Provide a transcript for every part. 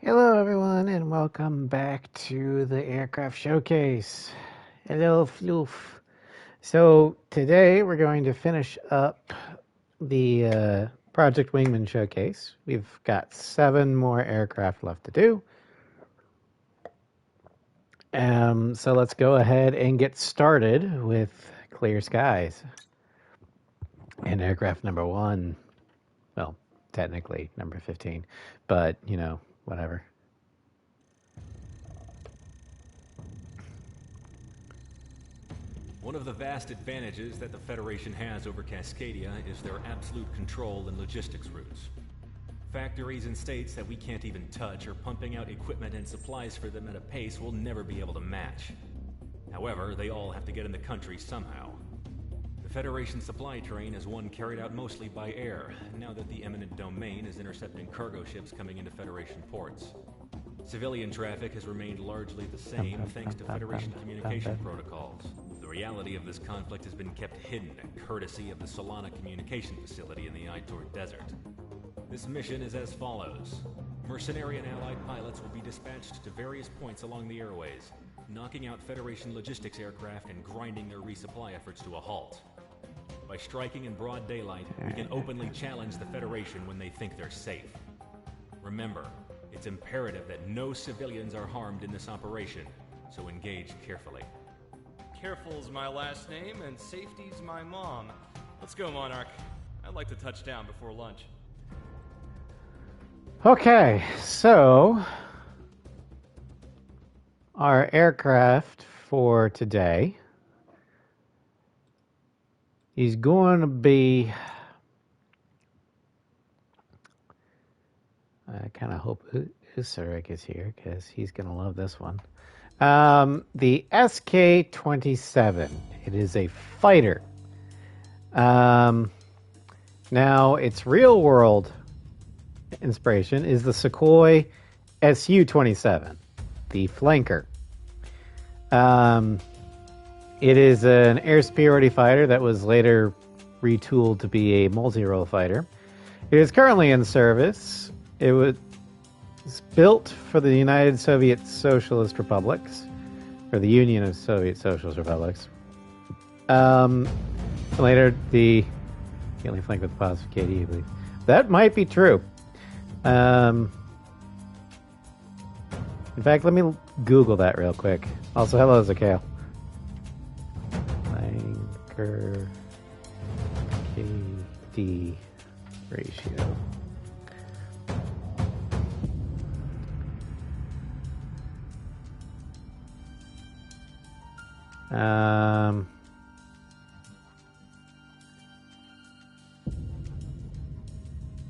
Hello, everyone, and welcome back to the aircraft showcase. Hello, Floof. So today we're going to finish up the Project Wingman showcase. We've got 7 more aircraft left to do. So let's go ahead and get started with Clear Skies and aircraft number 1. Well, technically number 15, but whatever. One of the vast advantages that the Federation has over Cascadia is their absolute control in logistics routes. Factories and states that we can't even touch are pumping out equipment and supplies for them at a pace we'll never be able to match. However, they all have to get in the country somehow. The Federation supply train is one carried out mostly by air, now that the eminent domain is intercepting cargo ships coming into Federation ports. Civilian traffic has remained largely the same thanks to Federation communication protocols. The reality of this conflict has been kept hidden courtesy of the Solana communication facility in the Aitor Desert. This mission is as follows. Mercenary and allied pilots will be dispatched to various points along the airways, knocking out Federation logistics aircraft and grinding their resupply efforts to a halt. By striking in broad daylight, we can openly challenge the Federation when they think they're safe. Remember, it's imperative that no civilians are harmed in this operation, so engage carefully. Careful's my last name, and safety's my mom. Let's go, Monarch. I'd like to touch down before lunch. Okay, so our aircraft for today is going to be, I kind of hope Usarek is here because he's going to love this one. The SK-27. It is a fighter. Now, its real world inspiration is the Sukhoi Su-27, the flanker. It is an air superiority fighter that was later retooled to be a multi-role fighter. It is currently in service. It was built for the United Soviet Socialist Republics, or the Union of Soviet Socialist Republics. Later, the only flank with the positive KD, I believe. That might be true. In fact, let me Google that real quick. Also, hello, Zakale. Flanker KD ratio.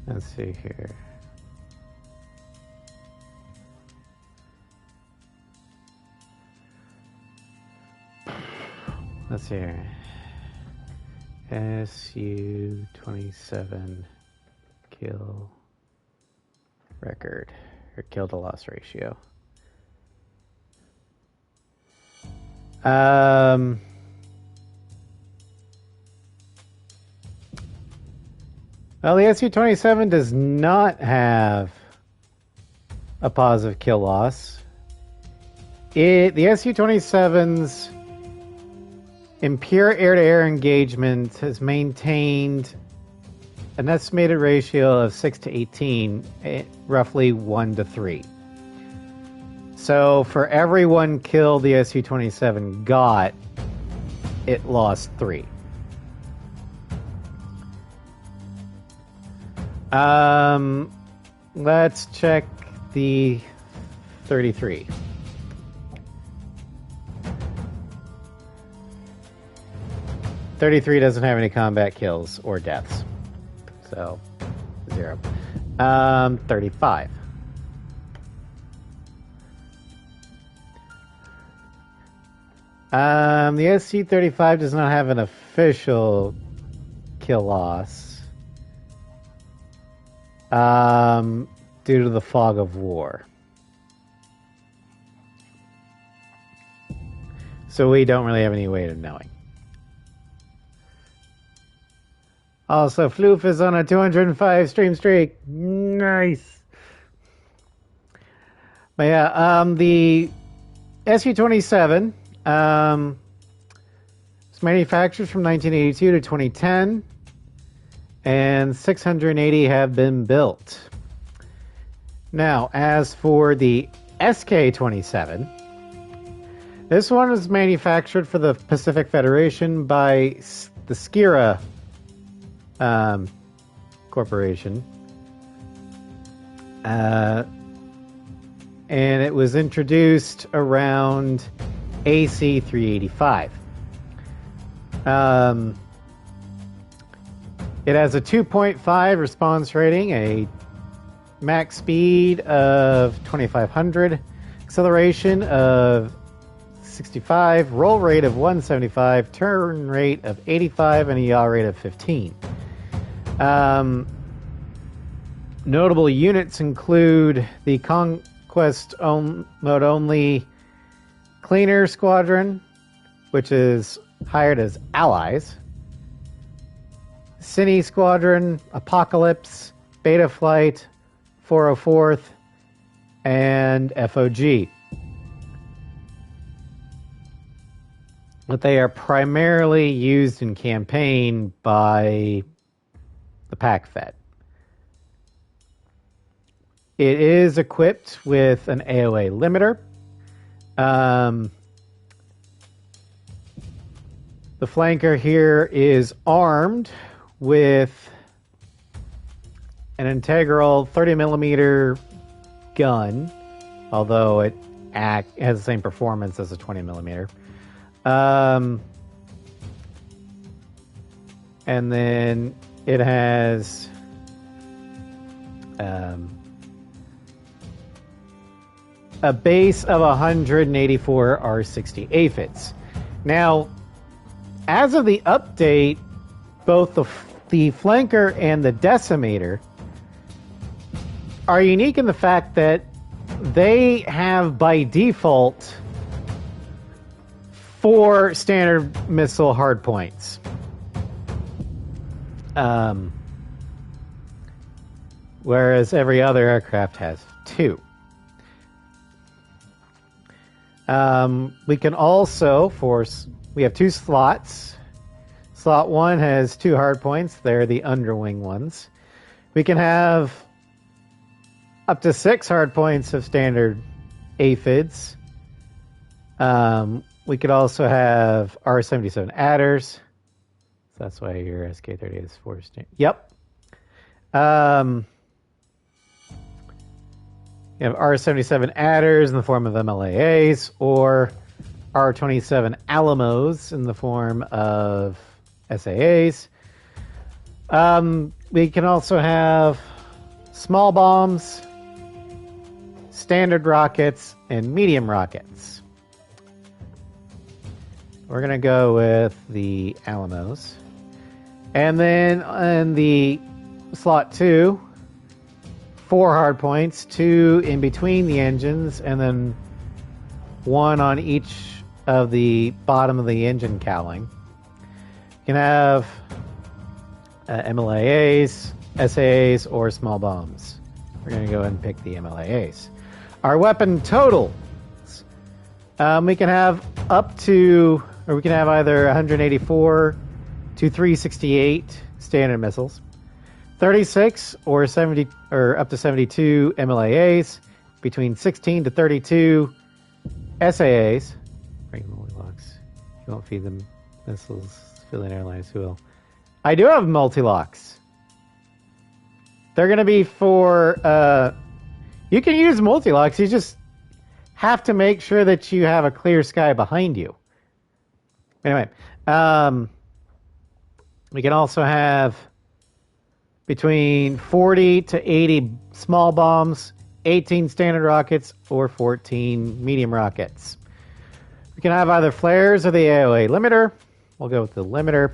Let's see here. Let's see here. Su-27 kill record, or kill to loss ratio. Well, the Su-27 does not have a positive kill loss. The Su-27's in pure air-to-air engagement has maintained an estimated ratio of 6 to 18, roughly 1 to 3. So for every 1 kill the Su-27 got, it lost 3. Let's check the 33. .33 doesn't have any combat kills or deaths, so 0. 35. The SC-35 does not have an official kill loss due to the fog of war. So we don't really have any way of knowing. Also, Floof is on a 205 stream streak. Nice. But yeah, the SU-27 was manufactured from 1982 to 2010, and 680 have been built. Now, as for the SK-27, this one was manufactured for the Pacific Federation by the Skira Corporation. And it was introduced around AC 385. It has a 2.5 response rating, a max speed of 2500, acceleration of 65, roll rate of 175, turn rate of 85, and a yaw rate of 15. Notable units include the Conquest mode only Cleaner Squadron, which is hired as allies, Cine Squadron, Apocalypse, Beta Flight, 404th, and FOG. But they are primarily used in campaign by the Pac Fed. It is equipped with an AOA limiter. The flanker here is armed with an integral 30mm gun, although it has the same performance as a 20mm. And then it has a base of 184 R60 aphids. Now, as of the update, both the flanker and the decimator are unique in the fact that they have by default 4 standard missile hardpoints. Whereas every other aircraft has 2. We can also we have 2 slots. Slot 1 has 2 hardpoints. They're the underwing ones. We can have up to 6 hardpoints of standard aphids. We could also have R-77 adders. So that's why your SK-38 is 4 standard. Yep. You have R-77 adders in the form of MLAAs, or R-27 Alamos in the form of SAAs. We can also have small bombs, standard rockets, and medium rockets. We're going to go with the Alamos. And then in the slot 2, 4 hard points, 2 in between the engines, and then 1 on each of the bottom of the engine cowling. You can have MLAAs, SAAs, or small bombs. We're going to go ahead and pick the MLAAs. Our weapon totals. We can have we can have either 184 to 368 standard missiles, 36 or 70 or up to 72 MLAAs, between 16 to 32 SAAs. Bring multi-locks. You won't feed them missiles. Civilian airlines who will. I do have multi-locks. They're going to be for. You can use multi-locks. You just have to make sure that you have a clear sky behind you. Anyway, we can also have between 40 to 80 small bombs, 18 standard rockets, or 14 medium rockets. We can have either flares or the AOA limiter. We'll go with the limiter.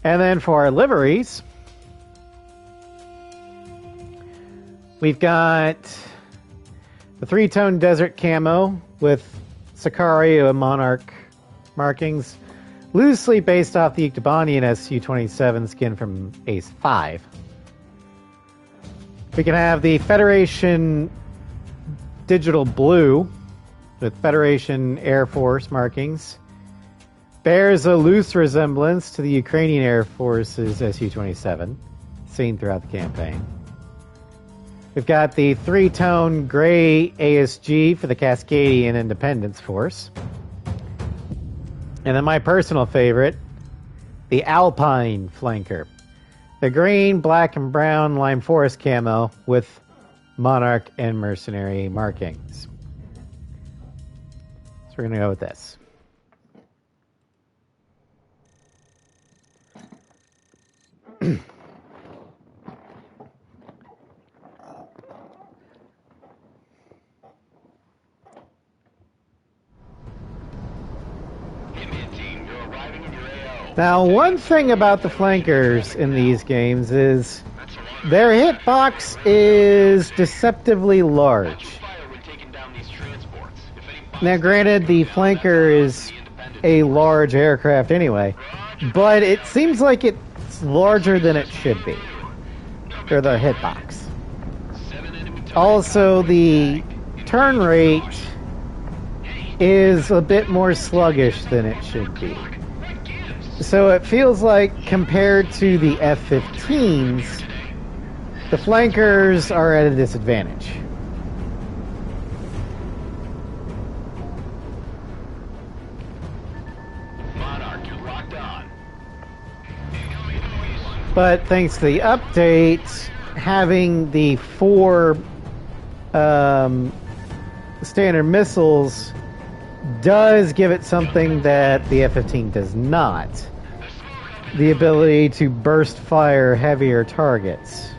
And then for our liveries, we've got the 3-tone desert camo with Sicario and Monarch markings, loosely based off the Ictobanian SU-27 skin from Ace 5. We can have the Federation digital blue with Federation Air Force markings. Bears a loose resemblance to the Ukrainian Air Force's Su-27, seen throughout the campaign. We've got the three-tone gray ASG for the Cascadian Independence Force. And then my personal favorite, the Alpine Flanker. The green, black, and brown lime forest camo with Monarch and Mercenary markings. So we're going to go with this. Now, one thing about the flankers in these games is their hitbox is deceptively large. Now, granted, the flanker is a large aircraft anyway, but it seems like it's larger than it should be for the hitbox. Also, the turn rate is a bit more sluggish than it should be. So it feels like, compared to the F-15s, the flankers are at a disadvantage. But thanks to the update, having the 4 standard missiles does give it something that the F-15 does not. The ability to burst fire heavier targets.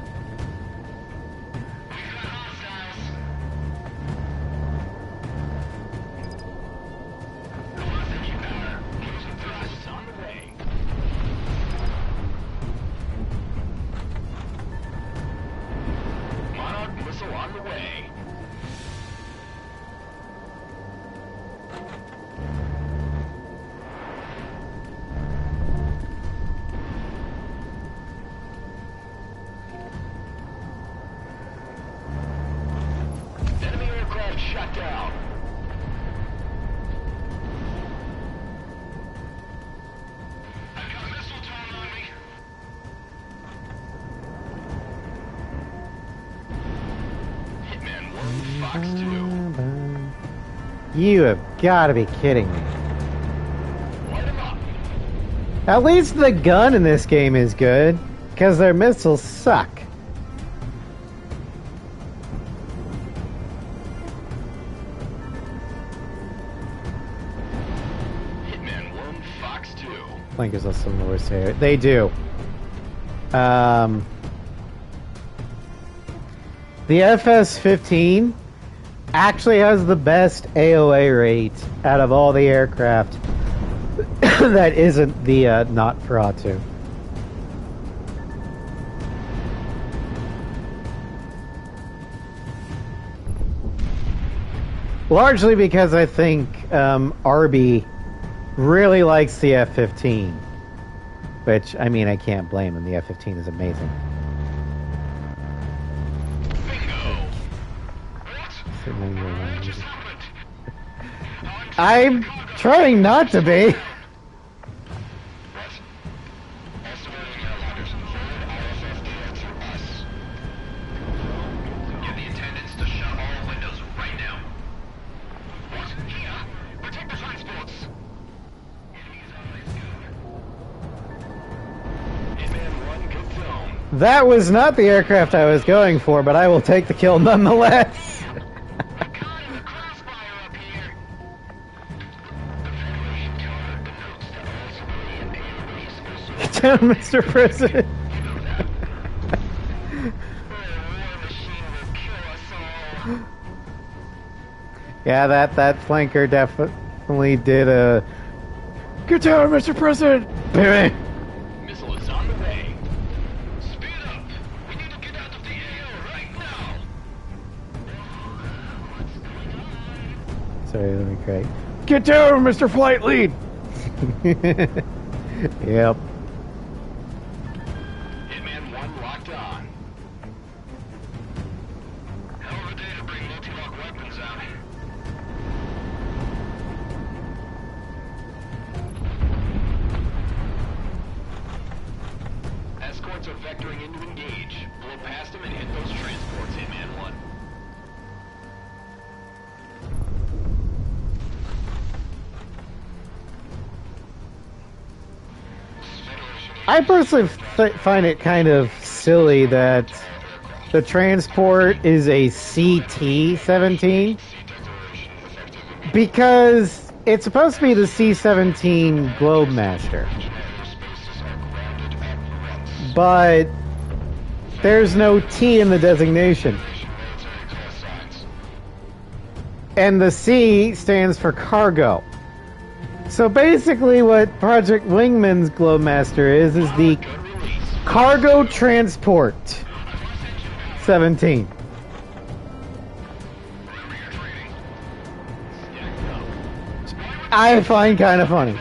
You have got to be kidding me. At least the gun in this game is good, because their missiles suck. Flankers also some worse here. They do. The FS-15 actually has the best AOA rate out of all the aircraft that isn't the not Feratu. Largely because I think Arby really likes the F-15, which, I mean, I can't blame him. The F-15 is amazing. I'm trying not to be. That was not the aircraft I was going for, but I will take the kill nonetheless. Get down, Mr. President. Yeah, that flanker definitely did a... Get down, Mr. President! Baby! Missile is on the way. Speed up! We need to get out of the AO right now! What's going on? Sorry, let me cry. Get down, Mr. Flight Lead! Yep. Hitman 1 locked on. Hell of a day to bring multi-lock weapons I personally find it kind of silly that the transport is a CT-17 because it's supposed to be the C-17 Globemaster. But there's no T in the designation. And the C stands for cargo. So basically what Project Wingman's Globemaster is the Cargo Transport 17. I find kind of funny.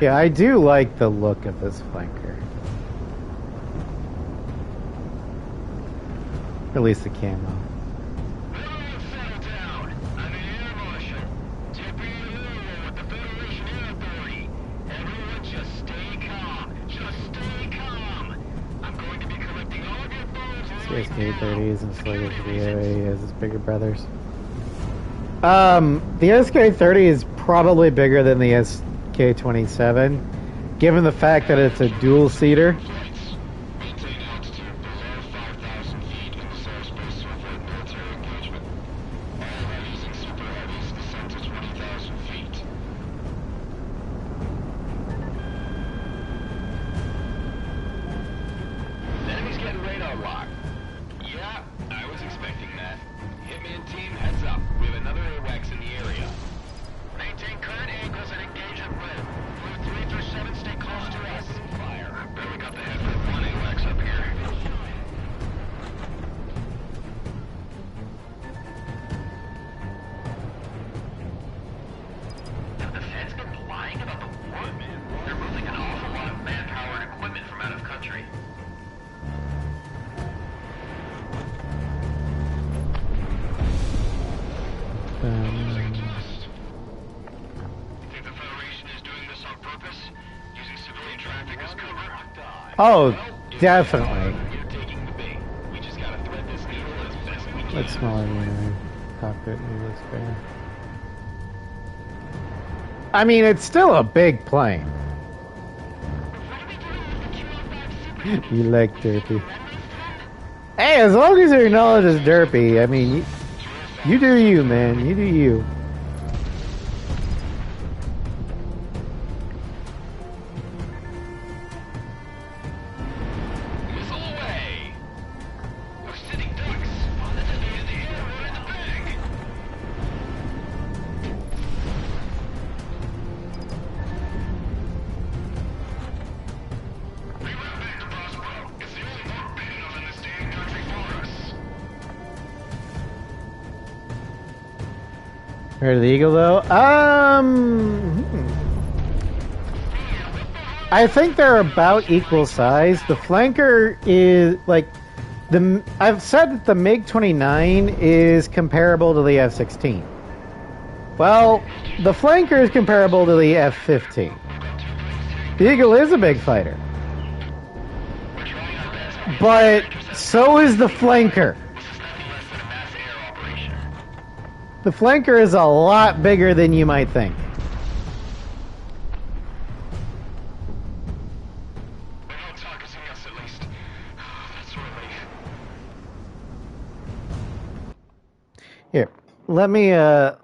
Yeah, I do like the look of this flanker. At least the camo. SK-30s and Sluggish VOA as his bigger brothers. The SK-30 is probably bigger than the SK-27, given the fact that it's a dual-seater. Oh, definitely. Looks smaller than cockpit. Looks bigger. I mean, it's still a big plane. You like derpy. Hey, as long as you're acknowledged as derpy, I mean, you do you, man. You do you. Heard of the Eagle though? I think they're about equal size. The flanker is like I've said that the MiG-29 is comparable to the F-16. Well, the flanker is comparable to the F-15. The Eagle is a big fighter, but so is the flanker. The flanker is a lot bigger than you might think. Here, let me, the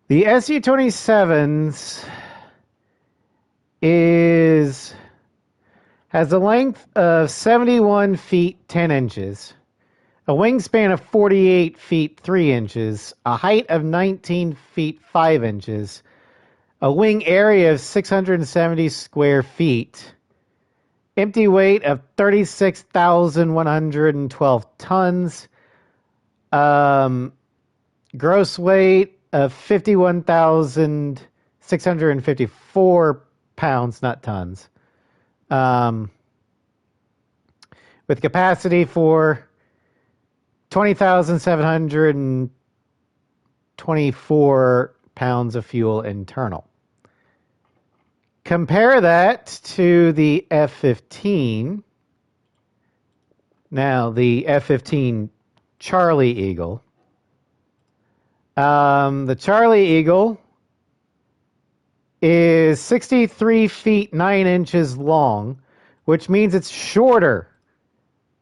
Su-27s has a length of 71 feet 10 inches. A wingspan of 48 feet 3 inches, a height of 19 feet 5 inches, a wing area of 670 square feet, Empty weight of 36,112 tons. Gross weight of 51,654 pounds, not tons. With capacity for 20,724 pounds of fuel internal. Compare that to the F-15. Now, the F-15 Charlie Eagle. The Charlie Eagle is 63 feet 9 inches long, which means it's shorter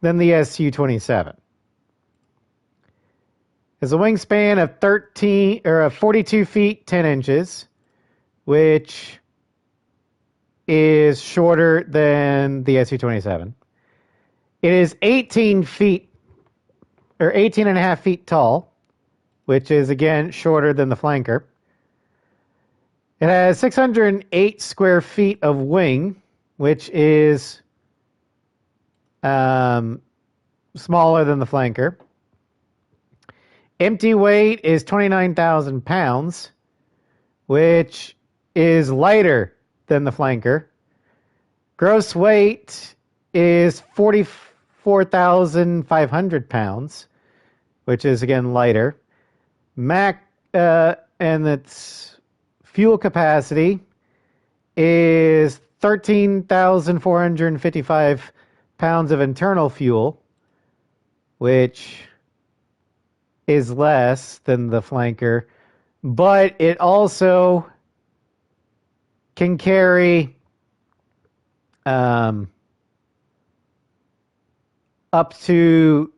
than the Su-27. Has a wingspan of 42 feet 10 inches, which is shorter than the Su-27. It is 18 and a half feet tall, which is again shorter than the flanker. It has 608 square feet of wing, which is smaller than the flanker. Empty weight is 29,000 pounds, which is lighter than the flanker. Gross weight is 44,500 pounds, which is again lighter. And its fuel capacity is 13,455 pounds of internal fuel, which is less than the flanker, but it also can carry up to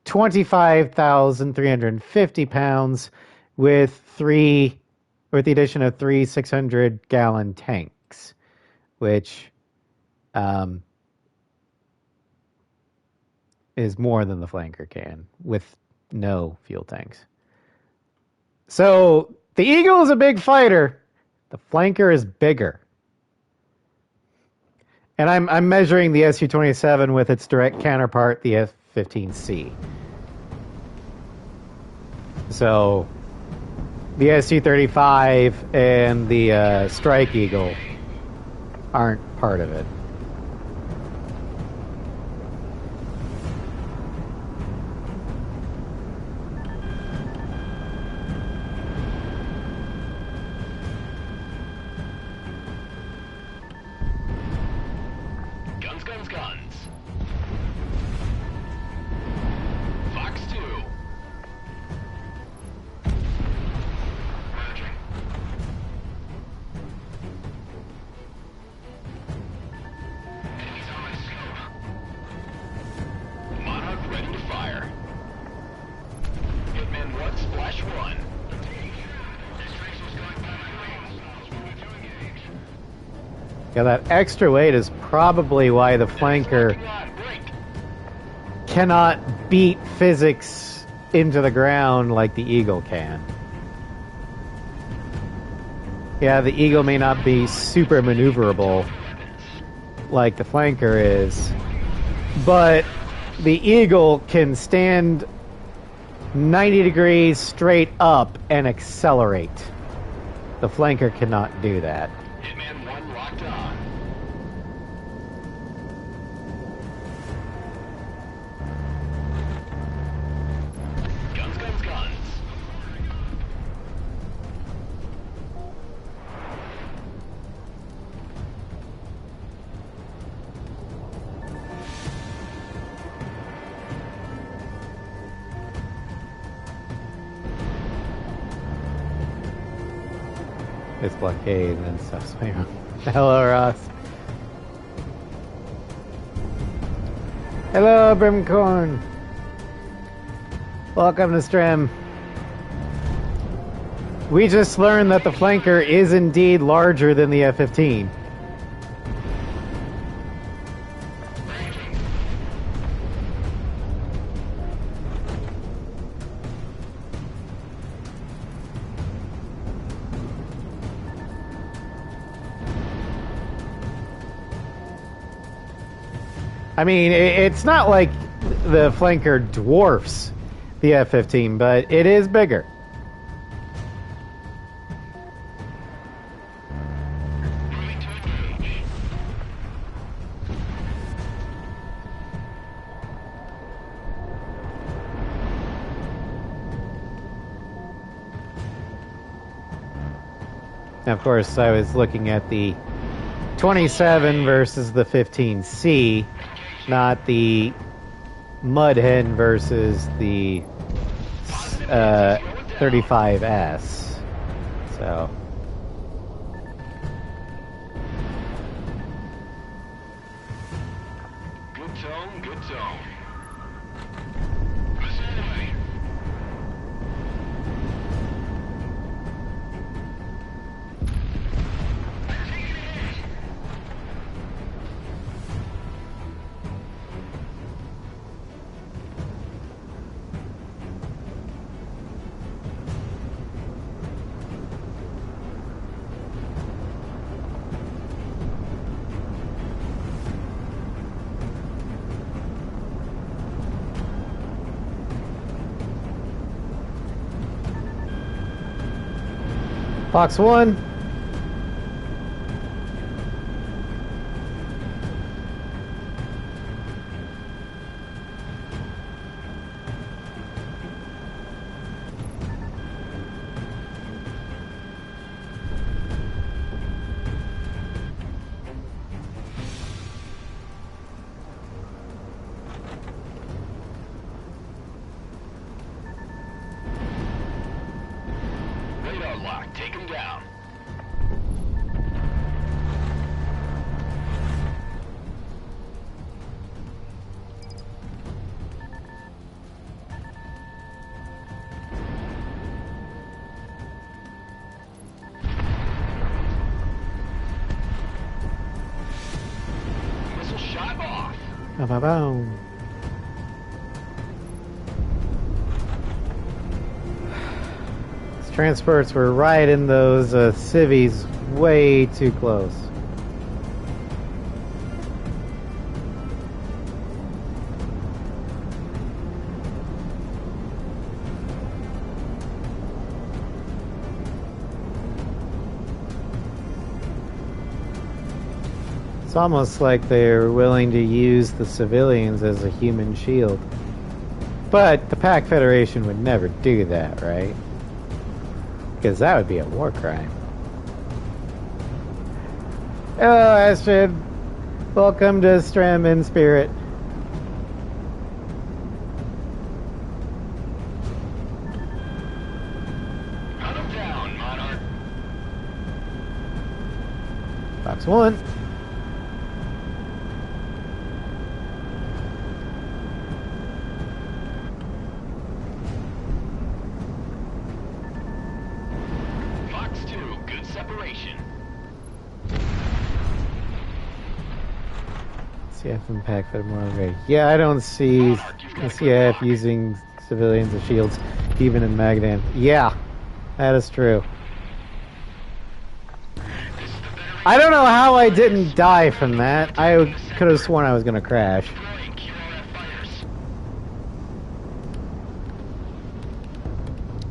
25,350 pounds with the addition of three 600-gallon tanks, which is more than the flanker can with no fuel tanks. So the Eagle is a big fighter. The flanker is bigger. And I'm measuring the Su-27 with its direct counterpart, the F-15C. So the Su-35 and the Strike Eagle aren't part of it. Guns. Fox 2. Roger. Enemies on my scope. Monarch ready to fire. Hitman 1, Splash 1. This tracer's going by my wings. Moving to engage. Yeah, that extra weight is probably why the flanker cannot beat physics into the ground like the Eagle can. Yeah, the Eagle may not be super maneuverable like the flanker is, but the Eagle can stand 90 degrees straight up and accelerate. The flanker cannot do that. Hitman 1 locked on. Guns. It's blockade and stuff. Hello, Ross. Hello, Brimcorn. Welcome to stream. We just learned that the flanker is indeed larger than the F-15. I mean, it's not like the flanker dwarfs the F-15, but it is bigger. Moving to engage. Now, of course, I was looking at the 27 versus the 15C, not the Mudhen versus the 35S. So, Good tone, good tone. Missile away. Fox 1. Radar lock, take him down. Missile shot off. Ba-ba-boom. These transports were right in those civvies, way too close. It's almost like they're willing to use the civilians as a human shield. But the Pac Federation would never do that, right? Because that would be a war crime. Hello, Astrid. Welcome to Stram in Spirit. Hunt him down, Monarch. Fox 1. Fox 2, good separation. CF and Pac Fed more okay. Yeah, I don't see the CF using civilians as shields, even in Magadan. Yeah, that is true. I don't know how I didn't die from that. I could have sworn I was going to crash. Deploying QRF fighters.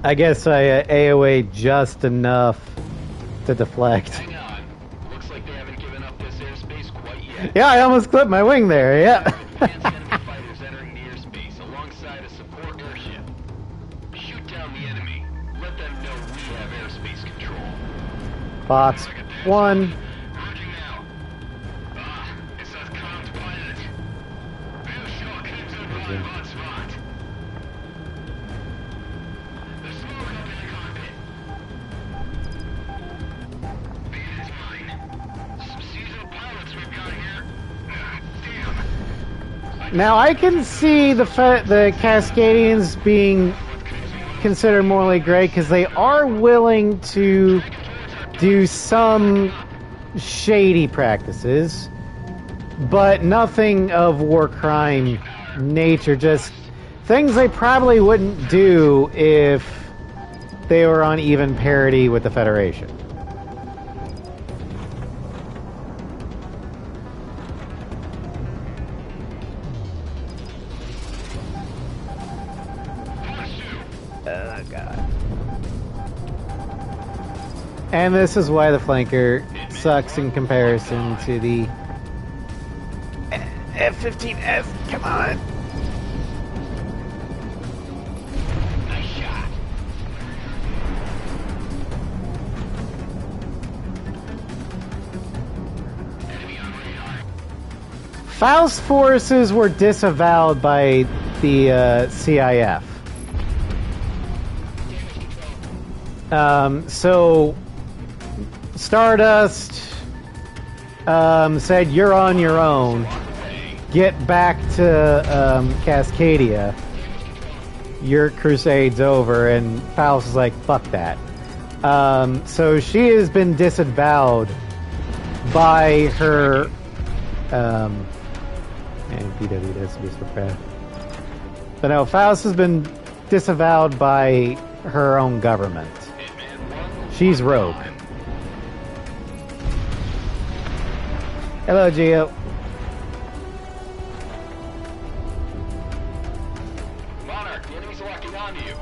I guess I AOA just enough to deflect. Hang on. Looks like they haven't given up this airspace quite yet. Yeah, I almost clipped my wing there, yeah. Advanced enemy fighters entering the airspace alongside a support airship. Shoot down the enemy. Let them know we have airspace control. Fox 1. Merging now. Ah, it's that command pilot. Bill Shaw comes in by Bot's rot. There's smoke up in the cockpit. Beat is mine. Some seasoned pilots we've got here. Damn. Now I can see the Cascadians being considered morally great because they are willing to do some shady practices, but nothing of war crime nature, just things they probably wouldn't do if they were on even parity with the Federation. And this is why the flanker sucks in comparison to the F-15S. Come on. Nice shot. Enemy on radar. Faust forces were disavowed by the CIF. So Stardust said, "You're on your own. Get back to Cascadia. Your crusade's over." And Faust is like, "Fuck that." So she has been disavowed by her. And BW does be so bad. But no, Faust has been disavowed by her own government. She's rogue. Hello, Gio. Monarch, the enemy's locking onto you.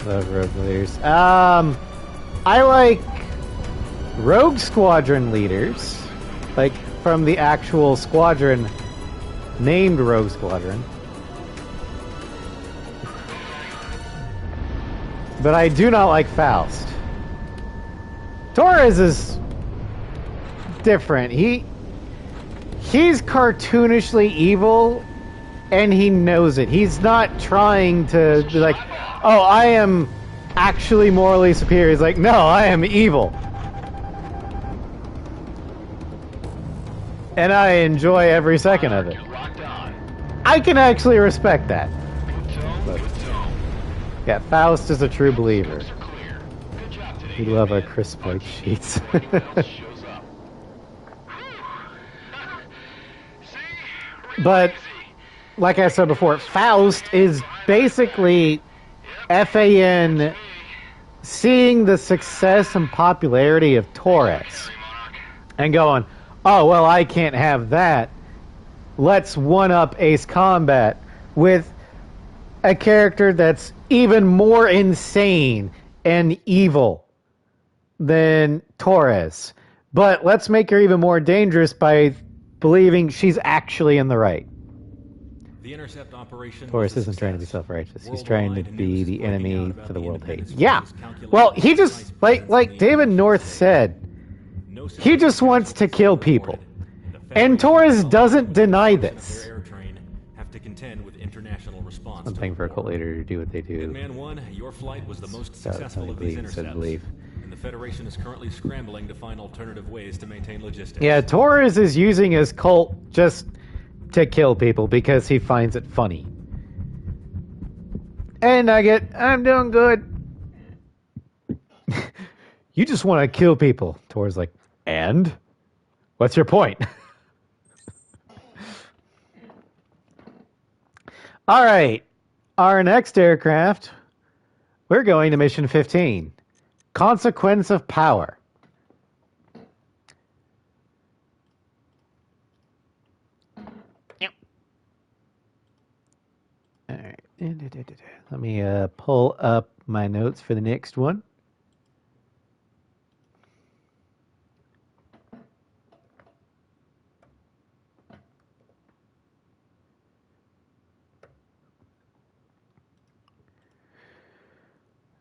Love rogue leaders. I like rogue squadron leaders, like from the actual squadron named Rogue Squadron. But I do not like Faust. Torres is different. He's cartoonishly evil, and he knows it. He's not trying to be like, oh, I am actually morally superior. He's like, no, I am evil. And I enjoy every second of it. I can actually respect that. But, yeah, Faust is a true believer. We love our crisp white sheets. But, like I said before, Faust is basically FAN seeing the success and popularity of Torres and going, oh, well, I can't have that. Let's one-up Ace Combat with a character that's even more insane and evil than Torres. But let's make her even more dangerous by believing she's actually in the right. The intercept operation Torres isn't trying to be self-righteous. He's trying to be the enemy for the world hate. Yeah. Well, he just, like David North said, he just wants to kill people. And Torres doesn't deny this. Have to contend with international response. Something for a cult leader to do what they do. Man 1, your flight was the most successful of these intercepts. And the Federation is currently scrambling to find alternative ways to maintain logistics. Yeah, Torres is using his cult just to kill people because he finds it funny. And I'm doing good. You just want to kill people. Torres like, and? What's your point? All right. Our next aircraft, we're going to Mission 15. Consequence of Power. All right. Let me pull up my notes for the next one.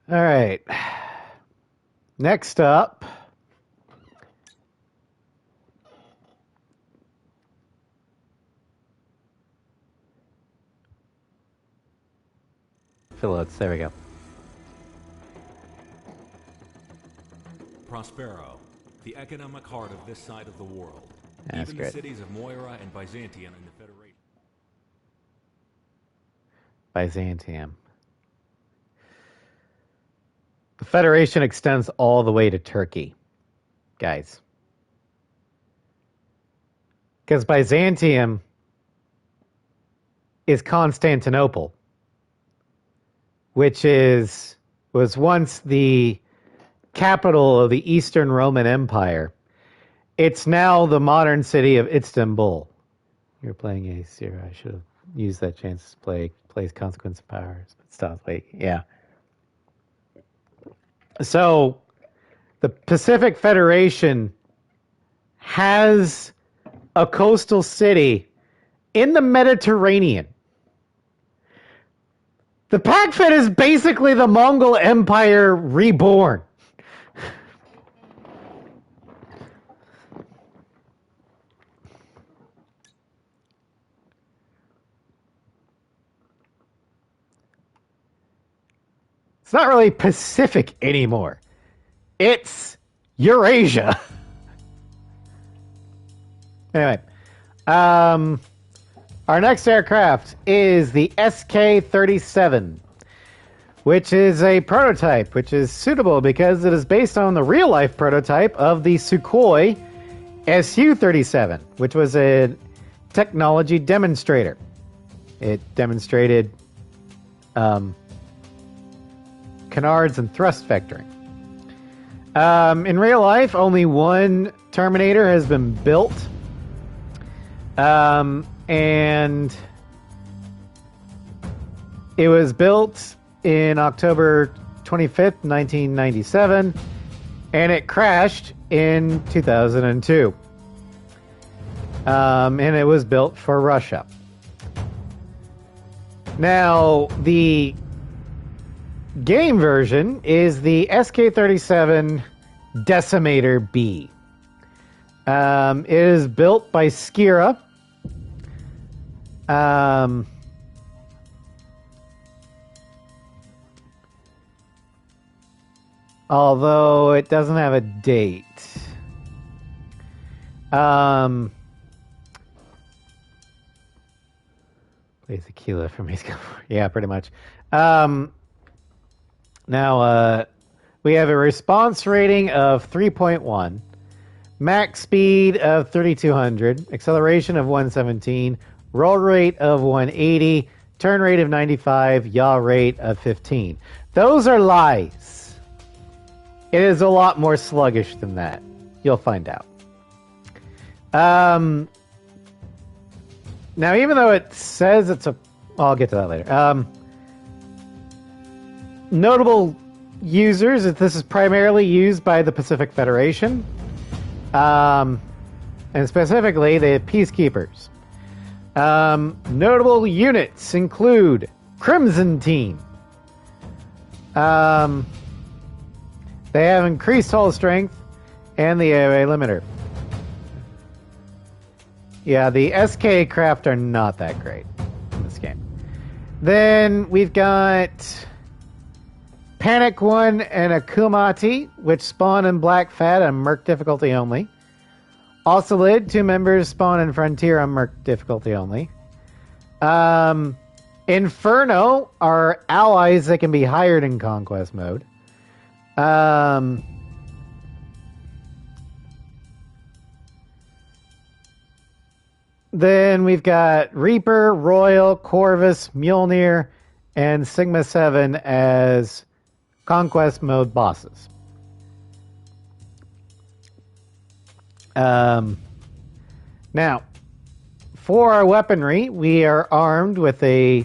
All right. Next up, Phillips. There we go. Prospero, the economic heart of this side of the world. That's Even great. the cities of Moira and Byzantium in the Federation. Byzantium. The Federation extends all the way to Turkey, guys. Because Byzantium is Constantinople, which is was once the capital of the Eastern Roman Empire. It's now the modern city of Istanbul. You're playing a zero. I should have used that chance to plays Consequence of Powers. But stop. Wait, yeah. So the Pacific Federation has a coastal city in the Mediterranean. The Pac-Fed is basically the Mongol Empire reborn. It's not really Pacific anymore. It's Eurasia. Anyway, our next aircraft is the SK-37, which is a prototype, which is suitable because it is based on the real-life prototype of the Sukhoi Su-37, which was a technology demonstrator. It demonstrated canards and thrust vectoring. In real life, only one Terminator has been built. And it was built in October 25th, 1997, and it crashed in 2002. And it was built for Russia. Now, the game version is the SK-37 Decimator B. It is built by Skira. Although it doesn't have a date. Plays tequila for me. Yeah, pretty much. Now, we have a response rating of 3.1, max speed of 3,200, acceleration of 117, roll rate of 180, turn rate of 95, yaw rate of 15. Those are lies. It is a lot more sluggish than that. You'll find out. Now, even though it says it's a... I'll get to that later. Notable users, this is primarily used by the Pacific Federation, and specifically the Peacekeepers. Notable units include Crimson Team. They have increased hull strength and the AOA limiter. Yeah, the SK craft are not that great in this game. Then we've got Panic 1 and Akumati, which spawn in Black Fat on Merc difficulty only. Oscillid, 2 members spawn in Frontier on Merc difficulty only. Inferno are allies that can be hired in Conquest mode. Then we've got Reaper, Royal, Corvus, Mjolnir, and Sigma 7 as Conquest mode bosses. Now, for our weaponry, we are armed with a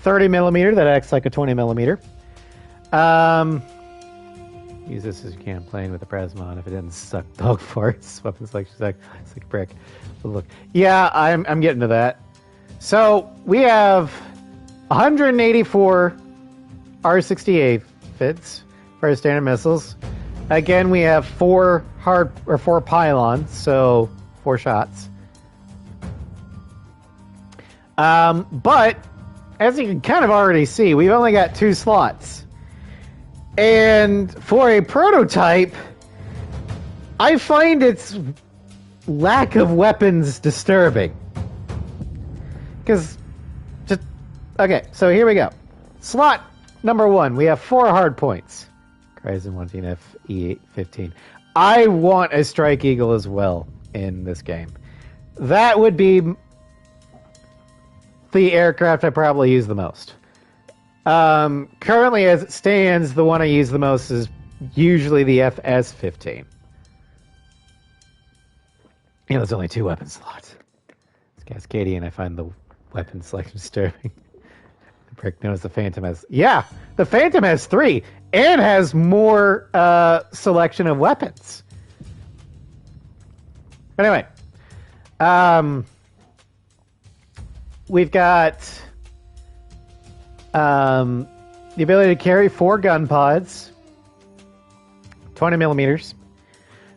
30mm that acts like a 20mm. Use this as you can, playing with the Presmon if it didn't suck dog farts. Weapons like she's like a brick. But look, yeah, I'm getting to that. So we have 184 R-68 fits for our standard missiles. Again, we have 4 pylons, so 4 shots. But as you can kind of already see, we've only got 2 slots. And for a prototype, I find its lack of weapons disturbing. Because, okay, so here we go. Slot number 1, we have 4 hard points. Ryzen 1 FE15. I want a Strike Eagle as well in this game. That would be the aircraft I probably use the most. Currently, as it stands, the one I use the most is usually the FS-15. You know, there's only 2 weapon slots. It's Cascadian. I find the weapon selection disturbing. The prick knows the Phantom has... Yeah, the Phantom has 3 and has more selection of weapons. But anyway, we've got the ability to carry 4 gun pods, 20 millimeters.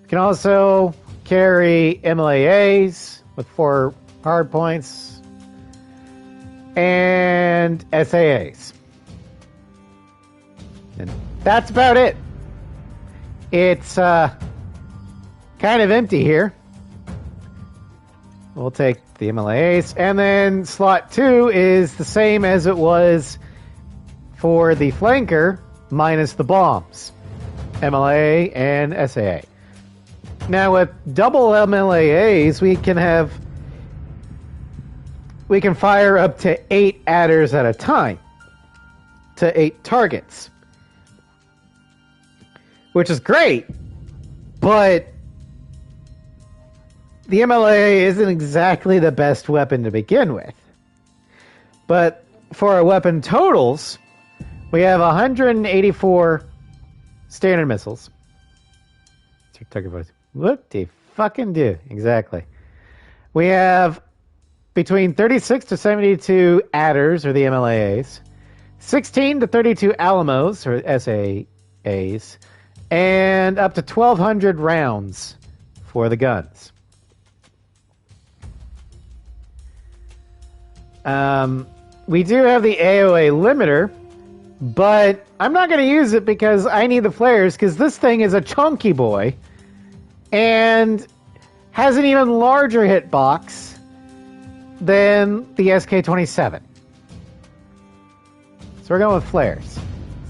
You can also carry MLAAs with 4 hard points and SAAs. And that's about it. It's kind of empty here. We'll take the MLAAs. And then slot 2 is the same as it was for the flanker, minus the bombs. MLA and SAA. Now with double MLAAs, we can fire up to 8 adders at a time to 8 targets, which is great, but the MLA isn't exactly the best weapon to begin with. But for our weapon totals, we have 184 standard missiles. What do you fucking do? Exactly. We have between 36 to 72 adders, or the MLAAs, 16 to 32 Alamos, or SAAs, and up to 1,200 rounds for the guns. We do have the AOA limiter, but I'm not going to use it because I need the flares, because this thing is a chunky boy and has an even larger hitbox than the SK-27. So we're going with flares.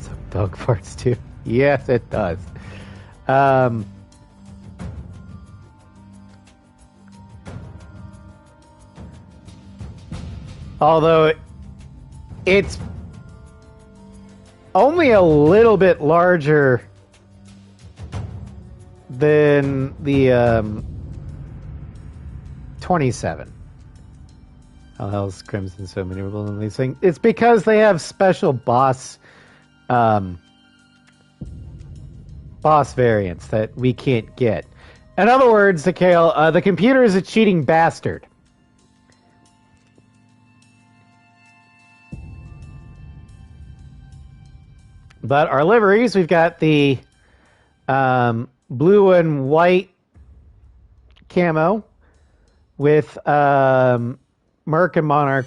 Some dog farts too. Yes, it does. Although it's only a little bit larger than the 27. How the hell is Crimson so maneuverable in these things? It's because they have special boss variants that we can't get. In other words, the computer is a cheating bastard. But our liveries, we've got the blue and white camo with Merc and Monarch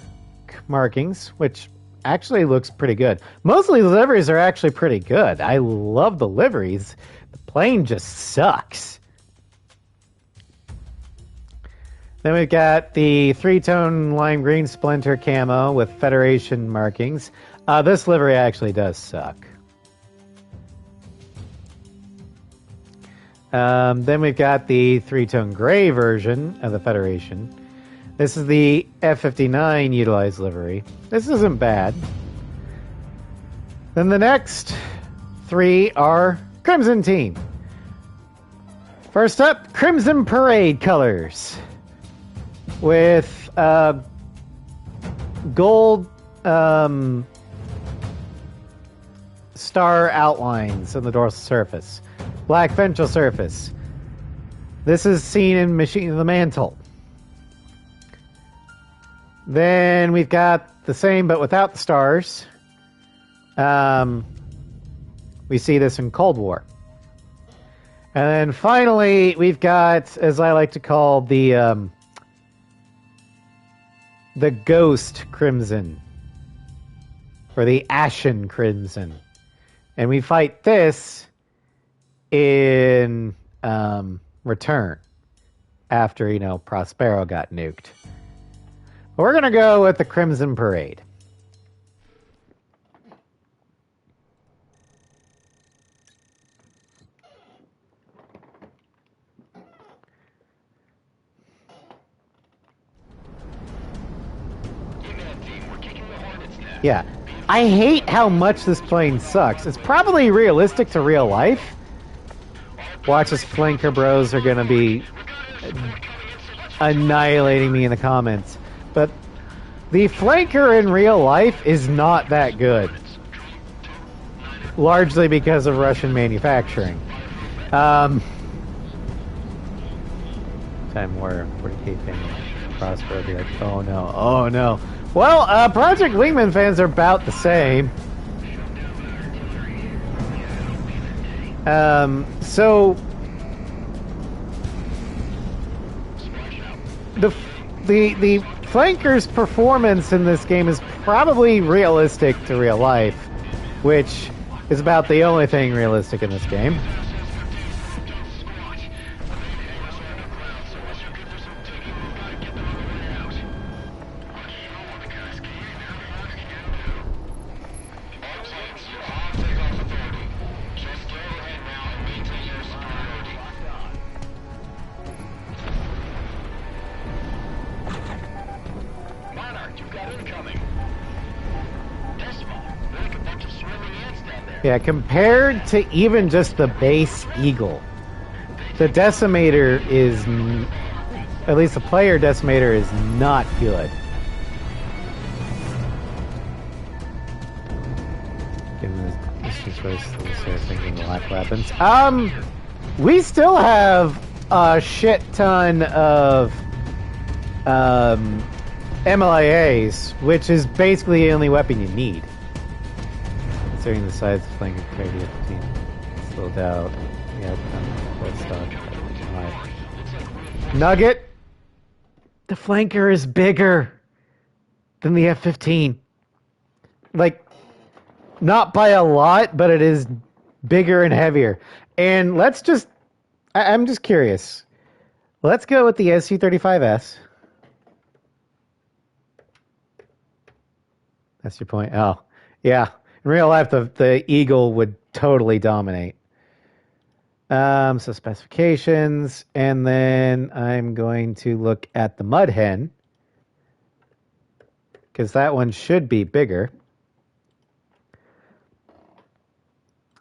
markings, which actually looks pretty good. Most of these liveries are actually pretty good. I love the liveries. The plane just sucks. Then we've got the 3-tone lime green Splinter camo with Federation markings. This livery actually does suck. Then we've got the 3-tone gray version of the Federation. This is the F-59 utilized livery. This isn't bad. Then the next 3 are Crimson Team. First up, Crimson Parade colors with gold star outlines on the dorsal surface. Black ventral surface. This is seen in Machine of the Mantle. Then we've got the same but without the stars. We see this in Cold War. And then finally we've got, as I like to call, the Ghost Crimson. Or the Ashen Crimson. And we fight this in Return, after, Prospero got nuked. But we're going to go with the Crimson Parade. Wingman team, we're kicking the Hornets now. Yeah. Be I hate how much this plane sucks. It's probably realistic to real life. Watch us flanker bros are gonna be annihilating me in the comments. But the flanker in real life is not that good. Largely because of Russian manufacturing. Time where 40k fan Prosper will be like, oh no, oh no. Well, Project Wingman fans are about the same. So the flanker's performance in this game is probably realistic to real life, which is about the only thing realistic in this game. Yeah, compared to even just the base Eagle, the Decimator is, at least the player Decimator is not good. This is thinking lack weapons. We still have a shit ton of MLIAs, which is basically the only weapon you need. Considering the size of flanker clarity of the team. Slowed out. Yeah, stock. Nugget! The flanker is bigger than the F-15. Like, not by a lot, but it is bigger and heavier. And let's just... I'm just curious. Let's go with the SU-35S. That's your point? Oh, yeah. In real life, the Eagle would totally dominate. So specifications, and then I'm going to look at the Mud Hen, because that one should be bigger.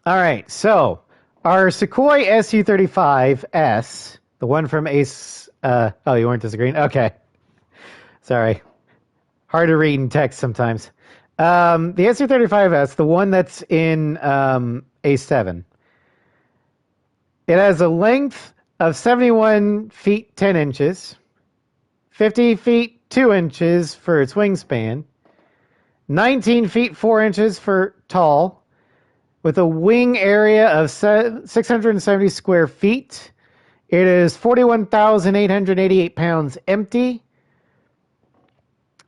All right, so our Sukhoi Su-35S, the one from Ace... oh, you weren't disagreeing? Okay. Sorry. Hard to read in text sometimes. The Su-35S, the one that's in A7, it has a length of 71 feet 10 inches, 50 feet 2 inches for its wingspan, 19 feet 4 inches for tall, with a wing area of 670 square feet. It is 41,888 pounds empty.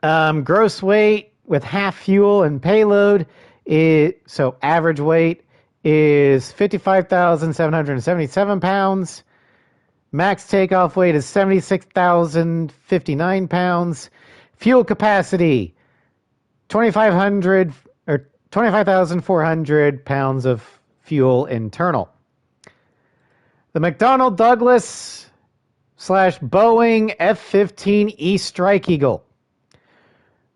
Gross weight with half fuel and payload, so average weight is 55,777 pounds. Max takeoff weight is 76,059 pounds. Fuel capacity, 25,400 pounds of fuel internal. The McDonnell Douglas / Boeing F-15E Strike Eagle.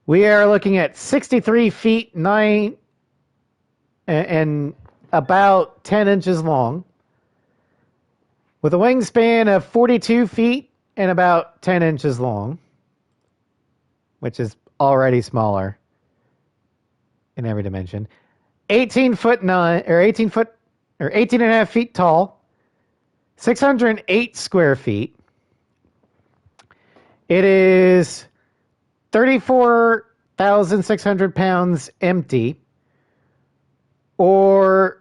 We are looking at 63 feet 9 and about 10 inches long, with a wingspan of 42 feet and about 10 inches long, which is already smaller in every dimension. 18 and a half feet tall, 608 square feet. It is 34,600 pounds empty, or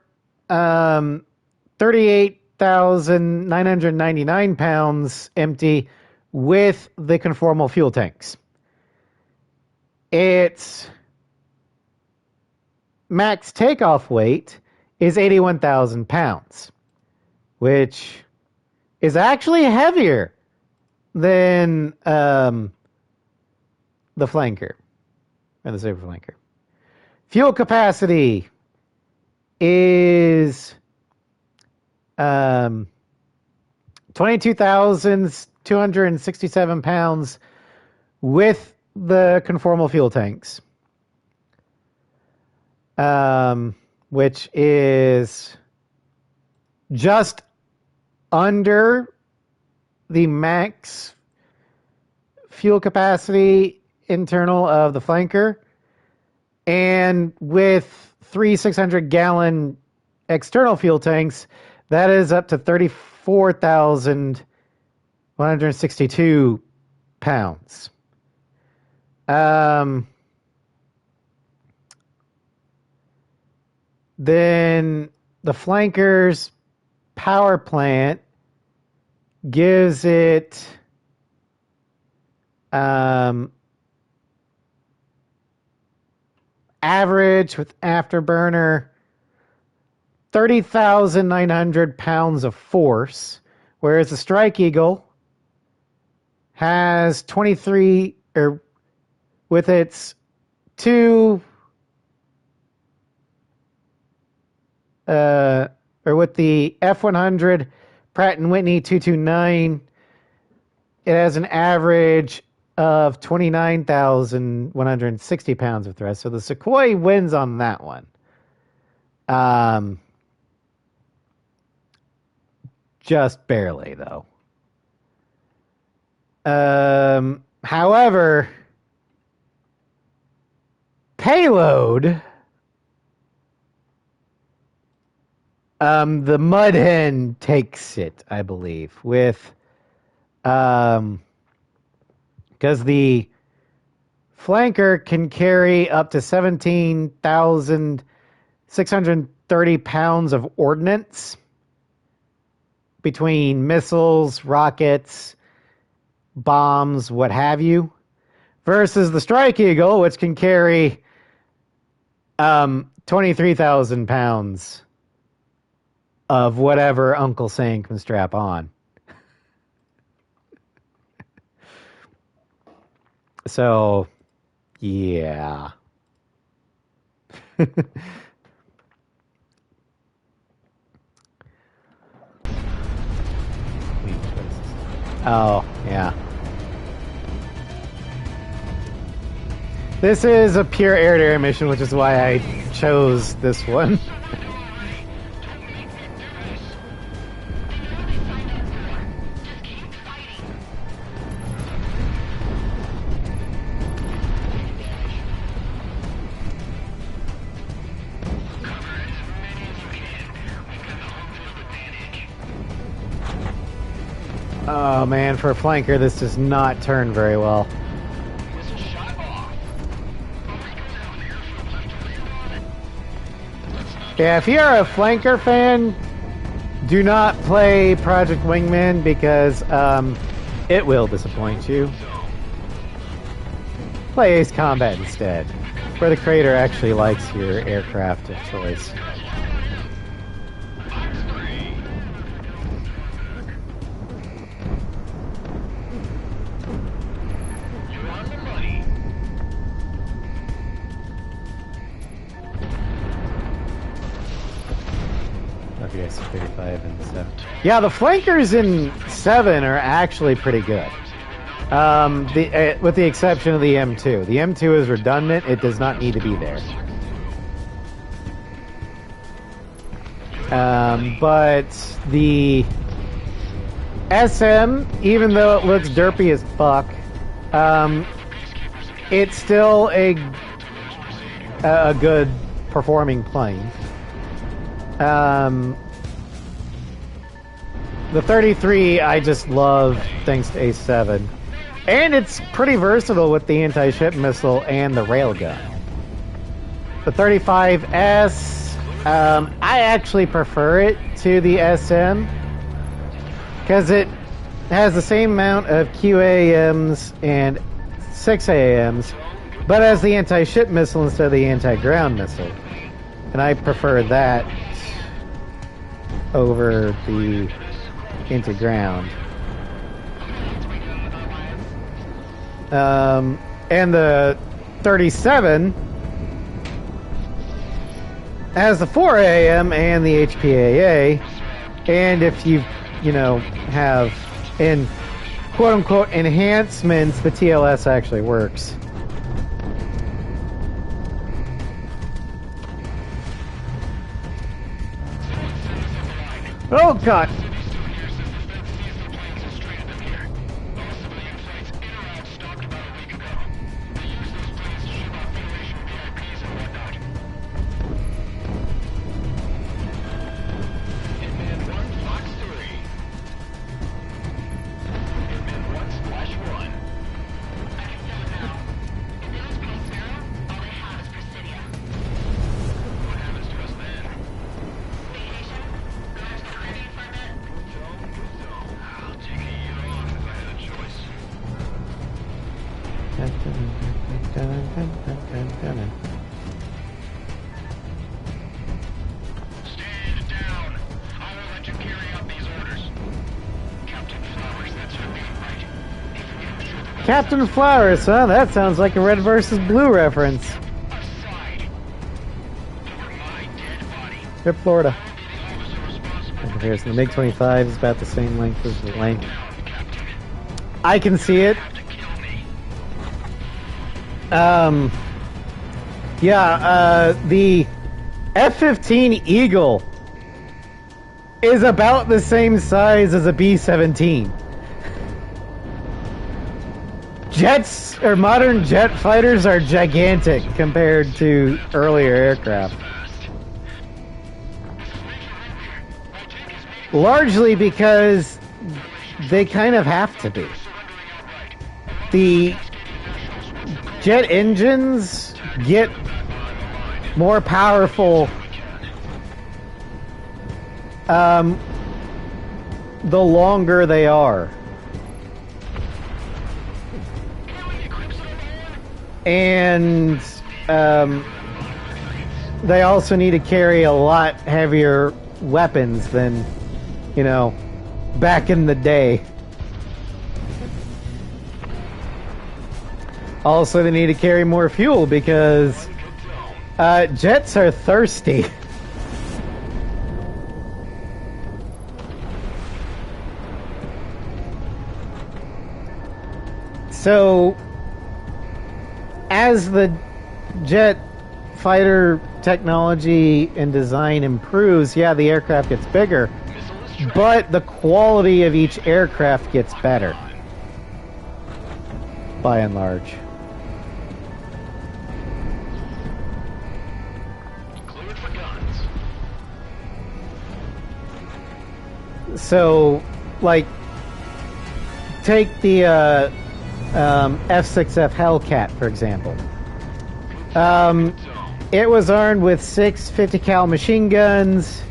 38,999 pounds empty with the conformal fuel tanks. Its max takeoff weight is 81,000 pounds, which is actually heavier than the flanker, and the super flanker. Fuel capacity is 22,267 pounds with the conformal fuel tanks. which is just under the max fuel capacity internal of the flanker, and with 3 600-gallon external fuel tanks, that is up to 34,162 pounds. Then the flanker's power plant gives it average with afterburner 30,900 pounds of force, whereas the Strike Eagle has 23, or with its two, or with the F-100 Pratt & Whitney 229, it has an average of 29,160 pounds of thrust. So the Sukhoi wins on that one. Just barely, though. However, payload, the Mud Hen takes it, I believe, with because the flanker can carry up to 17,630 pounds of ordnance between missiles, rockets, bombs, what have you, versus the Strike Eagle, which can carry 23,000 pounds of whatever Uncle Sam can strap on. So, yeah. Oh, yeah. This is a pure air-to-air mission, which is why I chose this one. Oh man, for a flanker, this does not turn very well. Yeah, if you're a flanker fan, do not play Project Wingman because it will disappoint you. Play Ace Combat instead, where the creator actually likes your aircraft of choice. FPS 35 and 7. Yeah, the flankers in 7 are actually pretty good. With the exception of the M2. The M2 is redundant. It does not need to be there. But the SM, even though it looks derpy as fuck, it's still a good performing plane. The 33 I just love thanks to A7. And it's pretty versatile with the anti-ship missile and the railgun. The 35S, I actually prefer it to the SM because it has the same amount of QAMs and 6AMs, but has the anti-ship missile instead of the anti-ground missile. And I prefer that over the anti-ground. And the 37 has the 4AM and the HPAA, and if you have in quote-unquote enhancements, the TLS actually works. Oh god! Stand down. I will let you carry out these orders. Captain Flowers, that's your name, right? If you get through the Captain Flowers, huh? That sounds like a Red versus Blue reference. aside. Over my dead body. Rip Florida. The officer responsible In comparison, the MiG-25 is about the same length as the length. Captain. I can see it. Have to kill me. The F-15 Eagle is about the same size as a B-17. Jets, or modern jet fighters, are gigantic compared to earlier aircraft. Largely because they kind of have to be. The jet engines get more powerful the longer they are. And they also need to carry a lot heavier weapons than, you know, back in the day. Also, they need to carry more fuel because jets are thirsty. So, as the jet fighter technology and design improves, yeah, the aircraft gets bigger, but the quality of each aircraft gets better, by and large. Cleared for guns. So, like, take the F-6F Hellcat, for example. It was armed with 6 50 cal machine guns,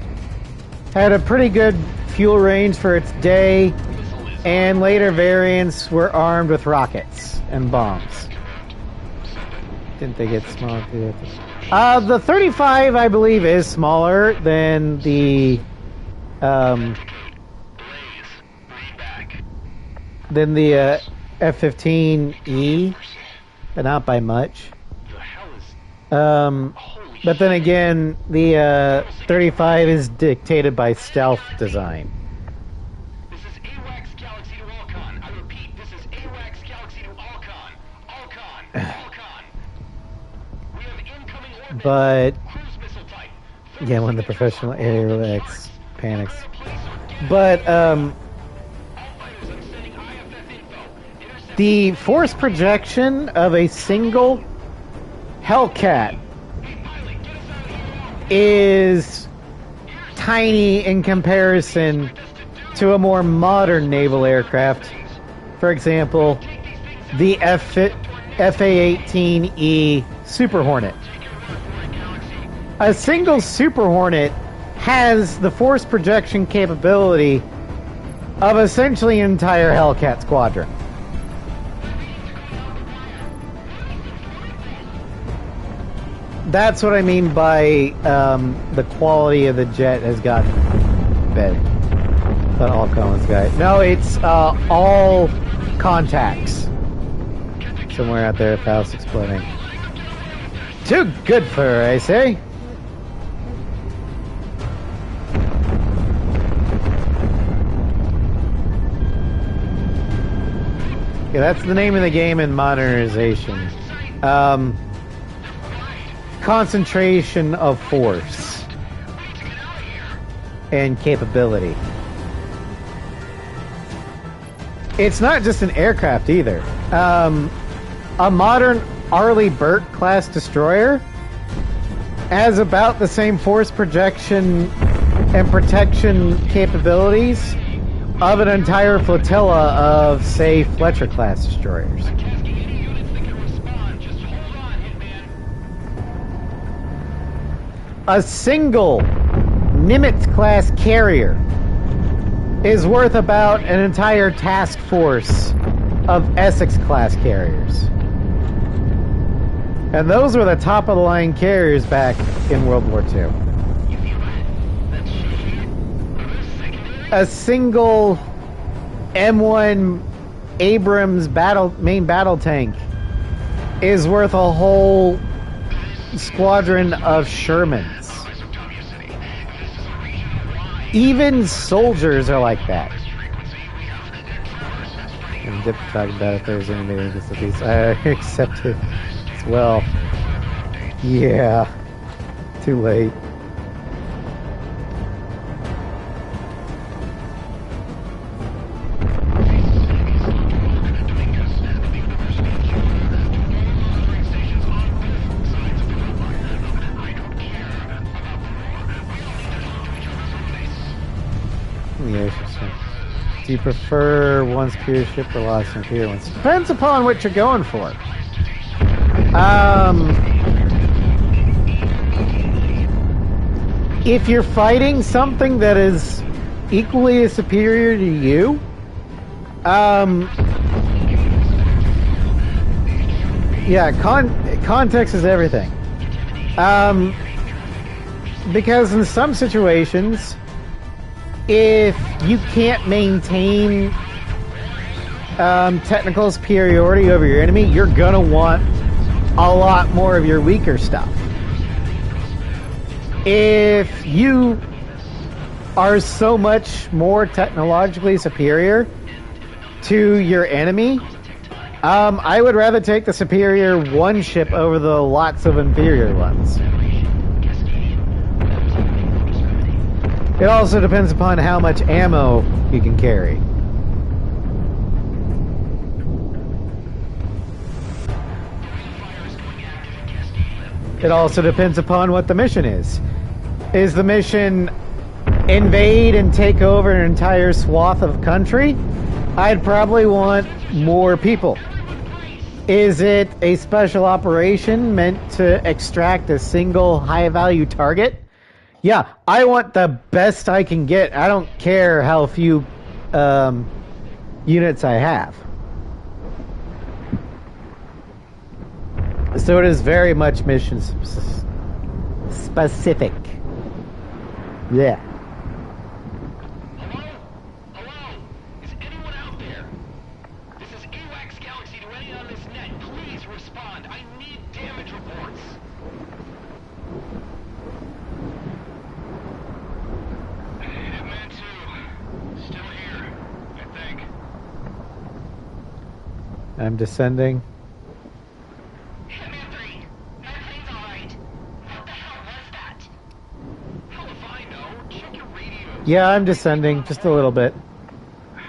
had a pretty good fuel range for its day, and later variants were armed with rockets and bombs. Didn't they get smaller? The 35, I believe, is smaller than the F-15E, but not by much. But then again, the 35 is dictated by stealth design. This is AWACS Galaxy to Alcon. I repeat, this is AWACS Galaxy to Alcon. Alcon. We have incoming ordnance. But Cruise missile type. yeah, when the professional AWACS panics. But the force projection of a single Hellcat is tiny in comparison to a more modern naval aircraft. For example, the FA-18E Super Hornet. A single Super Hornet has the force projection capability of essentially an entire Hellcat squadron. That's what I mean by the quality of the jet has gotten better. Not all Collins guy. No, it's all contacts. Somewhere out there, house exploding. Too good for her, I say. Yeah, that's the name of the game in modernization. Concentration of force. and capability. It's not just an aircraft either. A modern Arleigh Burke class destroyer has about the same force projection and protection capabilities of an entire flotilla of, say, Fletcher class destroyers. Tasking any units that can respond. Just hold on, Hitman. A single Nimitz class carrier is worth about an entire task force of Essex class carriers. And those were the top of the line carriers back in World War II. You feel that? That's shit. Are those secondary? A single M1 Abrams main battle tank is worth a whole squadron of Shermans. Even soldiers are like that. And Dip talking about if there's anybody interested in these. I accept it as well. Yeah. Too late. Do you prefer one superior ship or lots of inferior ones? Depends upon what you're going for. If you're fighting something that is equally as superior to you, yeah, context is everything. Because in some situations, if you can't maintain technical superiority over your enemy, you're gonna want a lot more of your weaker stuff. If you are so much more technologically superior to your enemy, I would rather take the superior one ship over the lots of inferior ones. It also depends upon how much ammo you can carry. It also depends upon what the mission is. Is the mission invade and take over an entire swath of country? I'd probably want more people. Is it a special operation meant to extract a single high-value target? Yeah, I want the best I can get. I don't care how few units I have. So it is very much mission specific. Yeah. Hello? Hello? Is anyone out there? This is AWACS Galaxy to anyone on this net. Please respond. I need damage reports. Hitman 2. Still here, I think. I'm descending. Hitman 3. Everything's alright. What the hell was that? Hell if I know. Check your radio. Yeah, I'm descending just a little bit. My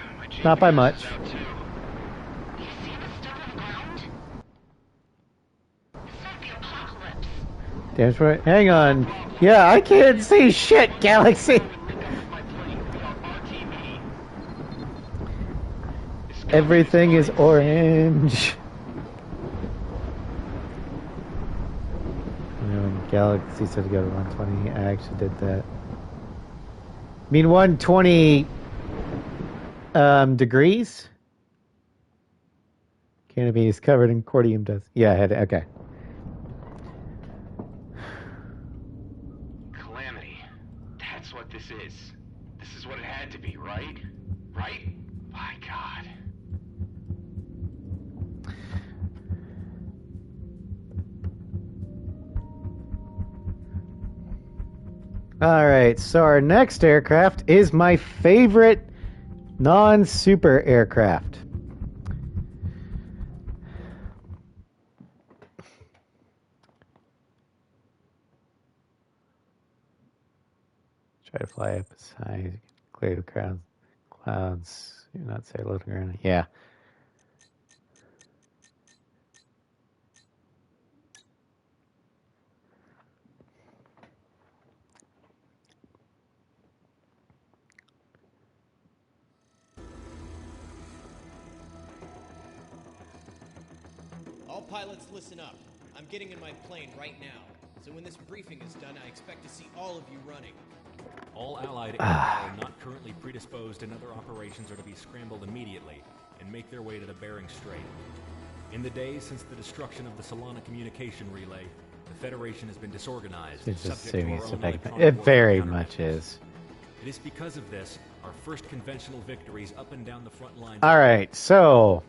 Not by GPS much. is out, too. Do you see the stuff on the ground? It's like the apocalypse. Damn right. Hang on. Yeah, I can't see shit, Galaxy. Everything is orange. When Galaxy said to go to 120, I actually did that. I mean 120 degrees? Canopy is covered in cordium dust. Yeah, I had okay. Calamity. That's what this is. This is what it had to be, right? Right? My God. Alright, so our next aircraft is my favorite non-super aircraft. Try to fly up as high as you can clear the clouds. You're not say low to ground. Yeah. All pilots, listen up. I'm getting in my plane right now. So when this briefing is done, I expect to see all of you running. All Allied aircraft not currently predisposed in other operations are to be scrambled immediately and make their way to the Bering Strait. In the days since the destruction of the Solana communication relay, the Federation has been disorganized, It's just subject to assuming our it's own effective. electronic It warfare very countermeasures. much is. It is because of this, our first conventional victories up and down the front lines. All right, so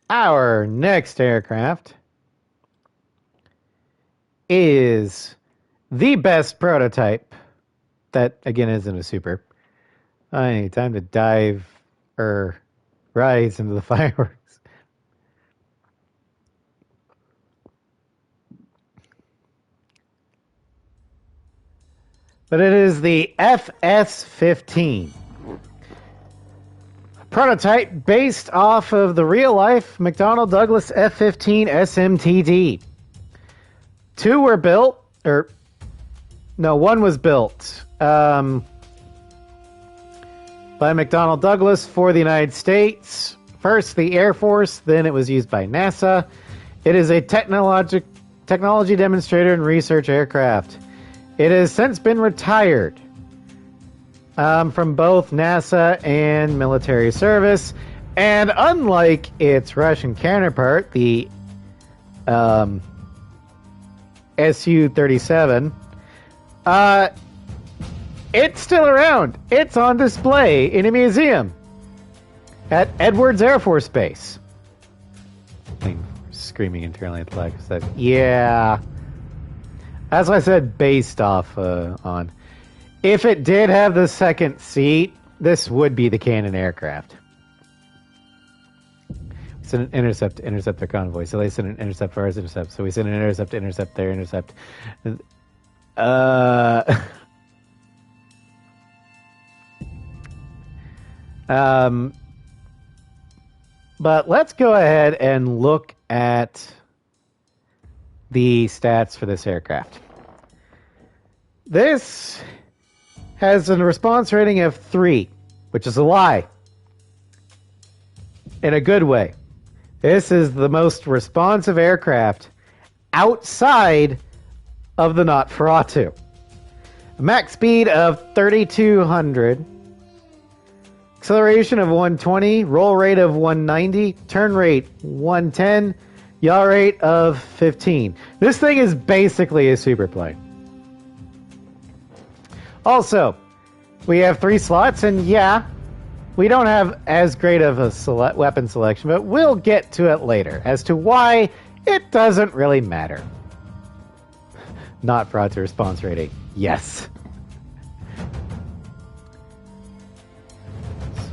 our next aircraft is the best prototype that, again, isn't a super. Any time to dive or rise into the fireworks. But it is the FS-15. Prototype based off of the real-life McDonnell Douglas F-15 SMTD. Two were built, one was built by McDonnell Douglas for the United States. First the Air Force, then it was used by NASA. It is a technology demonstrator and research aircraft. It has since been retired from both NASA and military service. And unlike its Russian counterpart, the Su-37, it's still around. It's on display in a museum at Edwards Air Force Base. Thing screaming internally at the flag said, yeah. That's what I said based off on. If it did have the second seat, this would be the Cannon aircraft. We sent an intercept to intercept their convoy. So they sent an intercept for ours intercept. So we sent an intercept to intercept their intercept. But let's go ahead and look at the stats for this aircraft. This has a response rating of 3, which is a lie. In a good way. This is the most responsive aircraft outside of the Nosferatu. A max speed of 3,200. Acceleration of 120. Roll rate of 190. Turn rate 110. Yaw rate of 15. This thing is basically a superplane. Also, we have 3 slots, and yeah, we don't have as great of a weapon selection, but we'll get to it later as to why it doesn't really matter. Not fraud to response rating. Yes.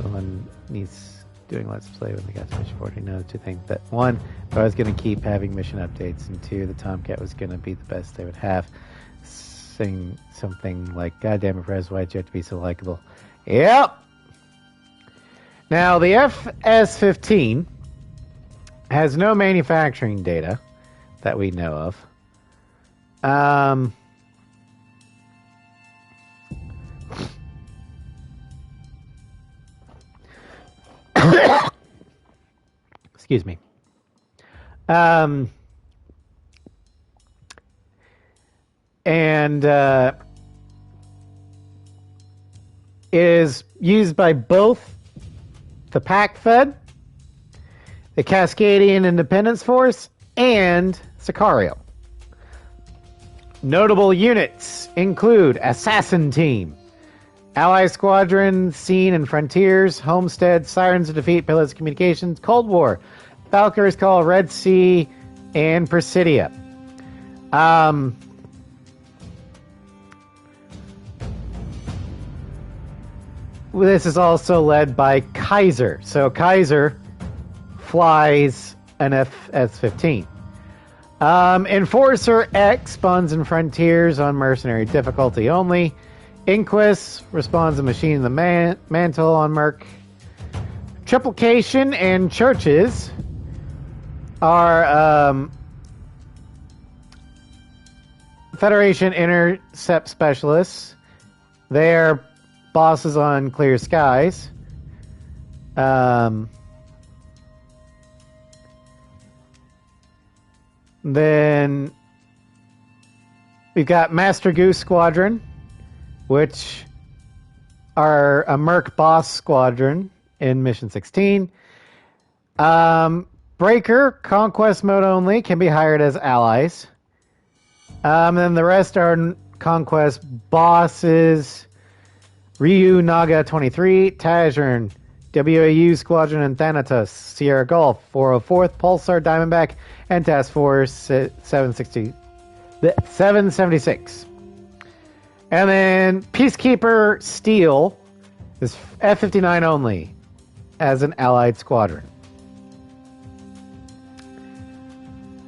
Someone needs doing Let's Play when they got to mission 40. No, 2 things. That 1, I was going to keep having mission updates, and 2, the Tomcat was going to be the best they would have. Saying something like, God damn it, Perez, why'd you have to be so likable? Yep. Now, the FS-15 has no manufacturing data that we know of. Excuse me. And is used by both the PAC-Fed, the Cascadian Independence Force, and Sicario. Notable units include Assassin Team, Ally Squadron, Scene and Frontiers, Homestead, Sirens of Defeat, Pillars of Communications, Cold War, Valkyrie's Call, Red Sea, and Presidia. This is also led by Kaiser. So Kaiser flies an FS-15. Enforcer X, Buns and Frontiers on mercenary difficulty only. Inquis responds a machine in the mantle on Merc. Triplication and Churches are Federation intercept specialists. They are bosses on Clear Skies. Then we've got Master Goose Squadron, which are a Merc boss squadron in Mission 16. Breaker, Conquest mode only, can be hired as allies. Then the rest are Conquest bosses. Ryu Naga 23, Tajern, WAU Squadron and Thanatos, Sierra Golf, 404th, Pulsar Diamondback, and Task Force 776. And then Peacekeeper Steel is F-59 only as an allied squadron.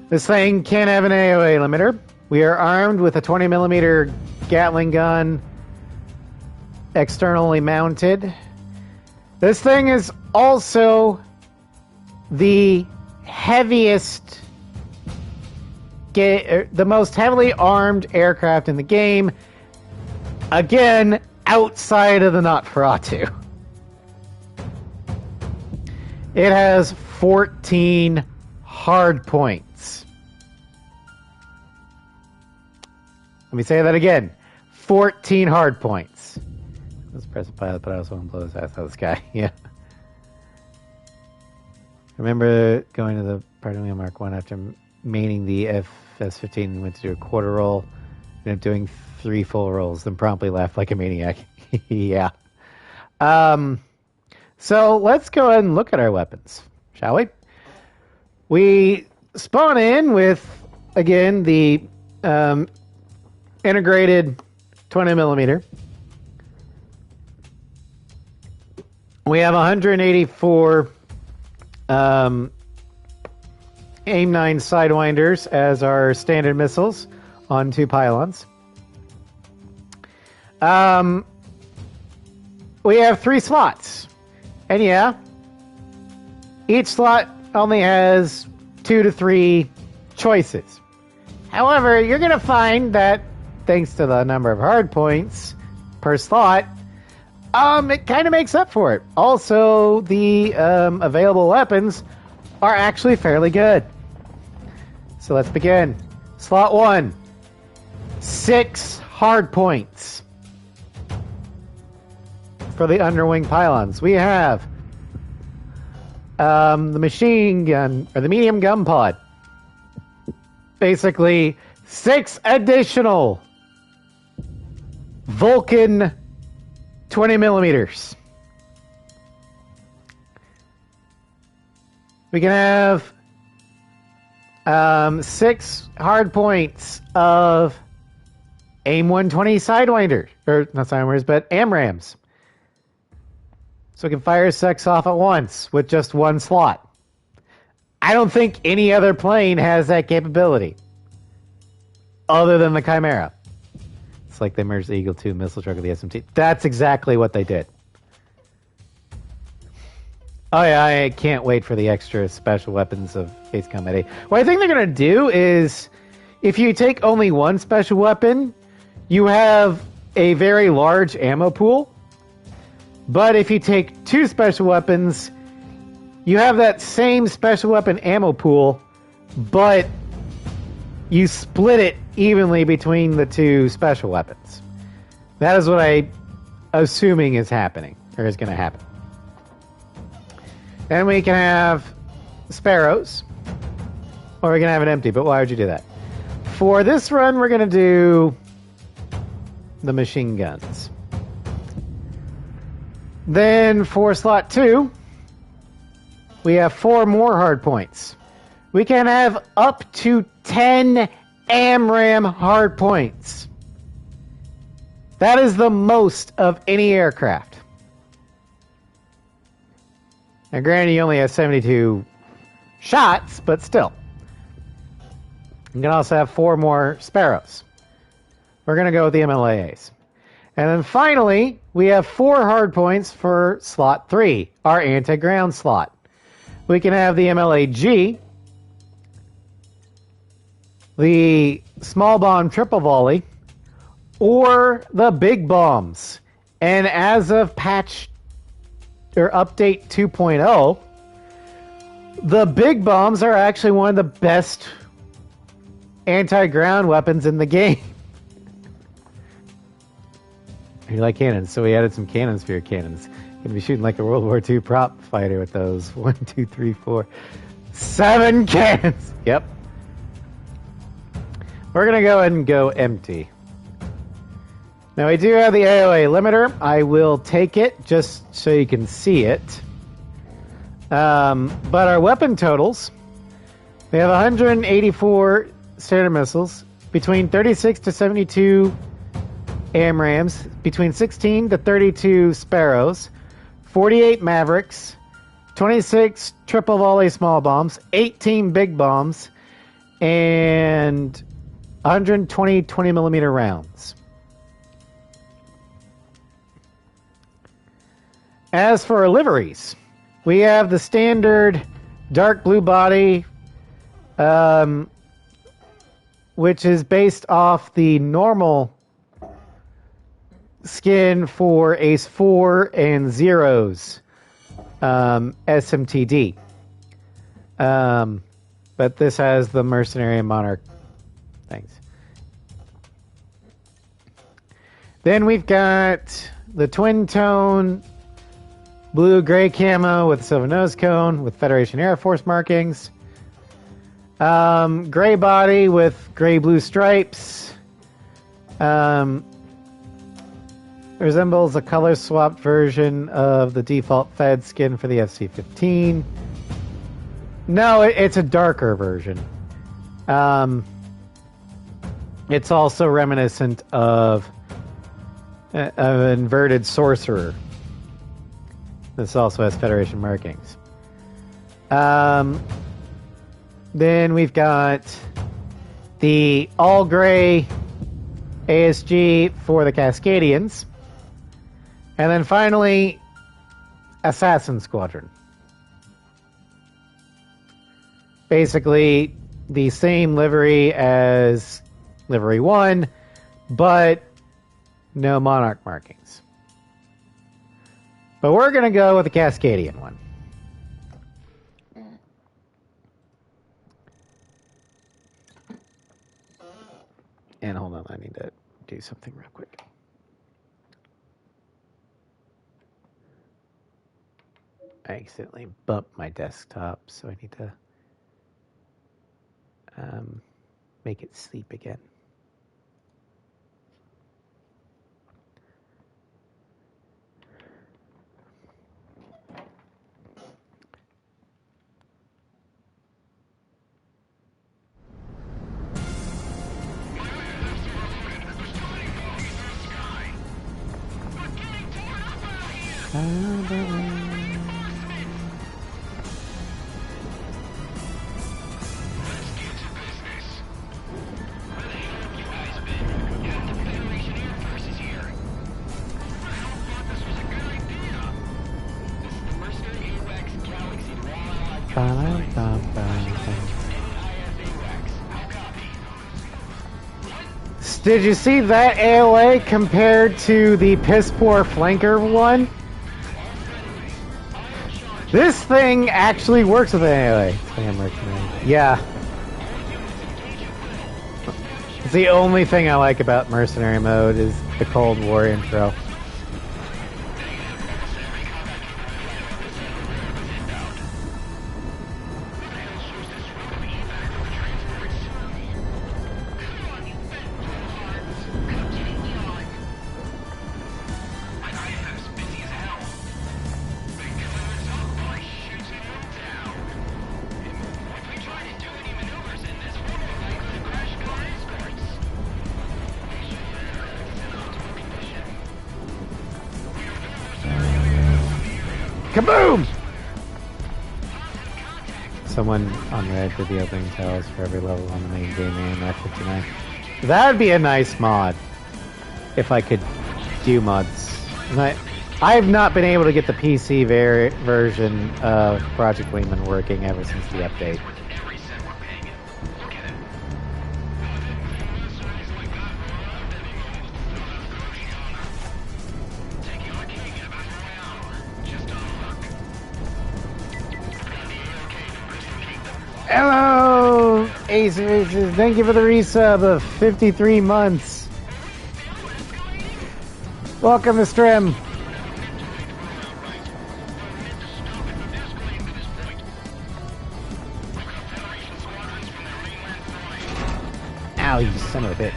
This thing can have an AOA limiter. We are armed with a 20mm Gatling gun, externally mounted. This thing is also the heaviest, the most heavily armed aircraft in the game. Again, outside of the Nosferatu. It has 14 hard points. Let me say that again. 14 hard points. Let's press a pilot, but I also want to blow his ass out of the sky. Yeah. Remember going to the Parting Mark 1 after maining the FS-15 and went to do a quarter roll. Ended up doing 3 full rolls, then promptly laughed like a maniac. Yeah. So let's go ahead and look at our weapons, shall we? We spawn in with, again, the integrated 20mm. We have 184 AIM-9 Sidewinders as our standard missiles on 2 pylons. We have 3 slots. And yeah, each slot only has 2 to 3 choices. However, you're going to find that thanks to the number of hard points per slot, it kind of makes up for it. Also, the available weapons are actually fairly good. So let's begin. Slot 1, 6 hard points for the underwing pylons. We have the machine gun, or the medium gun pod. Basically, 6 additional Vulcan 20mm. We can have 6 hard points of AIM-120 Sidewinder, or not Sidewinders, but AMRAAMs. So we can fire 6 off at once with just 1 slot. I don't think any other plane has that capability, other than the Chimera. It's like they merged the Eagle 2 missile truck with the SMT. That's exactly what they did. Oh yeah, I can't wait for the extra special weapons of Ace Combat 8. What I think they're going to do is, if you take only 1 special weapon, you have a very large ammo pool. But if you take 2 special weapons, you have that same special weapon ammo pool, but you split it evenly between the 2 special weapons. That is what I'm assuming is happening, or is going to happen. Then we can have Sparrows, or we can have it empty, but why would you do that? For this run, we're going to do the machine guns. Then for slot 2, we have 4 more hard points. We can have up to 10 AMRAAM hard points. That is the most of any aircraft. Now granted, you only have 72 shots, but still. You can also have 4 more Sparrows. We're going to go with the MLAAs. And then finally, we have 4 hard points for slot 3, our anti-ground slot. We can have the MLAG, the small bomb triple volley, or the big bombs. And as of patch or update 2.0, the big bombs are actually one of the best anti-ground weapons in the game. You like cannons, so we added some cannons for your cannons. You're gonna be shooting like a World War II prop fighter with those 1, 2, 3, 4, 7 cannons. Yep. We're gonna go ahead and go empty. Now we do have the AOA limiter. I will take it just so you can see it. But our weapon totals, we have 184 standard missiles, between 36 to 72 AMRAAMs, between 16 to 32 Sparrows, 48 Mavericks, 26 triple volley small bombs, 18 big bombs, and 120 20mm rounds. As for our liveries, we have the standard dark blue body, which is based off the normal skin for Ace 4 and Zero's SMTD. But this has the Mercenary and Monarch things. Then we've got the twin tone blue-gray camo with a silver nose cone with Federation Air Force markings. Gray body with gray-blue stripes. Resembles a color-swapped version of the default Fed skin for the FC-15. No, it's a darker version. It's also reminiscent of an inverted Sorcerer. This also has Federation markings. Then we've got the all-gray ASG for the Cascadians. And then finally, Assassin Squadron. Basically, the same livery as Livery 1, but no Monarch markings. But we're going to go with the Cascadian one. And hold on, I need to do something real quick. I accidentally bumped my desktop, so I need to make it sleep again. Did you see that AOA compared to the piss poor flanker one? This thing actually works with an AOA. Yeah. It's the only thing I like about mercenary mode is the Cold War intro. Kaboom! Someone on Reddit did the opening tells for every level on the main game and F59. That would be a nice mod. If I could do mods. I have not been able to get the PC version of Project Wingman working ever since the update. Hello, Ace of Aces. Thank you for the resub of 53 months. Welcome to Strim. Ow, you son of a bitch.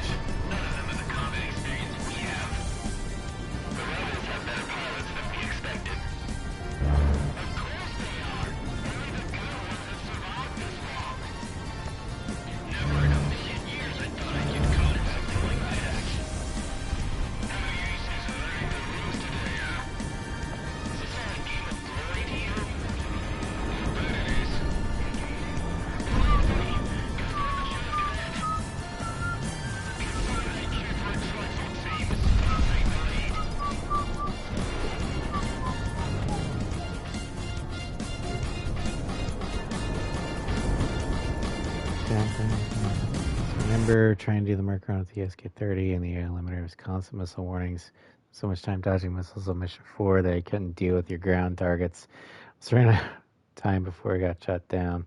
Remember trying to do the merc run with the SK-30 and the air limiter was constant missile warnings. So much time dodging missiles on mission 4 that I couldn't deal with your ground targets. I was running out of time before I got shut down.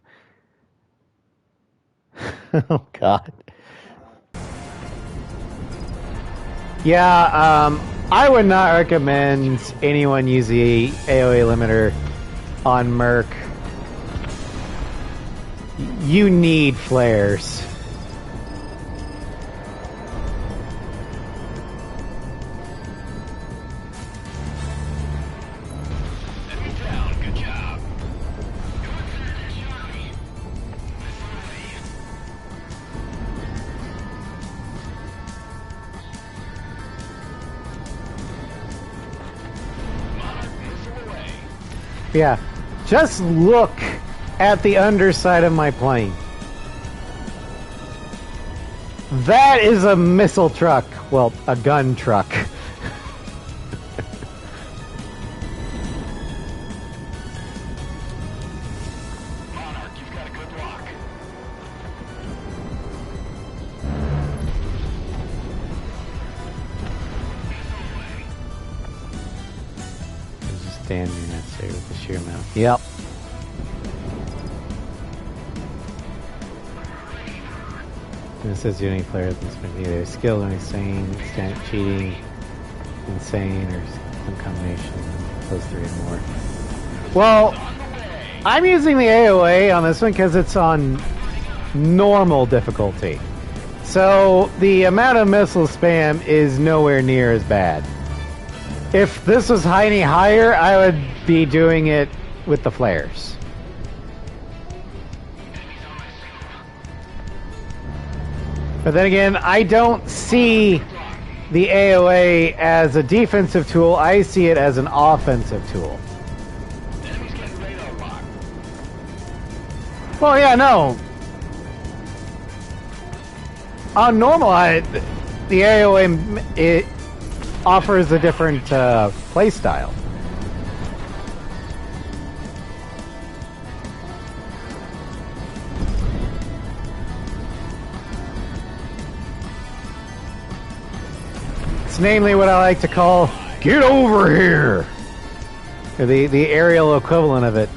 Oh God. Yeah, I would not recommend anyone use the AOA limiter on merc. You need flares. Yeah, just look at the underside of my plane. That is a missile truck. Well, a gun truck. Monarch, you've got a good lock. Just standing there with the sheer amount. Yep. And it says you any player that's been either skilled or insane, cheating, insane, or some combination of those three or more. Well, I'm using the AOA on this one because it's on normal difficulty. So the amount of missile spam is nowhere near as bad. If this was any higher, I would be doing it with the flares. But then again, I don't see the AOA as a defensive tool. I see it as an offensive tool. Well, yeah, no. On normal, the AOA it offers a different play style. It's namely what I like to call "get over here," or the aerial equivalent of it.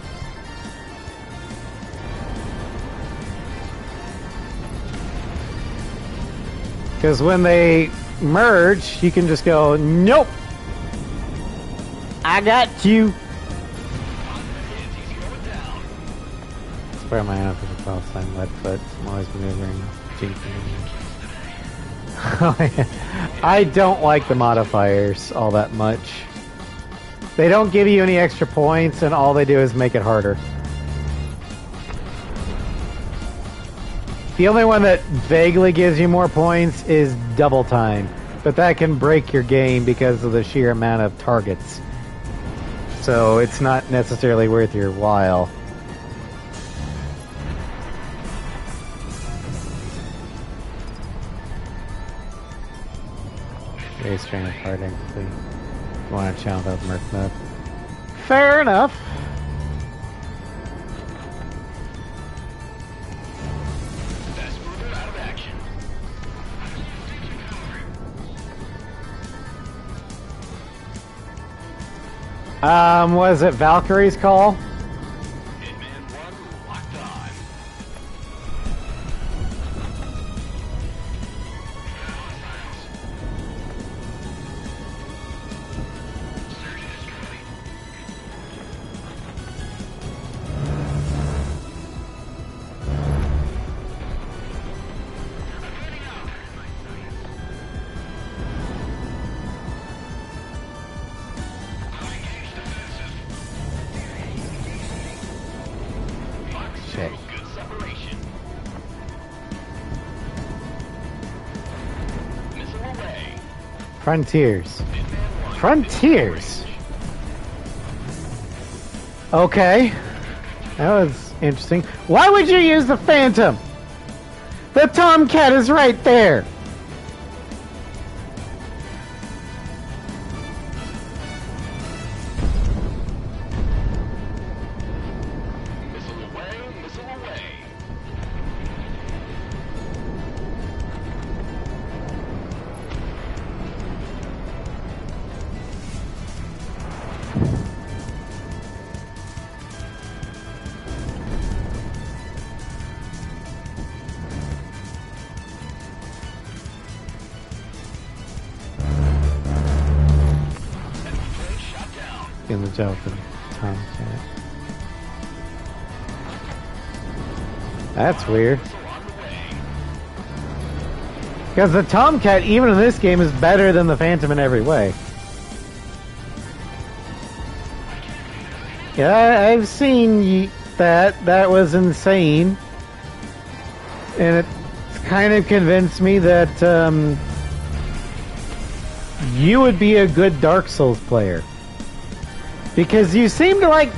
Because when they merge, you can just go, nope, I got you. Spare my outfit with cross line, lead foot, I'm always maneuvering, jinxing. Oh, yeah. I don't like the modifiers all that much. They don't give you any extra points, and all they do is make it harder. The only one that vaguely gives you more points is double time, but that can break your game because of the sheer amount of targets. So it's not necessarily worth your while. very stranded part actually. You want to channel that Merc mode. Fair enough. Fast mover out of action. Was it Valkyrie's call? Hitman 1 locked on. Surgeon is complete. Shit. Good separation. Missile away. Frontiers. Hitman 1. Frontiers. Okay. That was interesting. Why would you use the Phantom? The Tomcat is right there. Missile away, missile away. Enemy plane shot down. In the job with the Tomcat. That's weird. Missile on the way. Because the Tomcat, even in this game, is better than the Phantom in every way. Yeah, I've seen that. That was insane. And it's kind of convinced me that you would be a good Dark Souls player. Because you seem to like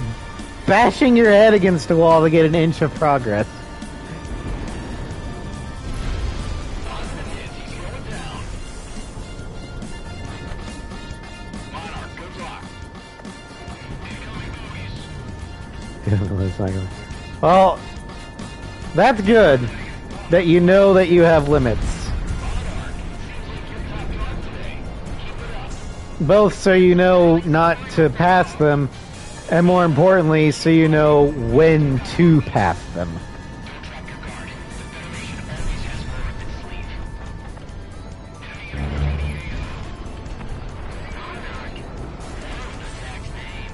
bashing your head against a wall to get an inch of progress. Positive hits, he's going down. Monarch, good luck. Incoming bogeys. Well, that's good that you know that you have limits. Monarch, seems like you're top dog today. Keep it up. Both so you know not to pass them, and more importantly, so you know when to pass them. Don't drop your guard. The Federation always has more up its sleeve. Enemy over the AO. Monarch. Attack's name.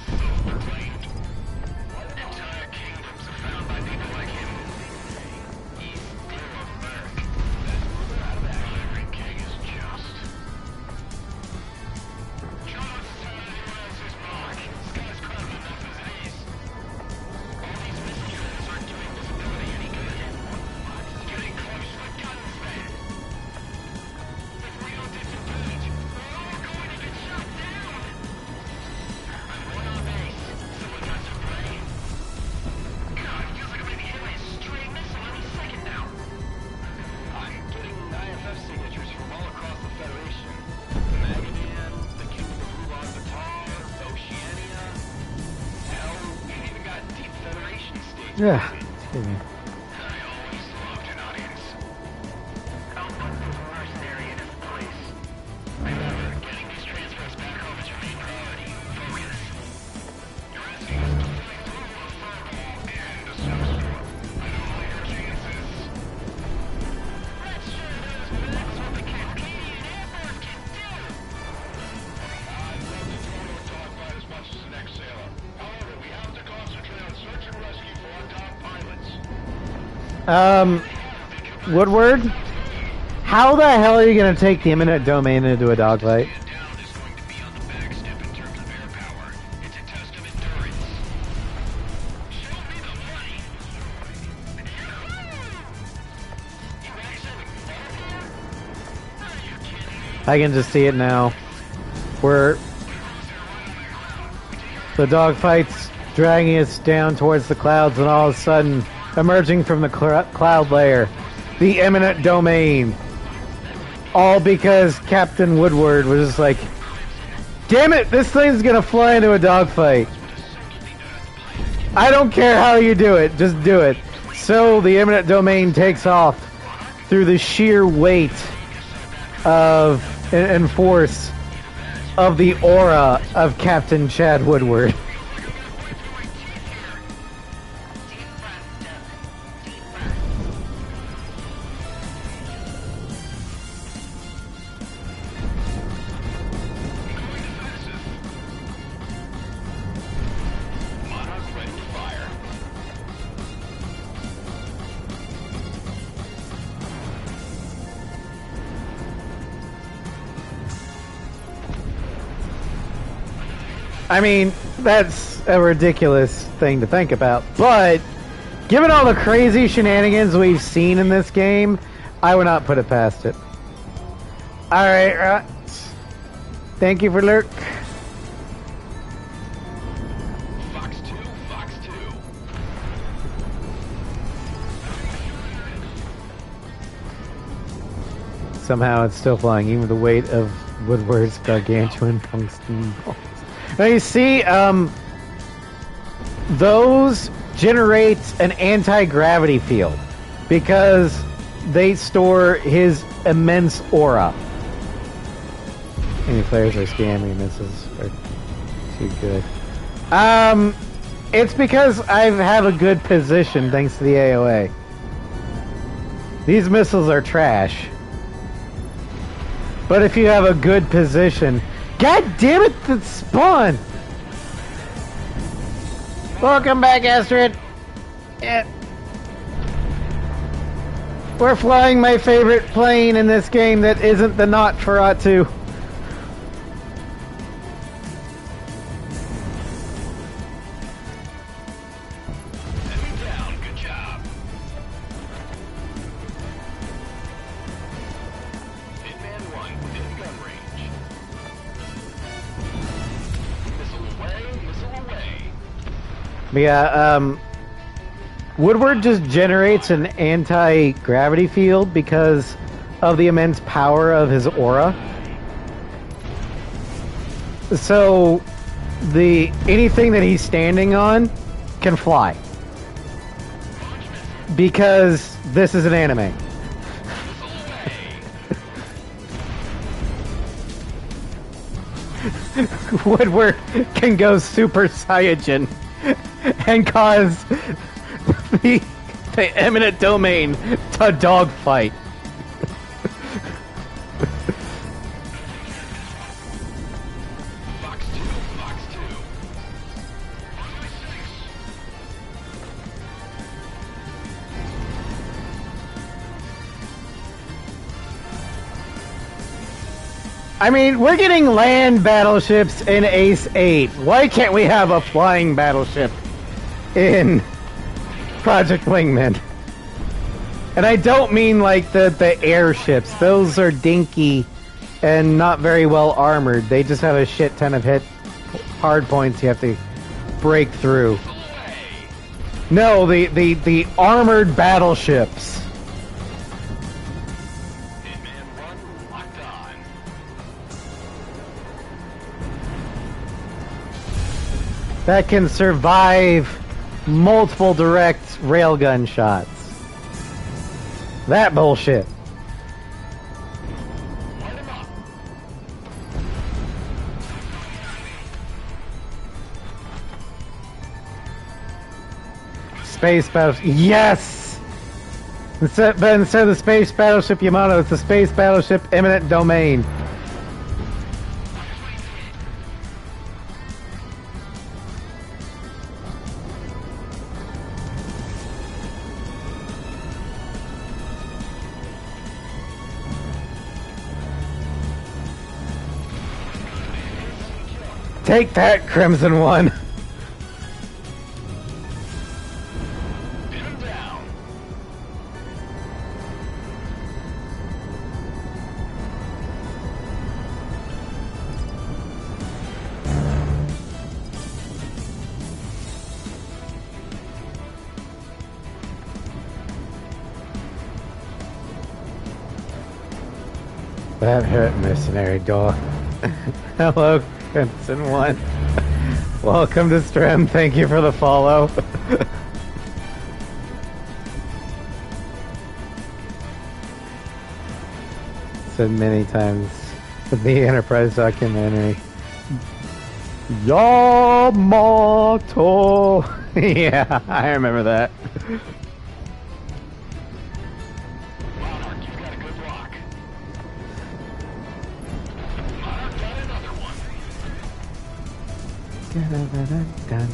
Self-proclaimed. Entire kingdoms are found by people like him. He's clear of Merc. That's moving out of action. Every king is just. Show us how anyone else's mark. Sky's crowded enough as it is. All these missile units aren't doing visibility any good. Getting close to the guns, man. If we don't disengage, we're all going to get shot down. I'm one on base. Someone got some brain. God, it feels like I'm gonna be hit by a stray missile any second now. I'm getting IFF signatures from all across the Federation. The Magadan, the Kingdom of Ulaanbaatar, Oceania. Hell, we've even got deep Federation states. Yeah. Excuse me. I always loved an audience. I'll put the mercenary in his place. Remember, getting these transfers back home is your main priority. Focus. You're asking us to fly through a fireball and a snowstorm. I know all your chances. Let's share those bullets with the Cascadian Airborne can do! I'd love to throw into a dogfight as much as the next sailor. However, we have to concentrate on search and rescue for our top pilots. Woodward? How the hell are you going to take the imminent domain into a dogfight? Stand down is going to be on the back step in terms of air power. It's a test of endurance. Show me the money. You actually are you kidding me? I can just see it now. Where the dogfight's dragging us down towards the clouds, and all of a sudden, emerging from the cloud layer, the imminent domain. All because Captain Woodward was just like, damn it, this thing's gonna fly into a dogfight. I don't care how you do it, just do it. So the eminent domain takes off through the sheer weight of and force of the aura of Captain Chad Woodward. I mean, that's a ridiculous thing to think about, but given all the crazy shenanigans we've seen in this game, I would not put it past it. Alright, thank you for lurk. Fox 2, Fox 2. Somehow it's still flying, even with the weight of Woodward's gargantuan tungsten balls. Now you see, those generate an anti-gravity field because they store his immense aura. Any players are scamming. This is too good. It's because I have a good position thanks to the AOA. These missiles are trash. But if you have a good position... God damn it, the spawn! Welcome back, Astrid. Yeah. We're flying my favorite plane in this game that isn't the Nosferatu. Enemy down, good job. Hitman 1 within gun range. Missile away. Yeah, Woodward just generates an anti-gravity field because of the immense power of his aura. So, anything that he's standing on can fly. Because this is an anime. Woodward can go Super Saiyajin and cause the eminent domain to dogfight. Fox 2, Fox 2. I mean, we're getting land battleships in Ace 8. Why can't we have a flying battleship in Project Wingman? And I don't mean like the airships. Those are dinky and not very well armored. They just have a shit ton of hard points you have to break through. No, the armored battleships. Hitman 1 locked on. That can survive multiple direct railgun shots. That bullshit. Light him up. Space battleship. Yes! But instead of the space battleship Yamato, it's the space battleship Eminent Domain. Take that, Crimson One. Pin him down. That hurt, mercenary dog. Hello, Crimson One. Welcome to stream. Thank you for the follow. Said many times with the Enterprise documentary. Yamato. Yeah, I remember that. Monarch, you've got a good lock. Monarch got another one. Monarch, good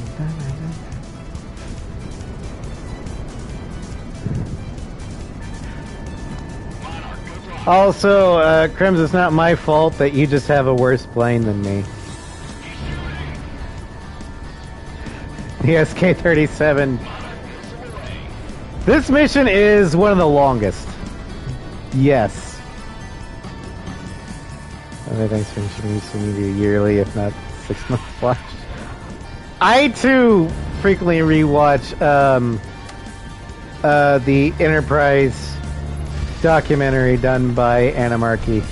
lock. Also, Crims, it's not my fault that you just have a worse plane than me. The SK-37. This mission is one of the longest. Yes. Thanks for introducing me to yearly, if not 6 month watch. I too frequently rewatch the Enterprise documentary done by Animarchy.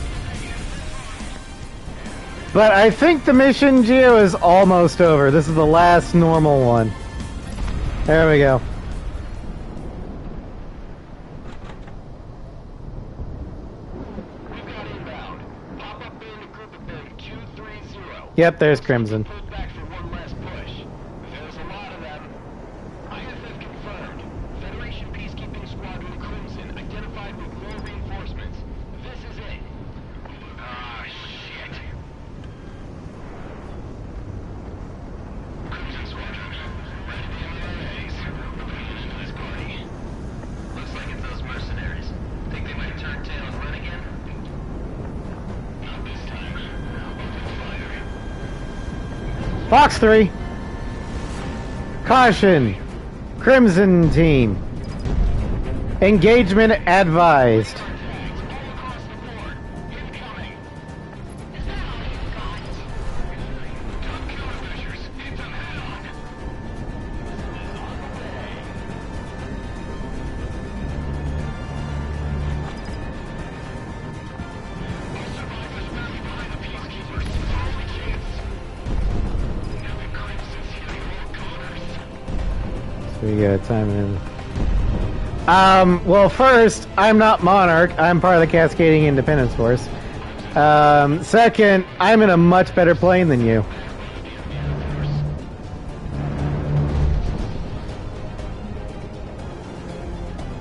But I think the mission, Geo, is almost over. This is the last normal one. There we go. We've got inbound. Pop up bandit group of them 230. Yep, there's Crimson. Pulled back for one last push. There's a lot of them. ISS confirmed. Federation Peacekeeping Squadron Crimson identified with more reinforcements. This is it. Ah, shit. Crimson Squadron. Ready to be MIAs. We're putting into this party. Looks like it's those mercenaries. Think they might turn tail and run again? Not this time. Open fire. Fox 3. Caution. Crimson team. Engagement advised. All across the board. Incoming. Is that all you've got? Top countermeasures. Hit them head on. Our survivors rally behind the peacekeepers. It's our only chance. Now that Crimson's hitting all corners. So we got time in. Well, first, I'm not Monarch. I'm part of the Cascading Independence Force. Second, I'm in a much better plane than you.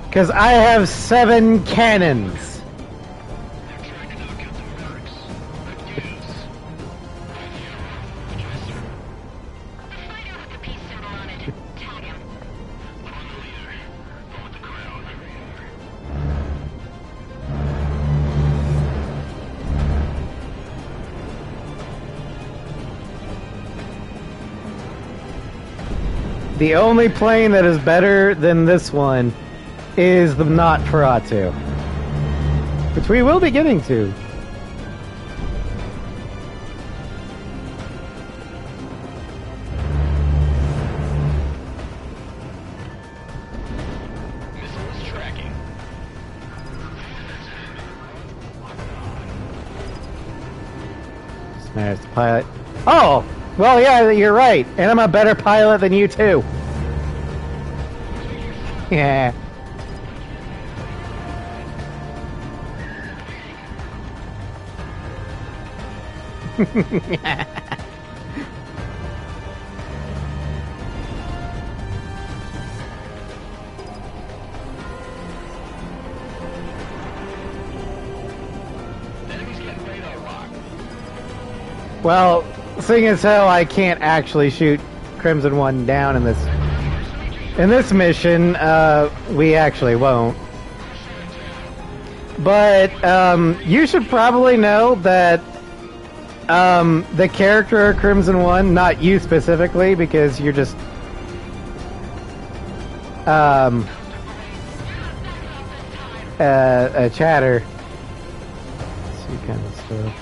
Because I have 7 cannons. They're trying to knock out the barracks. Good news. Yes, sir. The fighter with the peace symbol on it. Tag him. I'm on the leader. Go with the crowd. The only plane that is better than this one is the Nosferatu, which we will be getting to. Missile is tracking. Smash the pilot. Oh! Well, yeah, you're right. And I'm a better pilot than you, too. Yeah. Enemies getting radar lock. Well, seeing as how I can't actually shoot Crimson One down in this mission, we actually won't. But you should probably know that the character of Crimson One, not you specifically, because you're just a chatter. See kind of stuff.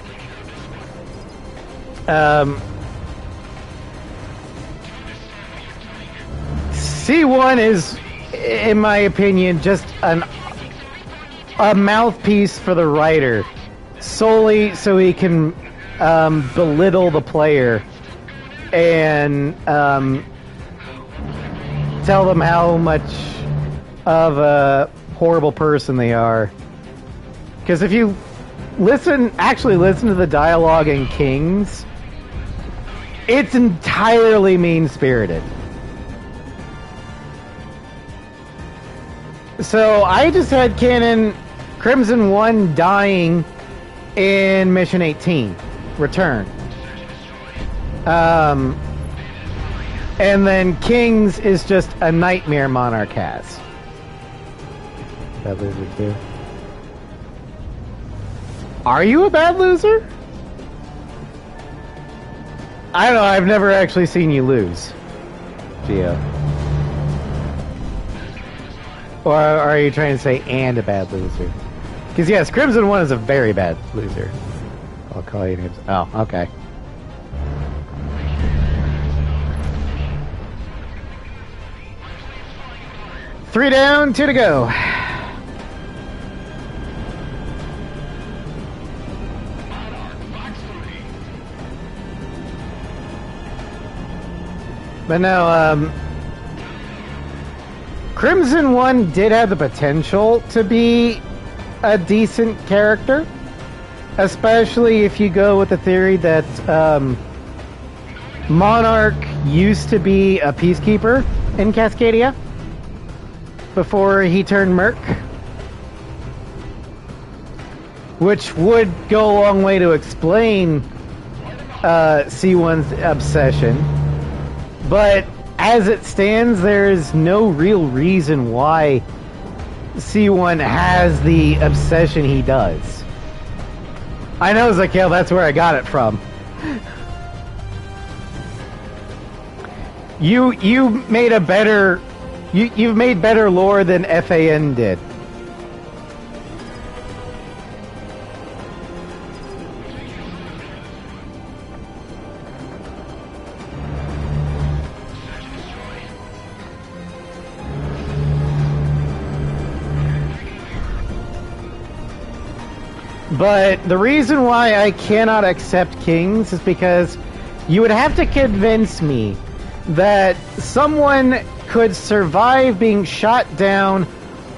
C1 is, in my opinion, just a mouthpiece for the writer. solely so he can belittle the player and tell them how much of a horrible person they are. Because if you actually listen to the dialogue in Kings, it's entirely mean-spirited. So I just had Canon Crimson 1 dying in Mission 18, Return. And then Kings is just a nightmare Monarch has. Bad loser too. Are you a bad loser? I don't know, I've never actually seen you lose, Gio. Or are you trying to say and a bad loser? Because yes, Crimson 1 is a very bad loser. I'll call you names. Oh, okay. Three down, two to go. But no, Crimson 1 did have the potential to be a decent character. Especially if you go with the theory that Monarch used to be a peacekeeper in Cascadia before he turned Merc. Which would go a long way to explain C1's obsession. But as it stands, there is no real reason why C1 has the obsession he does. I know, Zakil, that's where I got it from. You made a better... You've made better lore than FAN did. But the reason why I cannot accept Kings is because you would have to convince me that someone could survive being shot down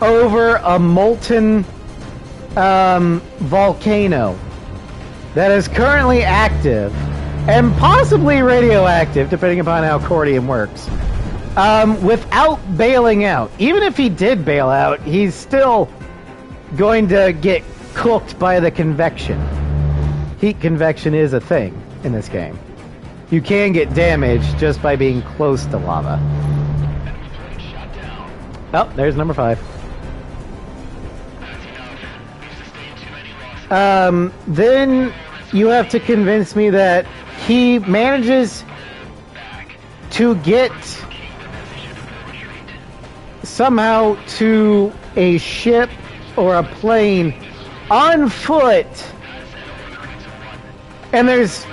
over a molten volcano that is currently active and possibly radioactive, depending upon how Cordium works, without bailing out. Even if he did bail out, he's still going to get cooked by the convection. Heat convection is a thing in this game. You can get damaged just by being close to lava. Oh, there's number 5. Then you have to convince me that he manages to get somehow to a ship or a plane on foot, and there's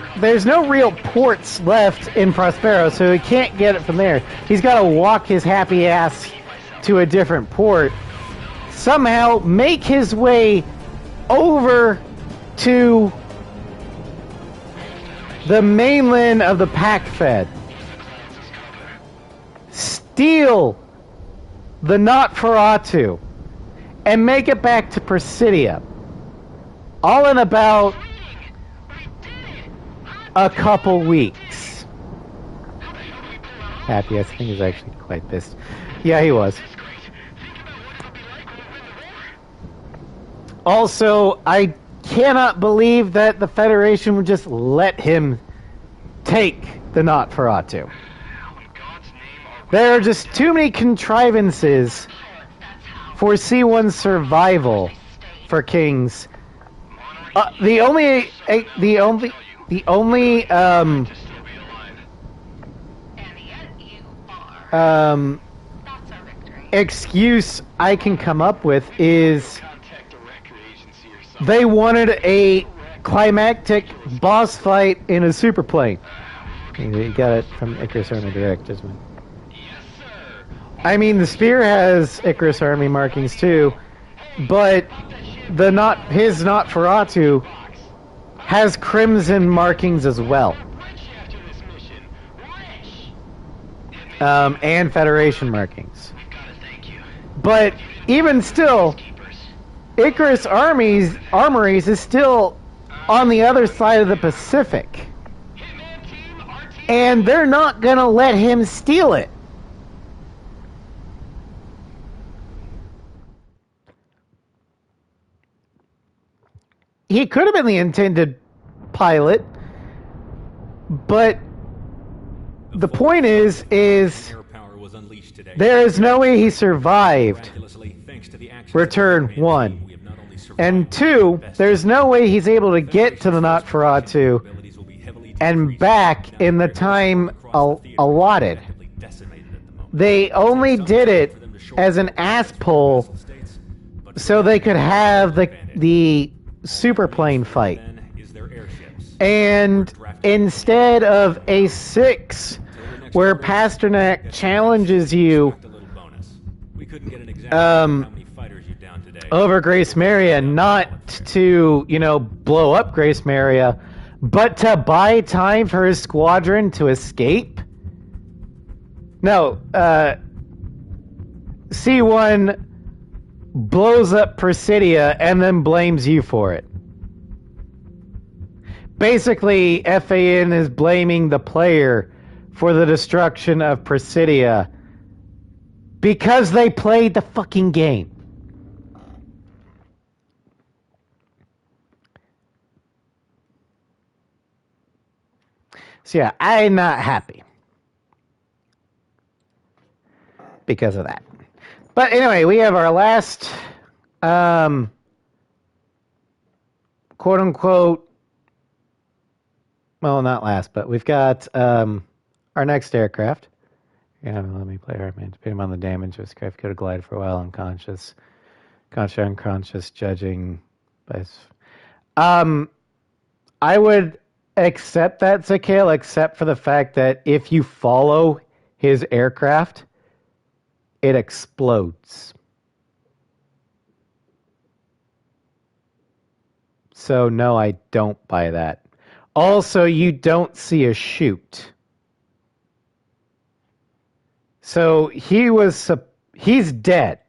no real ports left in Prospero, so he can't get it from there. He's got to walk his happy ass to a different port, somehow make his way over to the mainland of the Pac-Fed, steal the Nosferatu, and make it back to Presidia, all in about a couple weeks. Happy, I think he's actually quite pissed. Yeah, he was. Also, I cannot believe that the Federation would just let him take the Nosferatu. There are just too many contrivances for C1's survival for Kings. The only excuse I can come up with is they wanted a climactic boss fight in a super plane. You got it from Icarus Army Direct, isn't it? I mean, the Spear has Icarus Army markings too, but his Nosferatu has crimson markings as well. And Federation markings. But even still, Icarus Armories is still on the other side of the Pacific. And they're not going to let him steal it. He could have been the intended pilot, but the point is Air power was unleashed today. there is no way he survived Miraculously, thanks to the actions Return of the Wingman 1. team, we have not only survived, and but 2, invested. there's no way he's able to get to the Nosferatu Abilities will be heavily and decreased. back Now in the they're time across the theater, allotted. effectively decimated at the moment. They only did it as an ass pull so they could have the superplane fight. And instead of a 6 where Pasternak challenges you over Grace Maria, not to, blow up Grace Maria, but to buy time for his squadron to escape? No, C1 blows up Presidia and then blames you for it. Basically, FAN is blaming the player for the destruction of Presidia because they played the fucking game. So yeah, I'm not happy because of that. But anyway, we have our last quote unquote, well, not last, but we've got our next aircraft. Yeah, let me play our man. Depending on the damage, this craft could have glided for a while unconscious, unconscious, judging by. I would accept that, Zakale, except for the fact that if you follow his aircraft, it explodes. So no, I don't buy that. Also, you don't see a chute. So he's dead.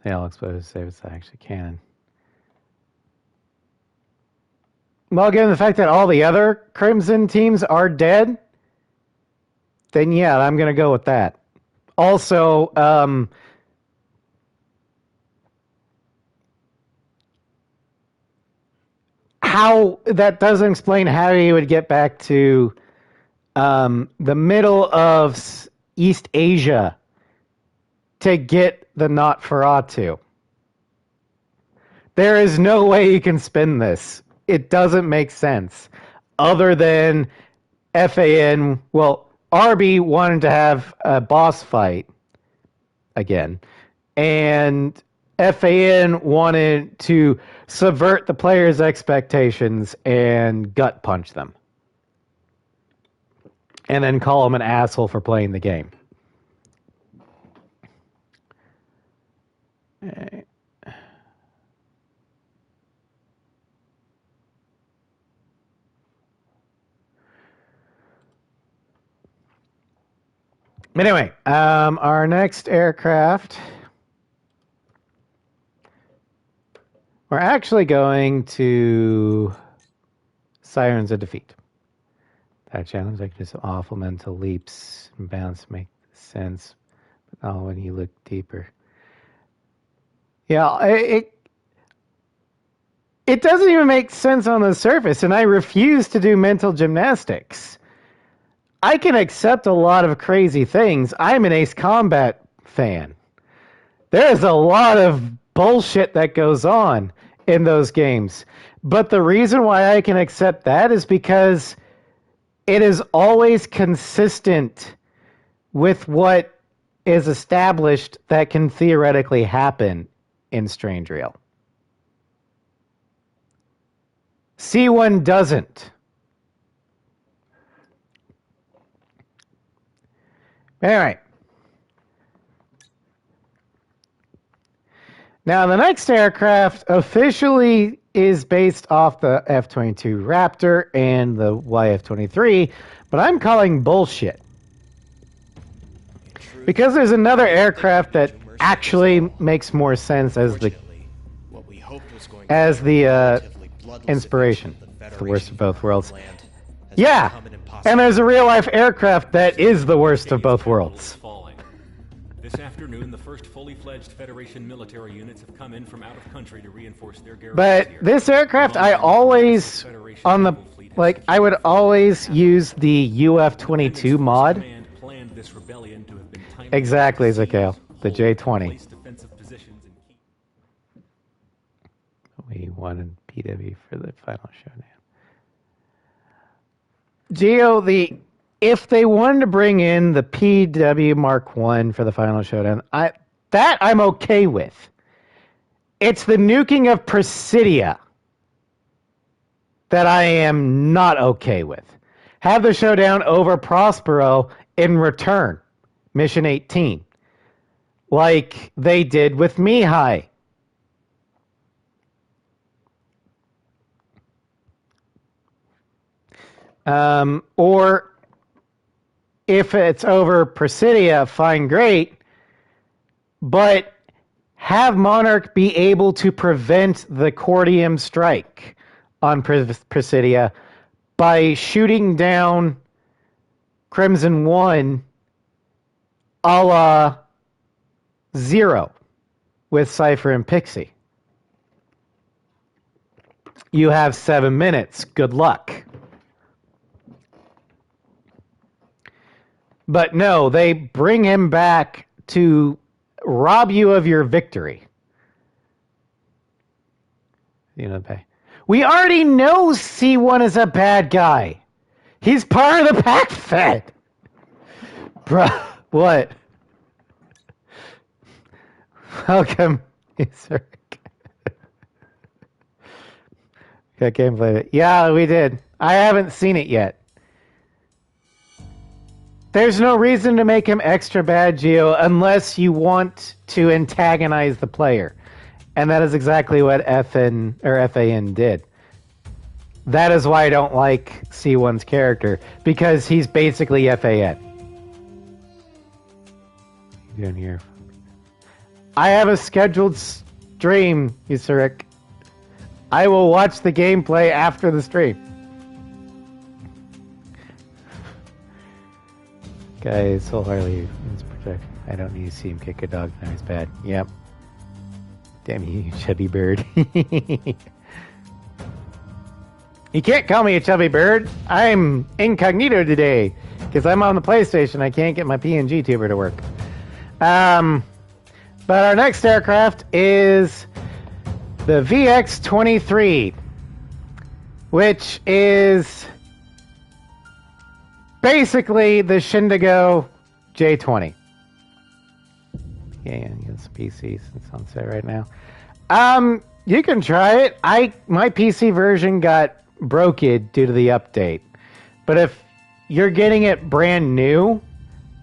Yeah, I'll explode to save it's actually canon. Well, given the fact that all the other Crimson teams are dead, then yeah, I'm going to go with that. Also, how that doesn't explain how he would get back to the middle of East Asia to get the Nosferatu. There is no way you can spin this. It doesn't make sense. Other than FAN, well, RB wanted to have a boss fight again. And FAN wanted to subvert the players' expectations and gut punch them. And then call them an asshole for playing the game. Anyway, our next aircraft, we're actually going to Sirens of Defeat. That challenge, like just awful mental leaps and bounce make sense, but not when you look deeper. Yeah, it doesn't even make sense on the surface, and I refuse to do mental gymnastics. I can accept a lot of crazy things. I'm an Ace Combat fan. There's a lot of bullshit that goes on in those games. But the reason why I can accept that is because it is always consistent with what is established that can theoretically happen in Strange Real. C1 doesn't. Anyway. Now, the next aircraft officially is based off the F-22 Raptor and the YF-23, but I'm calling bullshit. Because there's another aircraft that actually makes more sense as the inspiration. It's the worst of both worlds. Yeah, and there's a real-life aircraft that is the worst of both worlds. This afternoon, the first fully fledged Federation military units have come in from out of country to reinforce their garrisons But here. this aircraft, I always, on the, like, I would always use the UF-22 mod. Exactly, Zakale. The J-20. We wanted PW for the final showdown. Geo, if they wanted to bring in the PW Mark I for the final showdown, I'm okay with. It's the nuking of Presidia that I am not okay with. Have the showdown over Prospero in return, Mission 18, like they did with Mihai. Or if it's over Presidia, fine, great, but have Monarch be able to prevent the Cordium strike on Presidia by shooting down Crimson 1 a la Zero with Cypher and Pixie. You have 7 minutes. Good luck. But no, they bring him back to rob you of your victory. You know, we already know C1 is a bad guy. He's part of the Pac Fed. Bruh, what? Welcome, sir. Got gameplay. Yeah, we did. I haven't seen it yet. There's no reason to make him extra bad, Geo, unless you want to antagonize the player. And that is exactly what FAN did. That is why I don't like C1's character, because he's basically FAN. Doing here. I have a scheduled stream, Yusuric. I will watch the gameplay after the stream. Guys, wholeheartedly protect. I don't need to see him kick a dog. Now he's bad. Yep. Damn you, chubby bird. You can't call me a chubby bird. I'm incognito today because I'm on the PlayStation. I can't get my PNG tuber to work. But our next aircraft is the VX-23, which is basically the Shindigo J-20. Yeah, it's PC since it's on set right now. You can try it. My PC version got broken due to the update. But if you're getting it brand new,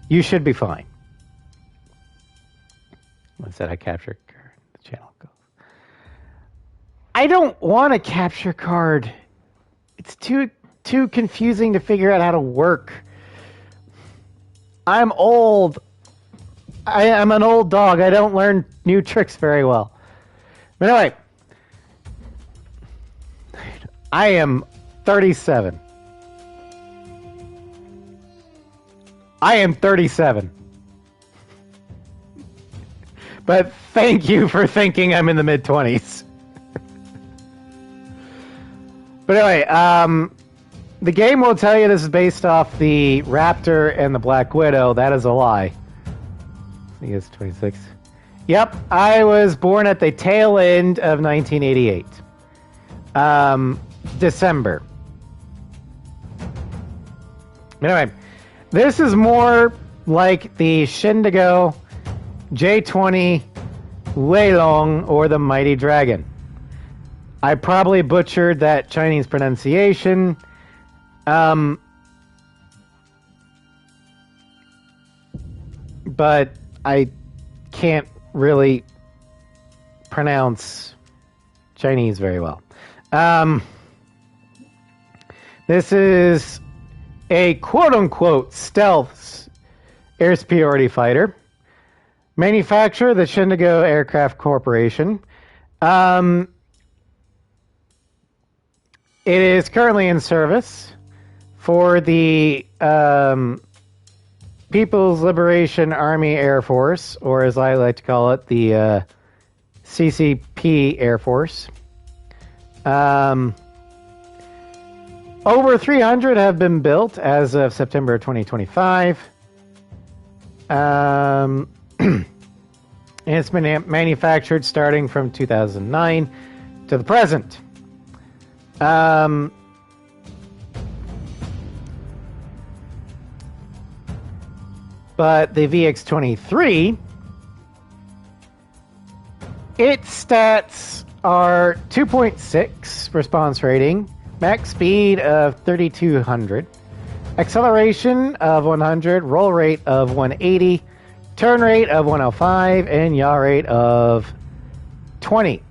you should be fine. Once that I capture card, the channel goes. I don't want a capture card. It's too confusing to figure out how to work. I'm old. I'm an old dog. I don't learn new tricks very well. But anyway, I am 37. I am 37. But thank you for thinking I'm in the mid-20s. But anyway, the game will tell you this is based off the Raptor and the Black Widow. That is a lie. I think it's 26. Yep, I was born at the tail end of 1988. December. Anyway, this is more like the Shindigo J-20 Weilong or the Mighty Dragon. I probably butchered that Chinese pronunciation. But I can't really pronounce Chinese very well. This is a quote-unquote stealth air superiority fighter. Manufacturer, the Shindigo Aircraft Corporation. It is currently in service for the People's Liberation Army Air Force, or as I like to call it, the CCP Air Force. Over 300 have been built as of September 2025. And it's been manufactured starting from 2009 to the present. But the VX-23, its stats are 2.6 response rating, max speed of 3,200, acceleration of 100, roll rate of 180, turn rate of 105, and yaw rate of 20.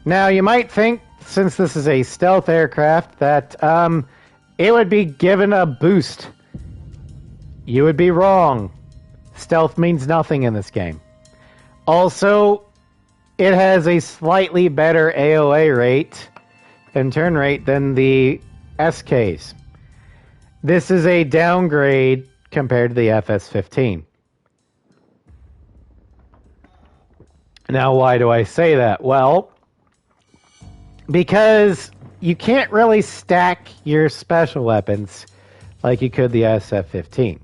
Now, you might think, since this is a stealth aircraft, that it would be given a boost. You would be wrong. Stealth means nothing in this game. Also, it has a slightly better AOA rate and turn rate than the SKs. This is a downgrade compared to the FS-15. Now, why do I say that? Well, because you can't really stack your special weapons like you could the SF-15.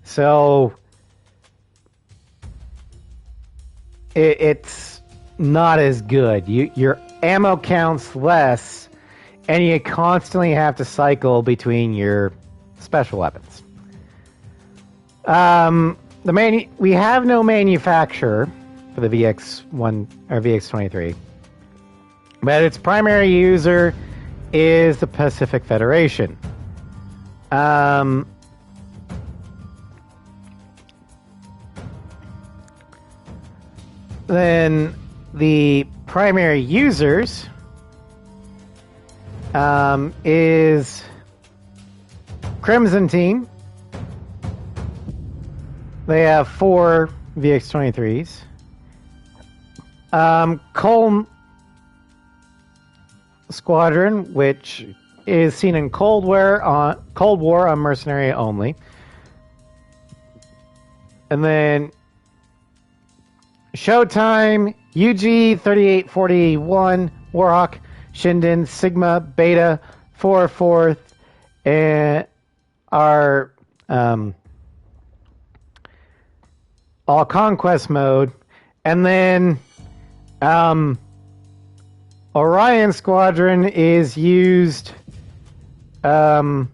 So it's not as good. Your ammo counts less, and you constantly have to cycle between your special weapons. We have no manufacturer for the VX1 or VX-23, but its primary user is the Pacific Federation. Then the primary users is Crimson Team. They have 4 VX-23s. Cole Squadron, which is seen in Cold War on Mercenary only. And then Showtime, UG-3841, Warhawk, Shinden, Sigma, Beta, 4/4, and are all conquest mode. And then Orion Squadron is used by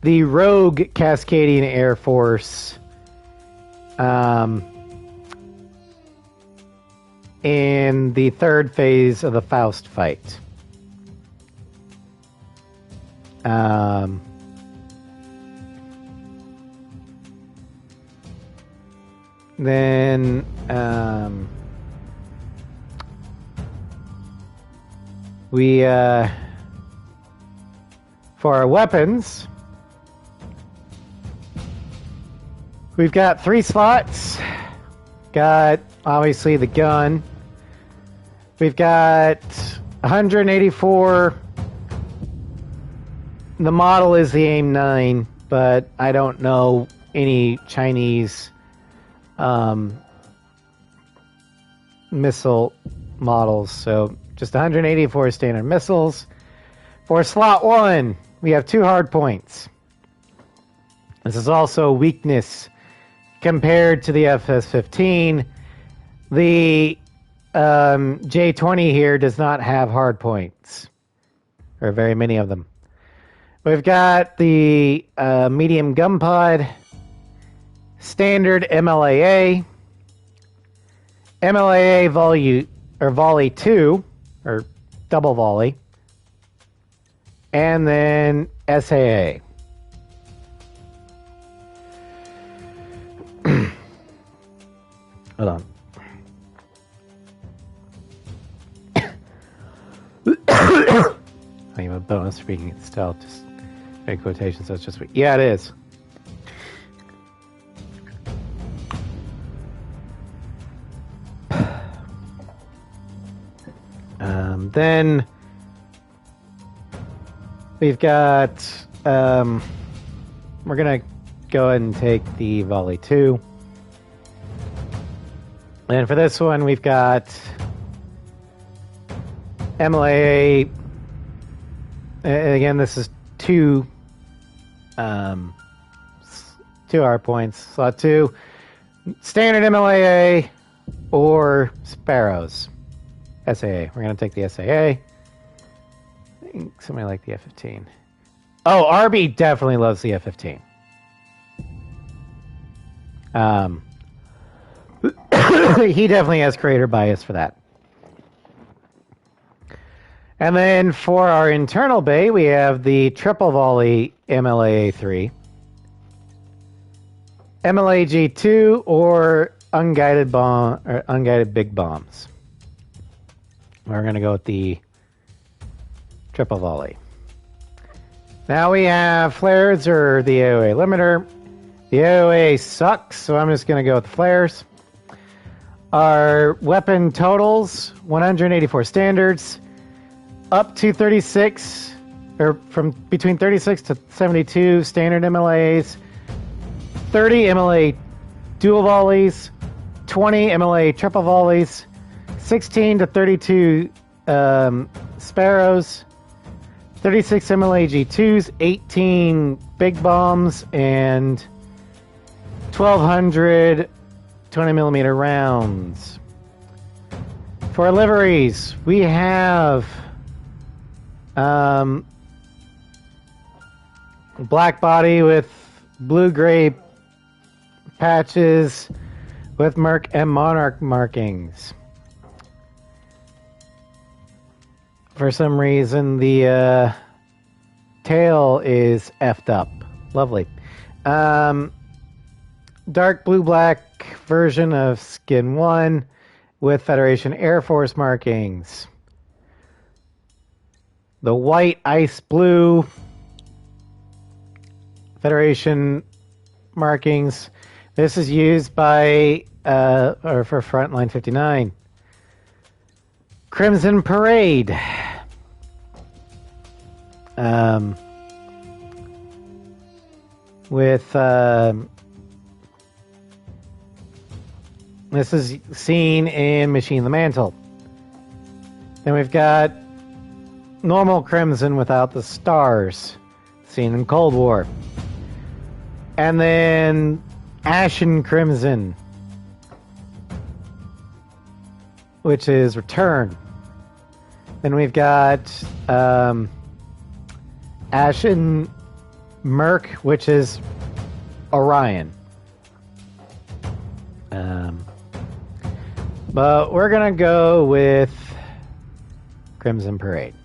the Rogue Cascadian Air Force in the third phase of the Faust fight. Then we for our weapons, we've got 3 slots. Got obviously the gun. We've got 184. The model is the AIM-9, but I don't know any Chinese missile models, so just 184 standard missiles. For slot 1, we have 2 hard points. This is also weakness compared to the FS-15. The J-20 here does not have hard points, or very many of them. We've got the medium gun pod, standard MLAA, MLAA volley 2, or double volley, and then SAA. Hold on. I have a bonus for being stealth, just in quotation, so it's just... Yeah, it is. Then we've got... we're going to go ahead and take the volley 2. And for this one, we've got MLA. Again, this is 2 hard points. Slot 2, standard MLAA or Sparrows. SAA. We're going to take the SAA. I think somebody like the F-15. Oh, RB definitely loves the F-15. He definitely has creator bias for that. And then for our internal bay, we have the triple volley MLAA-3, MLAG-2, or unguided bomb or unguided big bombs. We're going to go with the triple volley. Now we have flares or the AOA limiter. The AOA sucks, so I'm just going to go with the flares. Our weapon totals, 184 standards, up to 36, or from between 36 to 72 standard MLAs, 30 MLA dual volleys, 20 MLA triple volleys, 16 to 32 Sparrows, 36 MLA G2s, 18 big bombs, and 1,200 20mm rounds. For liveries, we have black body with blue-gray patches with Merc and Monarch markings. For some reason, the tail is effed up. Lovely. Dark blue-black version of Skin 1 with Federation Air Force markings. The white ice blue Federation markings. This is used by or for Frontline 59. Crimson Parade. With this is seen in Machine the Mantle. Then we've got normal Crimson without the stars, seen in Cold War. And then Ashen Crimson, which is Return. Then we've got Ashen Merc, which is Orion. But we're going to go with Crimson Parade.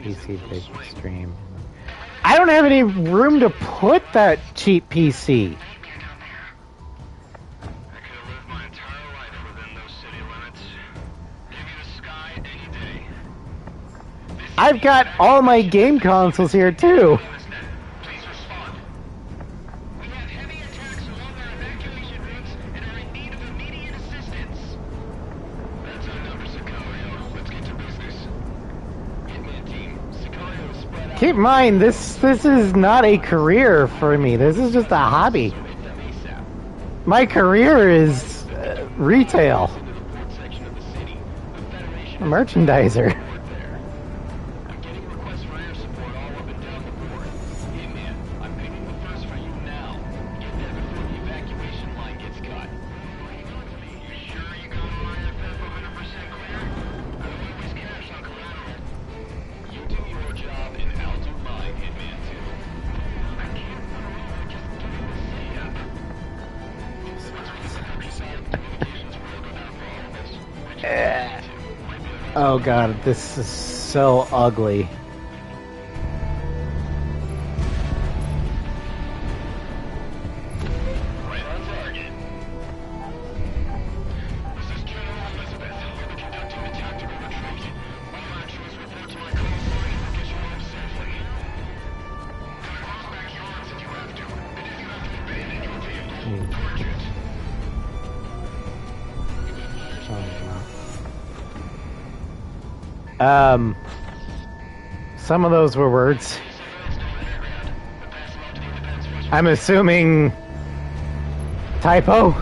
PC big stream. I don't have any room to put that cheap PC. I could have lived my entire life within those city limits. Give you the sky any day. I've got all my game consoles here too. Please respond. We have heavy attacks along our evacuation routes and are in need of immediate assistance. That's our number, Sicario. Let's get to business. Hitman team, Sicario is spread out. Keep in mind, this is not a career for me. This is just a hobby. My career is retail. A merchandiser. I'm getting requests for air support all up and down the board. Hitman, I'm picking the first for you now. Get there before Oh god, this is so ugly. Right on target. This is General Elizabeth. We'll be conducting the tactical retreat. All actions report to my call sign and we'll get you home safely. Close backyards if you have to. And if you have to abandon your vehicle, torch it. Some of those were words. I'm assuming typo.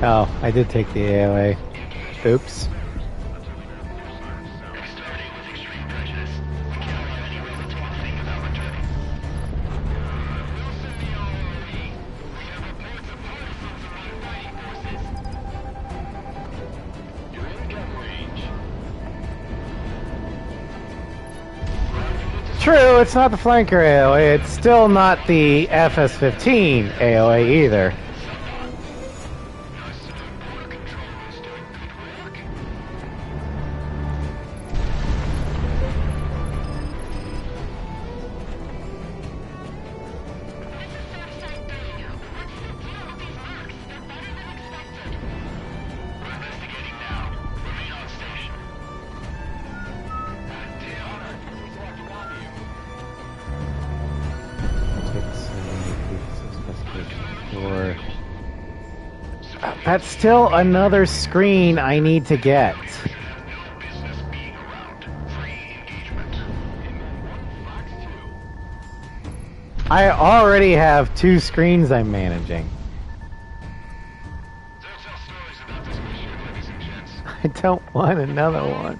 Oh, I did take the AOA. Oops. True, it's not the flanker AOA. It's still not the FS-15 AOA either. That's still another screen I need to get. I already have 2 screens I'm managing. I don't want another one.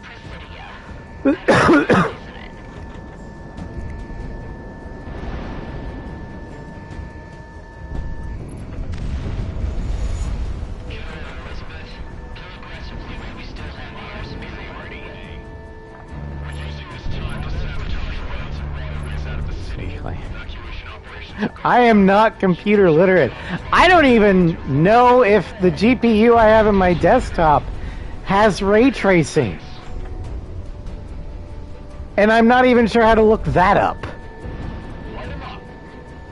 I am not computer literate. I don't even know if the GPU I have in my desktop has ray tracing. And I'm not even sure how to look that up.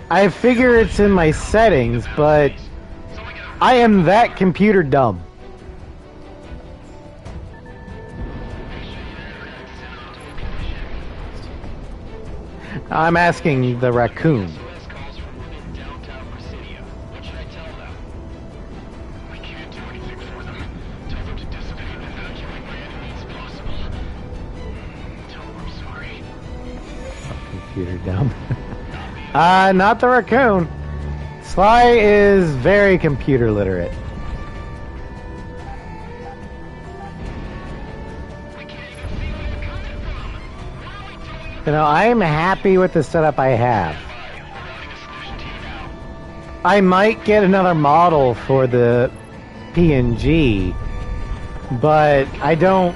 I figure it's in my settings, but I am that computer dumb. I'm asking the raccoon. Computer dumb. Not the raccoon. Sly is very computer literate. You know, I'm happy with the setup I have. I might get another model for the PNG, but I don't.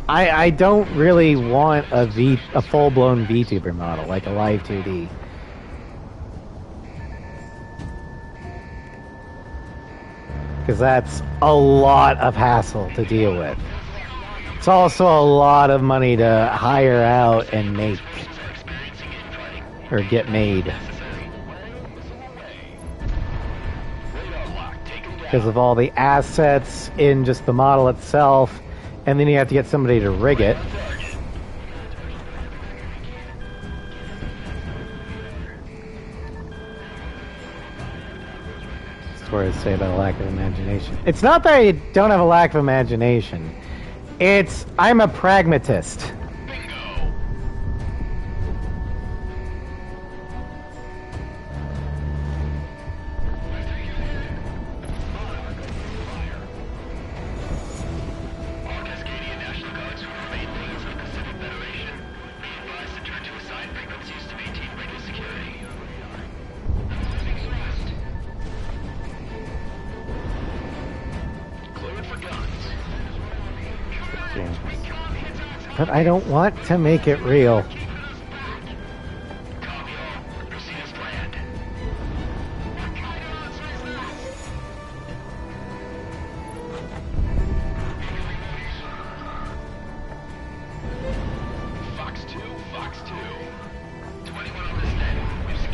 I don't really want a full-blown VTuber model, like a live 2D. Because that's a lot of hassle to deal with. It's also a lot of money to hire out and make. Or get made. Because of all the assets in just the model itself. And then you have to get somebody to rig it. what I say about a lack of imagination. It's not that I don't have a lack of imagination. It's I'm a pragmatist. But I don't want to make it real.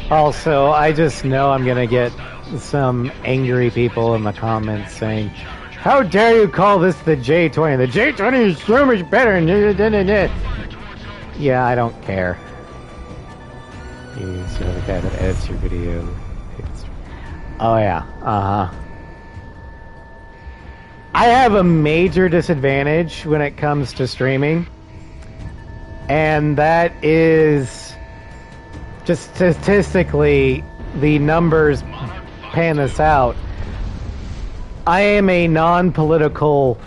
Also, I just know I'm gonna get some angry people in the comments saying, "How dare you call this the J20? The J20 is so much better." Yeah, I don't care. You see the guy that edits your video. Oh yeah, I have a major disadvantage when it comes to streaming, and that is just statistically the numbers pan this out. I am a non-political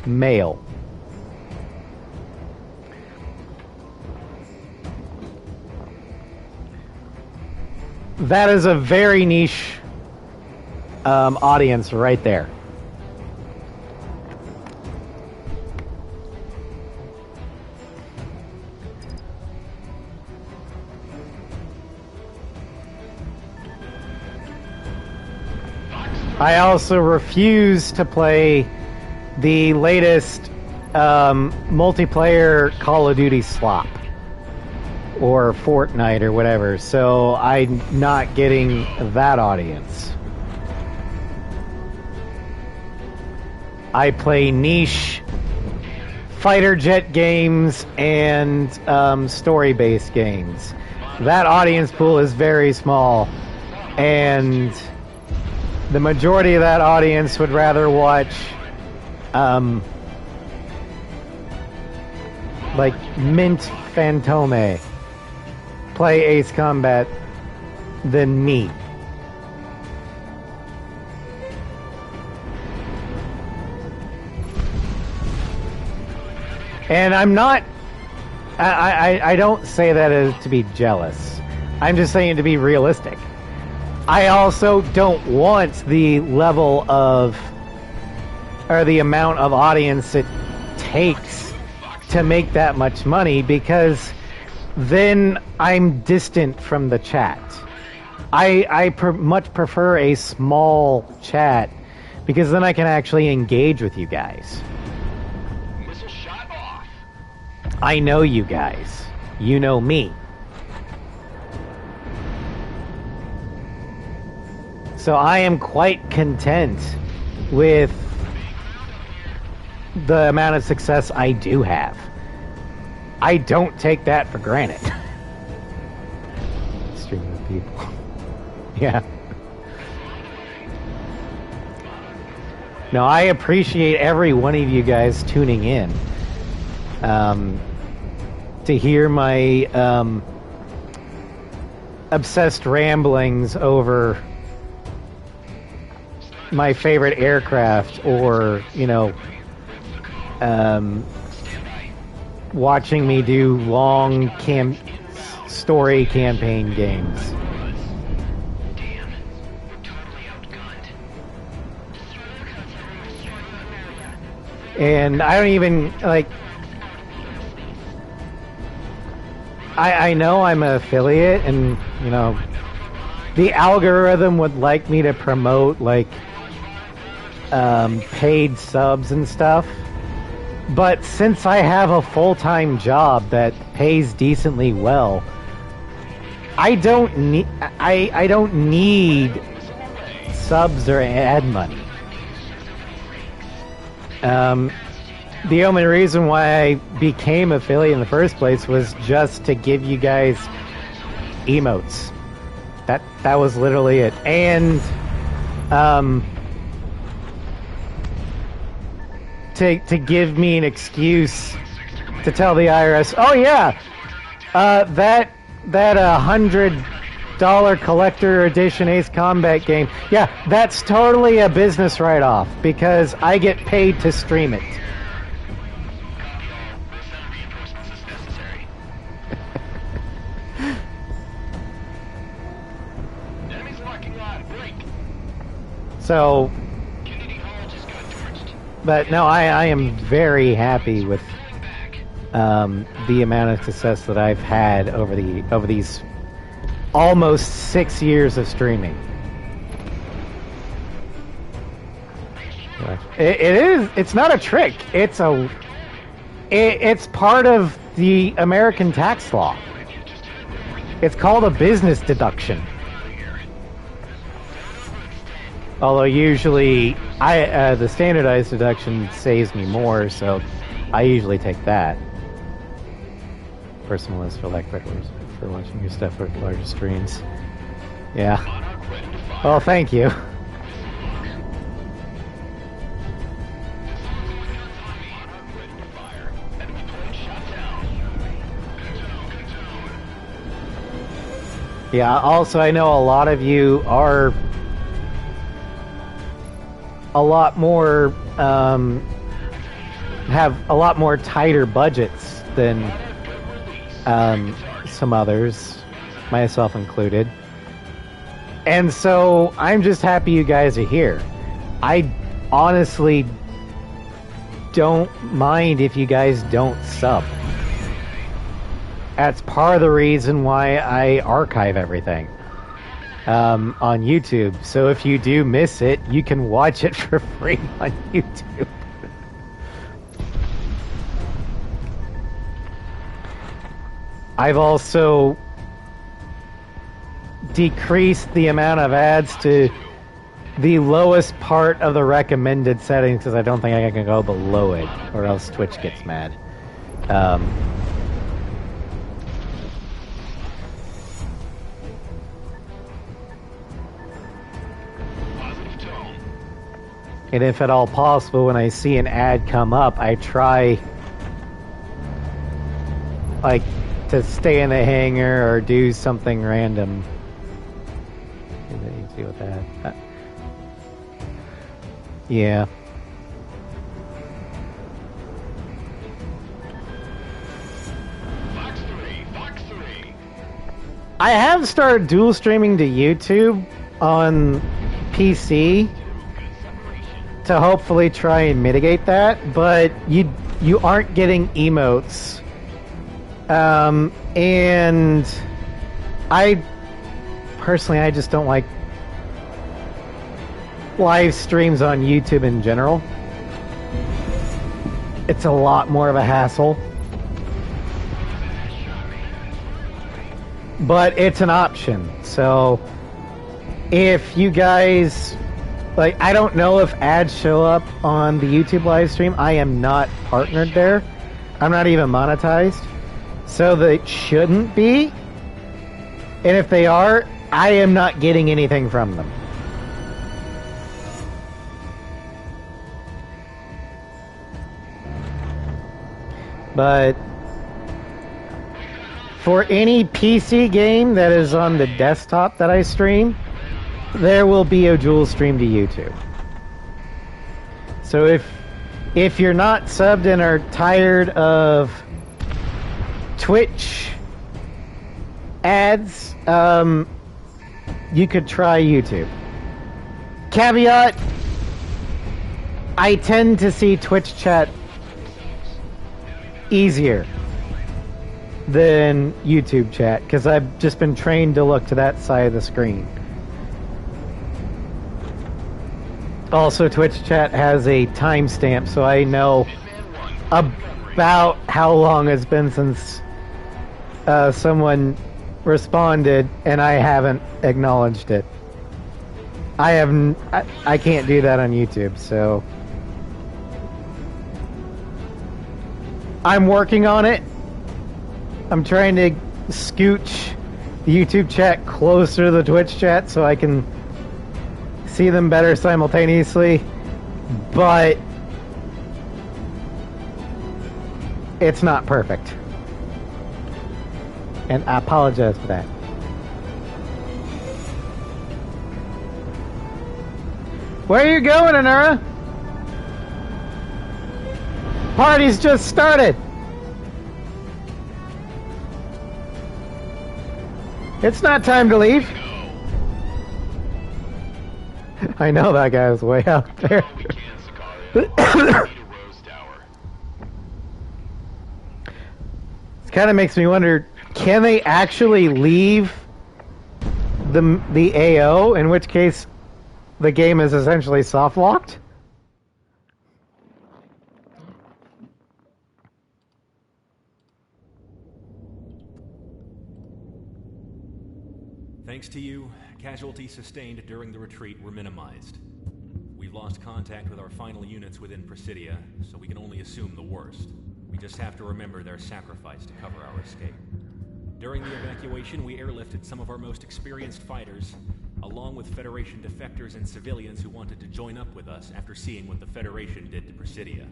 male. That is a very niche audience right there. I also refuse to play the latest multiplayer Call of Duty slop or Fortnite or whatever, so I'm not getting that audience. I play niche fighter jet games and story-based games. That audience pool is very small, and the majority of that audience would rather watch like Mint Fantome play Ace Combat than me. And I'm not, I don't say that as to be jealous. I'm just saying to be realistic. I also don't want the level of, or the amount of audience it takes to make that much money, because then I'm distant from the chat. I much prefer a small chat, because then I can actually engage with you guys. I know you guys. You know me. So I am quite content with the amount of success I do have. I don't take that for granted. Streaming with people. Yeah. No, I appreciate every one of you guys tuning in. To hear my obsessed ramblings over my favorite aircraft, or, you know, watching me do long story campaign games. And I don't even, like, I know I'm an affiliate, and, you know, the algorithm would like me to promote, like, paid subs and stuff. But since I have a full-time job that pays decently well, I don't need subs or ad money. The only reason why I became affiliate in the first place was just to give you guys emotes. That was literally it. And to give me an excuse to tell the IRS, oh yeah, that $100 collector edition Ace Combat game, yeah, that's totally a business write-off because I get paid to stream it. Enemies locking on. Break. So, Kennedy Hall just got torched. but no, I am very happy with the amount of success that I've had over these almost 6 years of streaming. It's not a trick. It's part of the American tax law. It's called a business deduction. Although usually the standardized deduction saves me more, so I usually take that. Personalist for watching your stuff with larger streams. Yeah. Well, thank you. Yeah, also I know a lot of you are a lot more have a lot more tighter budgets than some others, myself included. And so I'm just happy you guys are here. I honestly don't mind if you guys don't sub. That's part of the reason why I archive everything on YouTube. So if you do miss it, you can watch it for free on YouTube. I've also decreased the amount of ads to the lowest part of the recommended settings because I don't think I can go below it, or else Twitch gets mad. And if at all possible, when I see an ad come up, I try like to stay in the hangar or do something random. You see with that? Yeah. Fox 3. I have started dual streaming to YouTube on PC to hopefully try and mitigate that, but you aren't getting emotes. And I personally just don't like live streams on YouTube in general. It's a lot more of a hassle. But it's an option. So if you guys like, I don't know if ads show up on the YouTube live stream. I am not partnered there. I'm not even monetized. So they shouldn't be. And if they are, I am not getting anything from them. But for any PC game that is on the desktop that I stream, there will be a dual stream to YouTube. So if you're not subbed and are tired of Twitch ads, you could try YouTube. Caveat, I tend to see Twitch chat easier than YouTube chat because I've just been trained to look to that side of the screen. Also, Twitch chat has a timestamp, so I know about how long it's been since someone responded, and I haven't acknowledged it. I can't do that on YouTube, so I'm working on it. I'm trying to scooch the YouTube chat closer to the Twitch chat so I can see them better simultaneously, but it's not perfect. And I apologize for that. Where are you going, Anura? Party's just started. It's not time to leave. I know that guy was way out there. It kind of makes me wonder, can they actually leave the AO, in which case the game is essentially soft locked? Thanks to you, casualties sustained during the retreat were minimized. We've lost contact with our final units within Presidia, so we can only assume the worst. We just have to remember their sacrifice to cover our escape. During the evacuation, we airlifted some of our most experienced fighters, along with Federation defectors and civilians who wanted to join up with us after seeing what the Federation did to Presidia.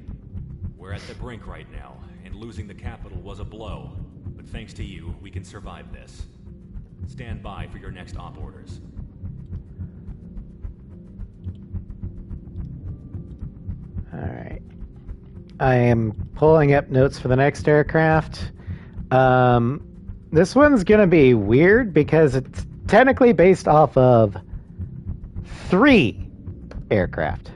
We're at the brink right now, and losing the capital was a blow, but thanks to you, we can survive this. Stand by for your next op orders. Alright. I am pulling up notes for the next aircraft. This one's going to be weird because it's technically based off of 3 aircraft.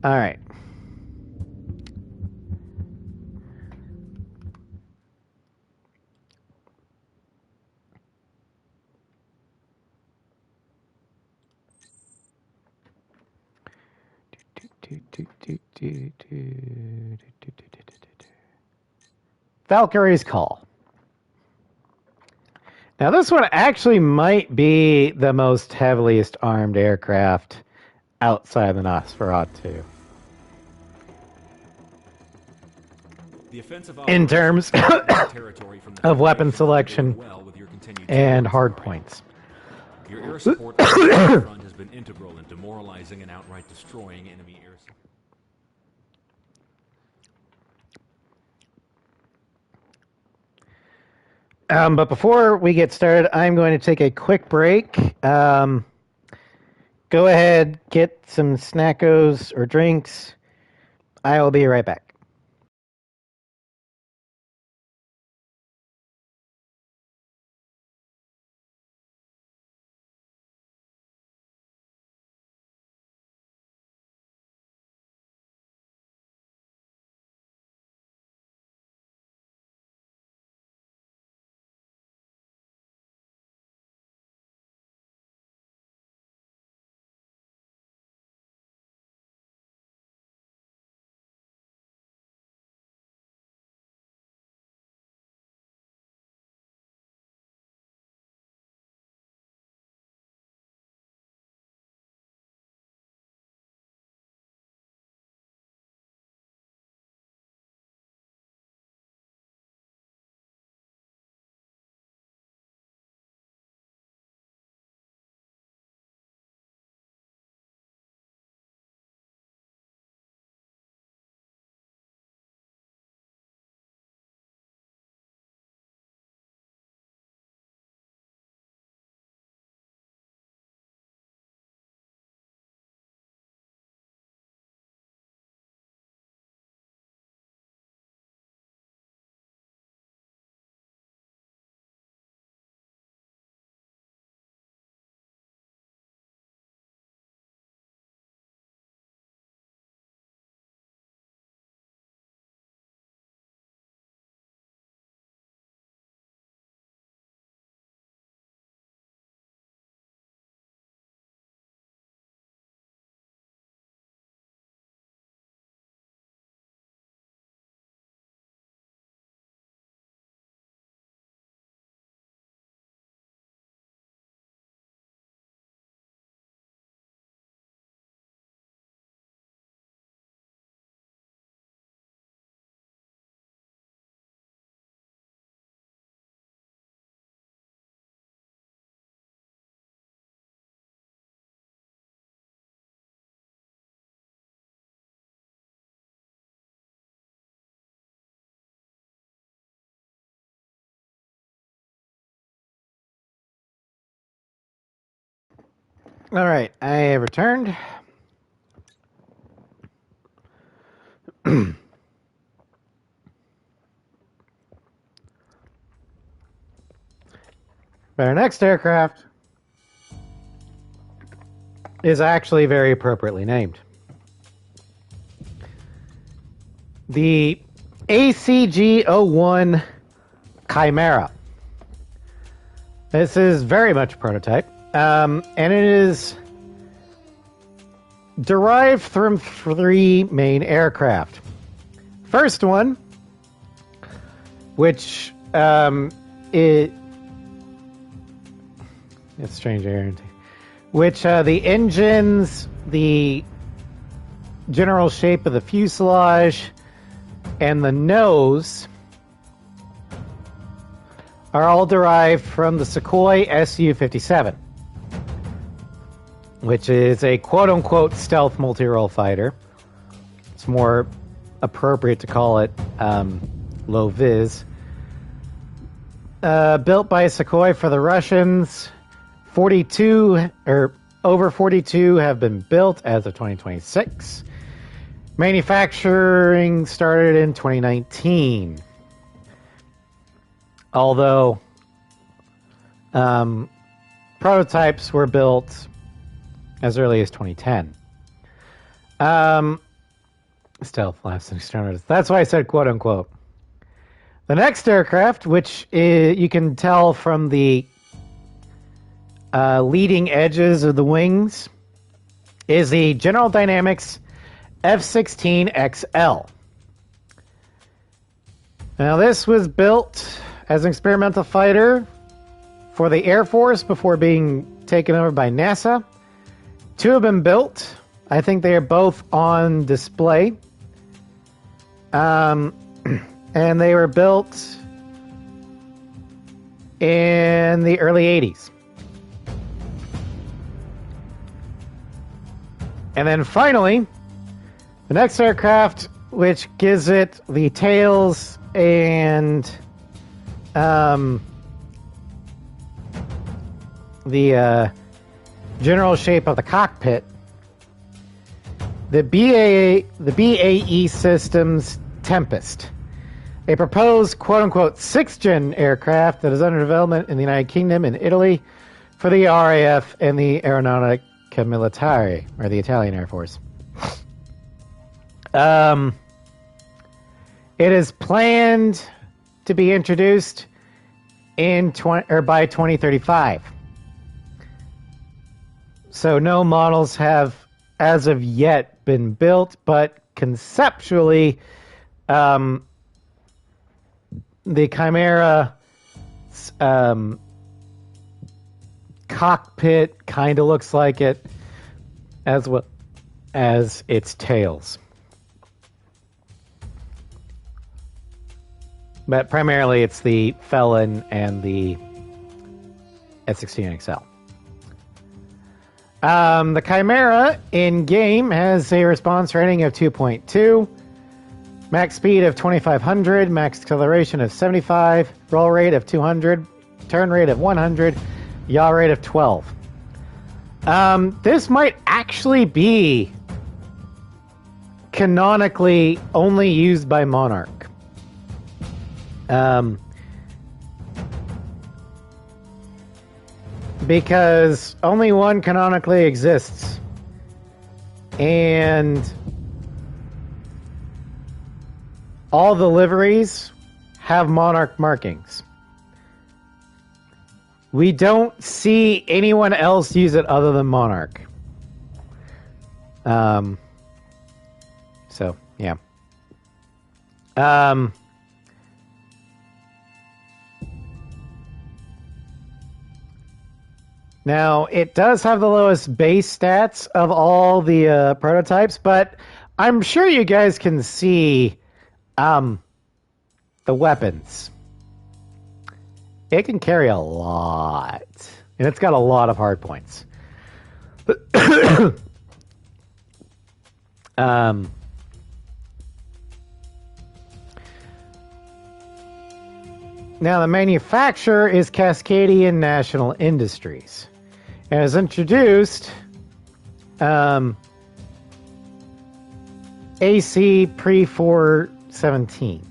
All right. Valkyrie's Call. Now, this one actually might be the most heaviest armed aircraft outside the Nosferatu. The offensive In terms territory from the of weapon Federation selection well with your continued and support, hard Sorry. points. Your air support on the front has been integral in demoralizing and outright destroying enemy air support. But before we get started, I'm going to take a quick break. Go ahead, get some snackos or drinks. I will be right back. All right, I have returned. But our next aircraft is actually very appropriately named. The ACG-01 Chimera. This is very much a prototype, and it is derived from three main aircraft. First one, which it's strange air, which the engines, the general shape of the fuselage, and the nose are all derived from the Sukhoi Su-57, which is a quote-unquote stealth multi-role fighter. It's more appropriate to call it low vis. Built by Sukhoi for the Russians. 42 or over 42 have been built as of 2026. Manufacturing started in 2019. Although prototypes were built as early as 2010. Stealth lasting standards. That's why I said quote unquote. The next aircraft, which you can tell from the leading edges of the wings, is the General Dynamics F-16XL. Now, this was built as an experimental fighter for the Air Force before being taken over by NASA. Two have been built. I think they are both on display. And they were built in the early 80s. And then finally, the next aircraft, which gives it the tails and the general shape of the cockpit, the BAE Systems Tempest, a proposed quote-unquote 6th-gen aircraft that is under development in the United Kingdom and Italy for the RAF and the Aeronautica Militare, or the Italian Air Force. It is planned to be introduced in by 2035. So no models have, as of yet, been built, but conceptually, the Chimera cockpit kind of looks like it, as well as its tails. But primarily it's the Felon and the F-16XL. The Chimera in-game has a response rating of 2.2, max speed of 2,500, max acceleration of 75, roll rate of 200, turn rate of 100, yaw rate of 12. This might actually be canonically only used by Monarch. Because only one canonically exists. And all the liveries have Monarch markings. We don't see anyone else use it other than Monarch. So, yeah. Now, it does have the lowest base stats of all the prototypes, but I'm sure you guys can see the weapons. It can carry a lot, and it's got a lot of hard points. Now, the manufacturer is Cascadian National Industries. And was introduced AC pre-417.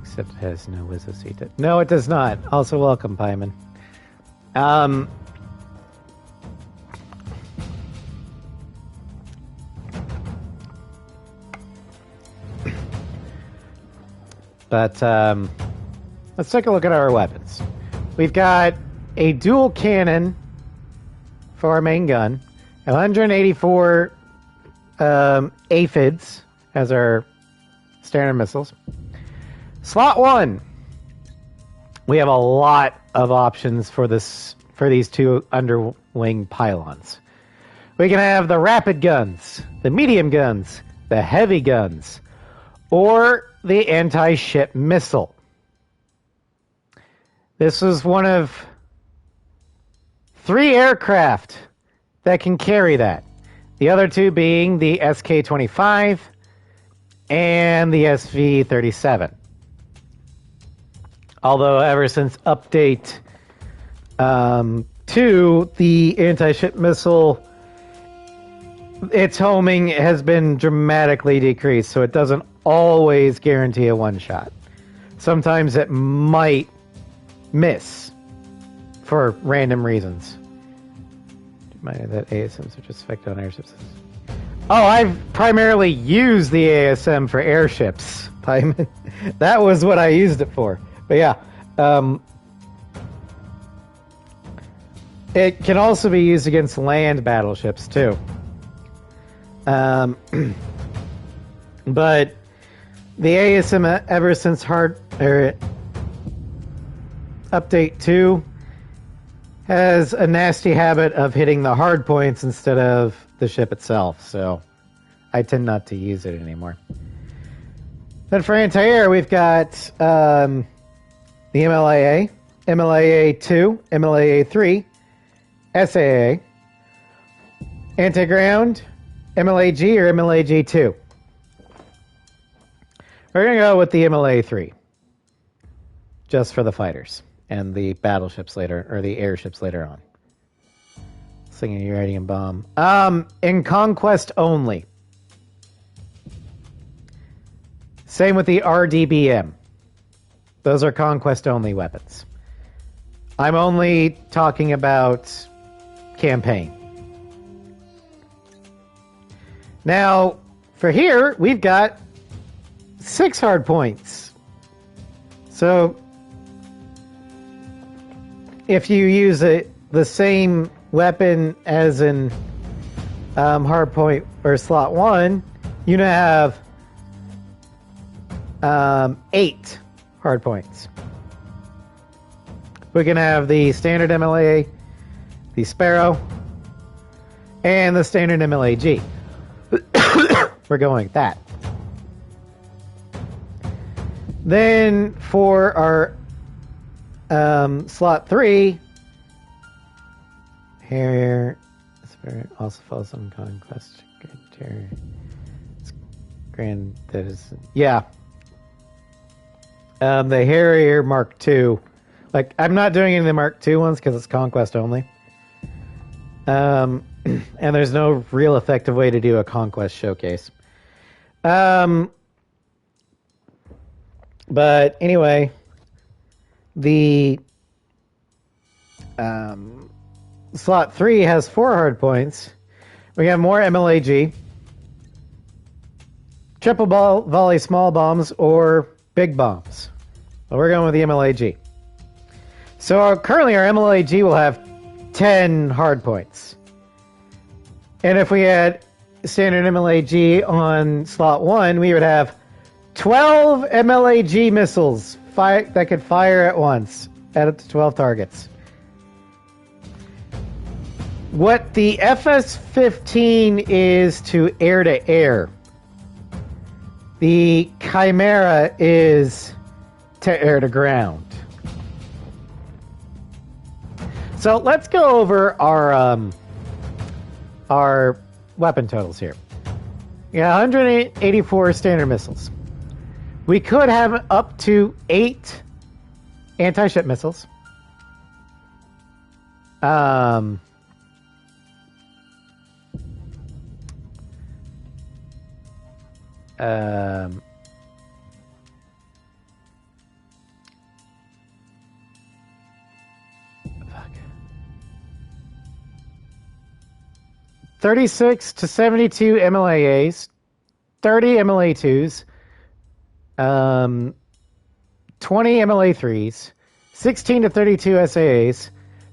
Except it has no Wizosita. No, it does not. Also welcome, Pyman. But let's take a look at our weapons. We've got a dual cannon for our main gun, 184 aphids as our standard missiles. Slot 1. We have a lot of options for these two underwing pylons. We can have the rapid guns, the medium guns, the heavy guns, or the anti-ship missile. This is one of 3 aircraft that can carry that. The other 2 being the SK-25 and the SV-37. Although ever since update 2, the anti-ship missile, its homing has been dramatically decreased, so it doesn't always guarantee a one-shot. Sometimes it might miss for random reasons. Mind that ASMs are just effective on airships. Oh, I've primarily used the ASM for airships. That was what I used it for. But yeah, it can also be used against land battleships too. But the ASM ever since update 2 has a nasty habit of hitting the hard points instead of the ship itself, so I tend not to use it anymore. Then for anti-air, we've got the MLAA, MLAA-2, MLAA-3, SAA, anti-ground, MLAG or MLAG-2. We're going to go with the MLA-3, just for the fighters and the battleships later, or the airships later on. Singing uranium bomb. In Conquest only. Same with the RDBM. Those are Conquest only weapons. I'm only talking about campaign. Now, for here, we've got 6 hard points. So, if you use the same weapon as in hard point or slot 1, you now have 8 hard points. We can have the standard MLA, the Sparrow, and the standard MLAG. We're going with that. Then for our slot 3, Harrier, Spirit also falls on Conquest. Grand, that is, yeah. The Harrier Mark II. Like, I'm not doing any of the Mark II ones because it's Conquest only. And there's no real effective way to do a Conquest showcase. But anyway, the slot 3 has 4 hard points. We have more MLAG, triple volley small bombs, or big bombs. Well, we're going with the MLAG. So currently our MLAG will have 10 hard points. And if we had standard MLAG on slot 1, we would have 12 MLAG missiles that could fire at once at up to 12 targets. What the FS-15 is to air, the Chimera is to air-to-ground. So let's go over our weapon totals here. Yeah, 184 standard missiles. We could have up to 8 anti-ship missiles. Um, um, fuck. 36 to 72 MLAAs, 30 MLA2s, 20 MLA3s, 16 to 32 SAAs,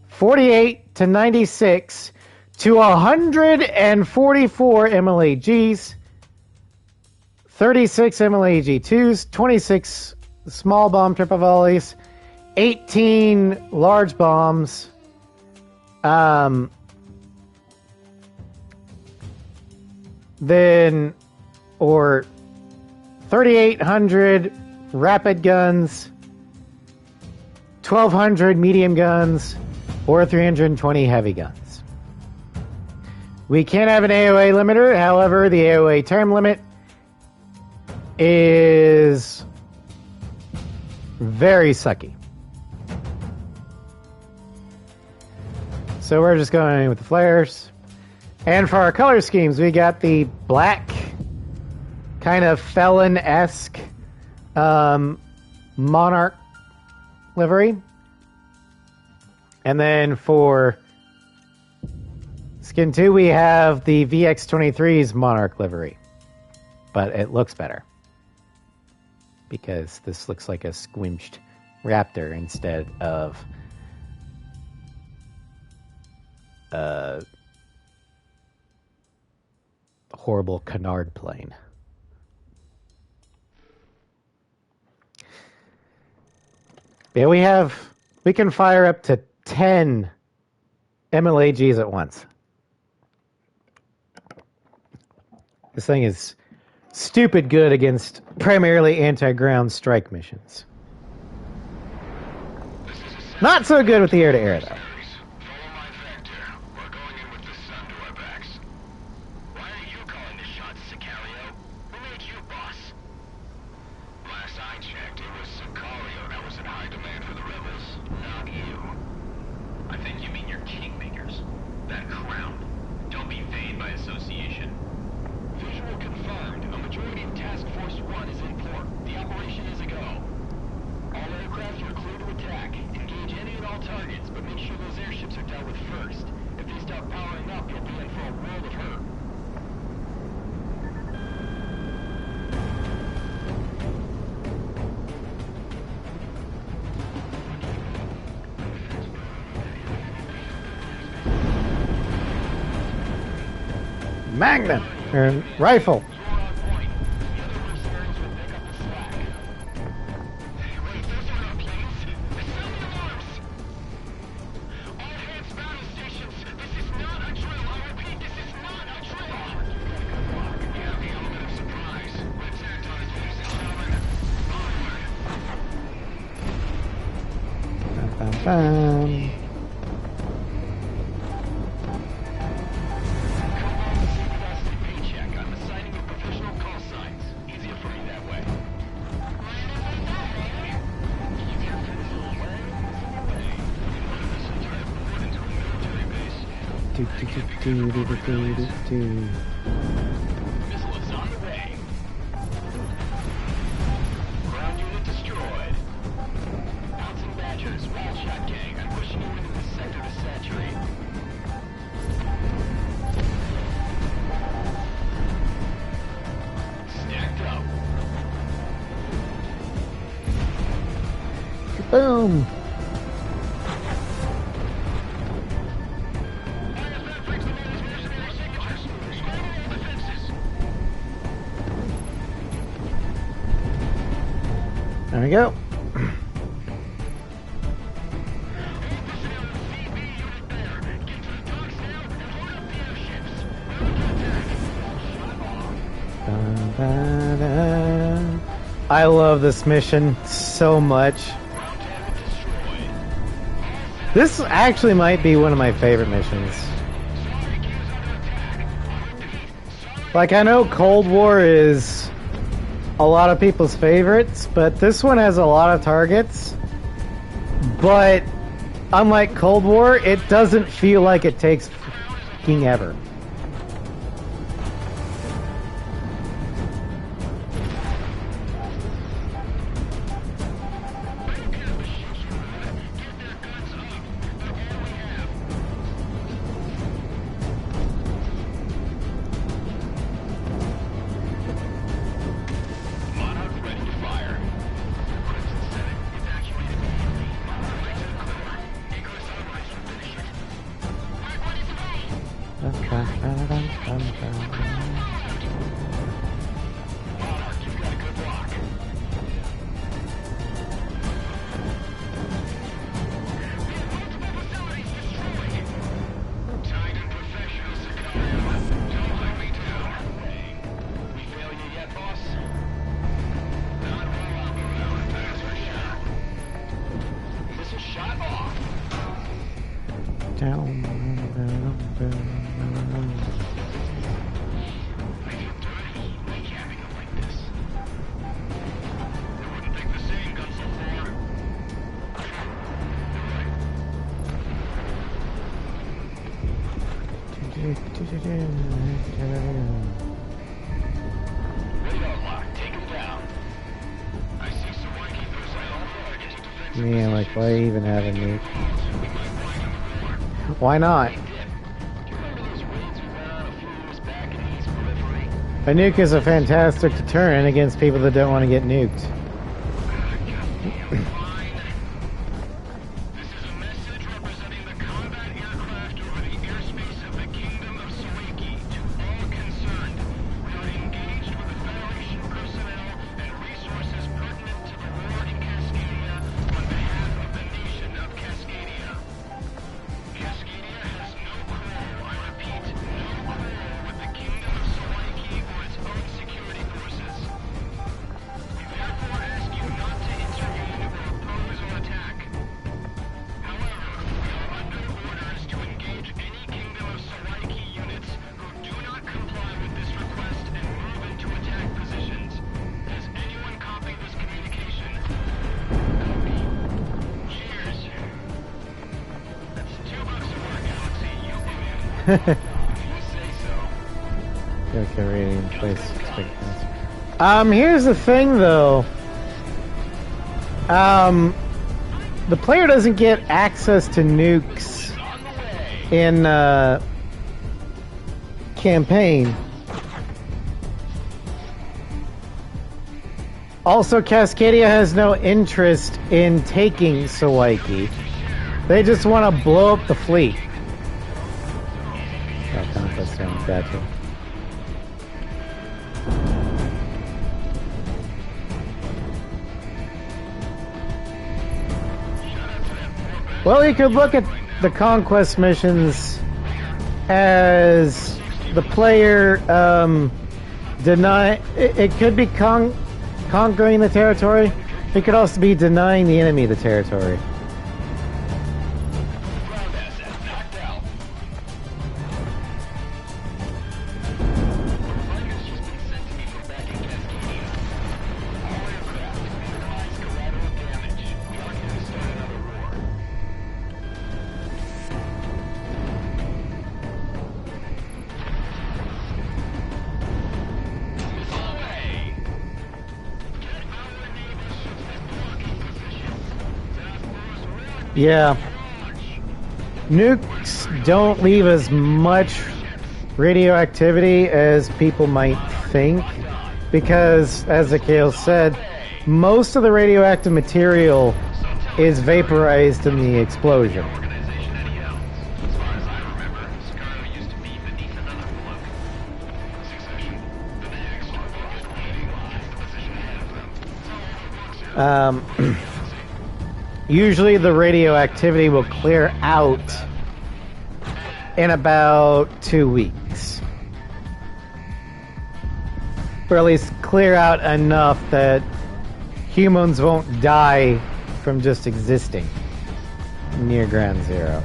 48 to 96 to 144 MLAGs, 36 MLAG2s, 26 small bomb triple volleys, 18 large bombs, then, or 3,800 rapid guns, 1,200 medium guns, or 320 heavy guns. We can't have an AOA limiter, however, the AOA term limit is very sucky. So we're just going with the flares. And for our color schemes, we got the black, kind of felon-esque Monarch livery. And then for skin 2, we have the VX-23's Monarch livery. But it looks better, because this looks like a squinched raptor instead of horrible canard plane. Yeah, we can fire up to 10 MLAGs at once. This thing is stupid good against primarily anti-ground strike missions. Not so good with the air-to-air, though. Follow my vector. We're going in with the sun to our backs. Why are you calling the shots, Sicario? Who made you boss? Last I checked, it was Sicario that was in high demand for the rebels, not you. I think you mean your kingmakers. That crown. Don't be vain by association. Visual confirmed. A majority of Task Force 1 is in port. The operation is a go. All aircraft are clear to attack. Engage any and all targets, but make sure those airships are dealt with first. If they start powering up, you'll be in for a world of hurt. Magnum, or rifle. You're on point. The other mercenaries will pick up the slack. Wait, those aren't our planes? Sound the alarms! All hands battle stations! This is not a drill! I repeat, this is not a drill! You have the element of surprise. When attacked on its face, gentlemen, onward! Bum, bum, bum. Paycheck. I'm assigning you professional call signs. Easier for me that way. Easier for this little way. One of us entire port into a military base. Do, do, do, do, do, do, do, do. Missile is on the way. Ground unit destroyed. Bouncing Badgers, wild shot gang. I'm pushing you into this sector to saturate. Stacked up. Boom. There we go. I love this mission so much. This actually might be one of my favorite missions. Like, I know Cold War is a lot of people's favorites, but this one has a lot of targets. But unlike Cold War, it doesn't feel like it takes fucking ever. Yeah, like, why even have a nuke? Why not? A nuke is a fantastic deterrent against people that don't want to get nuked. This is a message representing the combat aircraft over the airspace of the Kingdom of Sawaki to all concerned. We are engaged with the Federation personnel and resources pertinent to the war in Cascadia on behalf of the nation of Cascadia. Cascadia has no quarrel, I repeat, no quarrel with the Kingdom of Sawaki or its own security forces. We therefore ask you not to intervene or oppose or attack. However, we are under orders to engage any Kingdom of Sawaki units who do not comply with this request and move into attack positions. Has anyone copied this communication? Copy. Cheers. That's $2 for Galaxy. You win. You say so. Okay, ready in place. Here's the thing though. The player doesn't get access to nukes in campaign. Also, Cascadia has no interest in taking Sawaki. They just want to blow up the fleet. Oh, Conquest Zone, gotcha. Well, you could look at the conquest missions as the player it could be conquering the territory. It could also be denying the enemy the territory. Yeah. Nukes don't leave as much radioactivity as people might think because, as Akil said, most of the radioactive material is vaporized in the explosion. Usually the radioactivity will clear out in about 2 weeks. Or at least clear out enough that humans won't die from just existing near ground zero.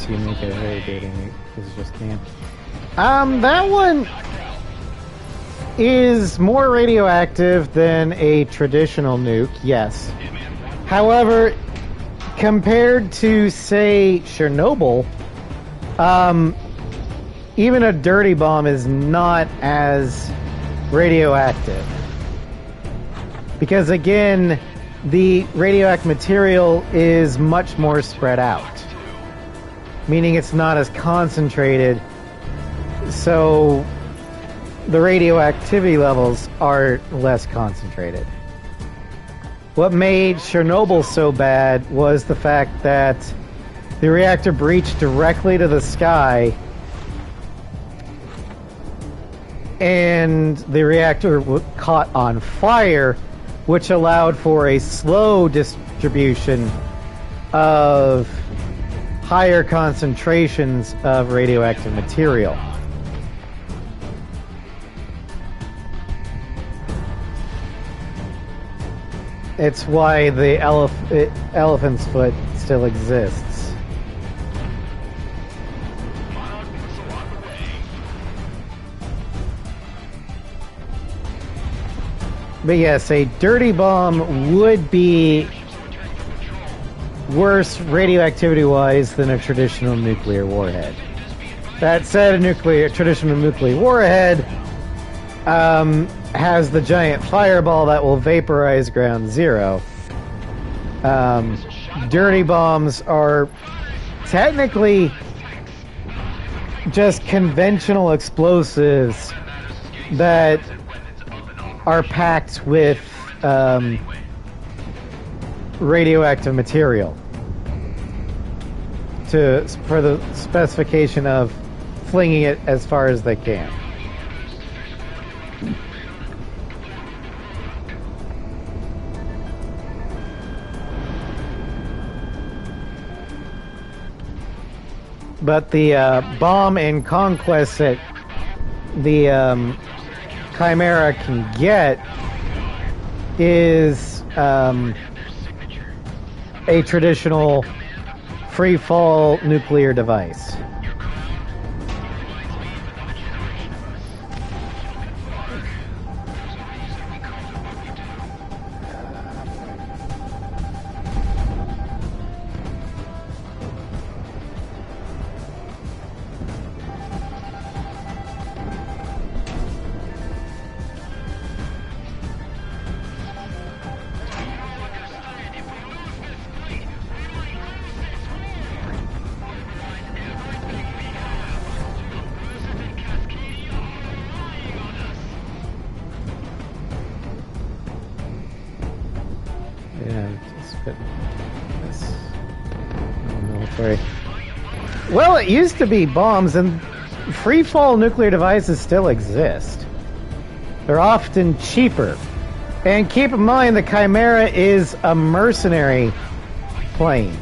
so you make it a very dirty nuke because you just can't. That one is more radioactive than a traditional nuke, yes. However, compared to, say, Chernobyl, even a dirty bomb is not as radioactive. Because again, the radioactive material is much more spread out. Meaning it's not as concentrated, so the radioactivity levels are less concentrated. What made Chernobyl so bad was the fact that the reactor breached directly to the sky, and the reactor caught on fire, which allowed for a slow distribution of higher concentrations of radioactive material. It's why the elephant's foot still exists. But yes, a dirty bomb would be worse radioactivity-wise than a traditional nuclear warhead. That said, a traditional nuclear warhead has the giant fireball that will vaporize ground zero. Dirty bombs are technically just conventional explosives that are packed with radioactive material for the specification of flinging it as far as they can. But the bomb and conquest that the Chimera can get is a traditional free-fall nuclear device. Well, it used to be bombs, and free-fall nuclear devices still exist. They're often cheaper. And keep in mind, the Chimera is a mercenary plane.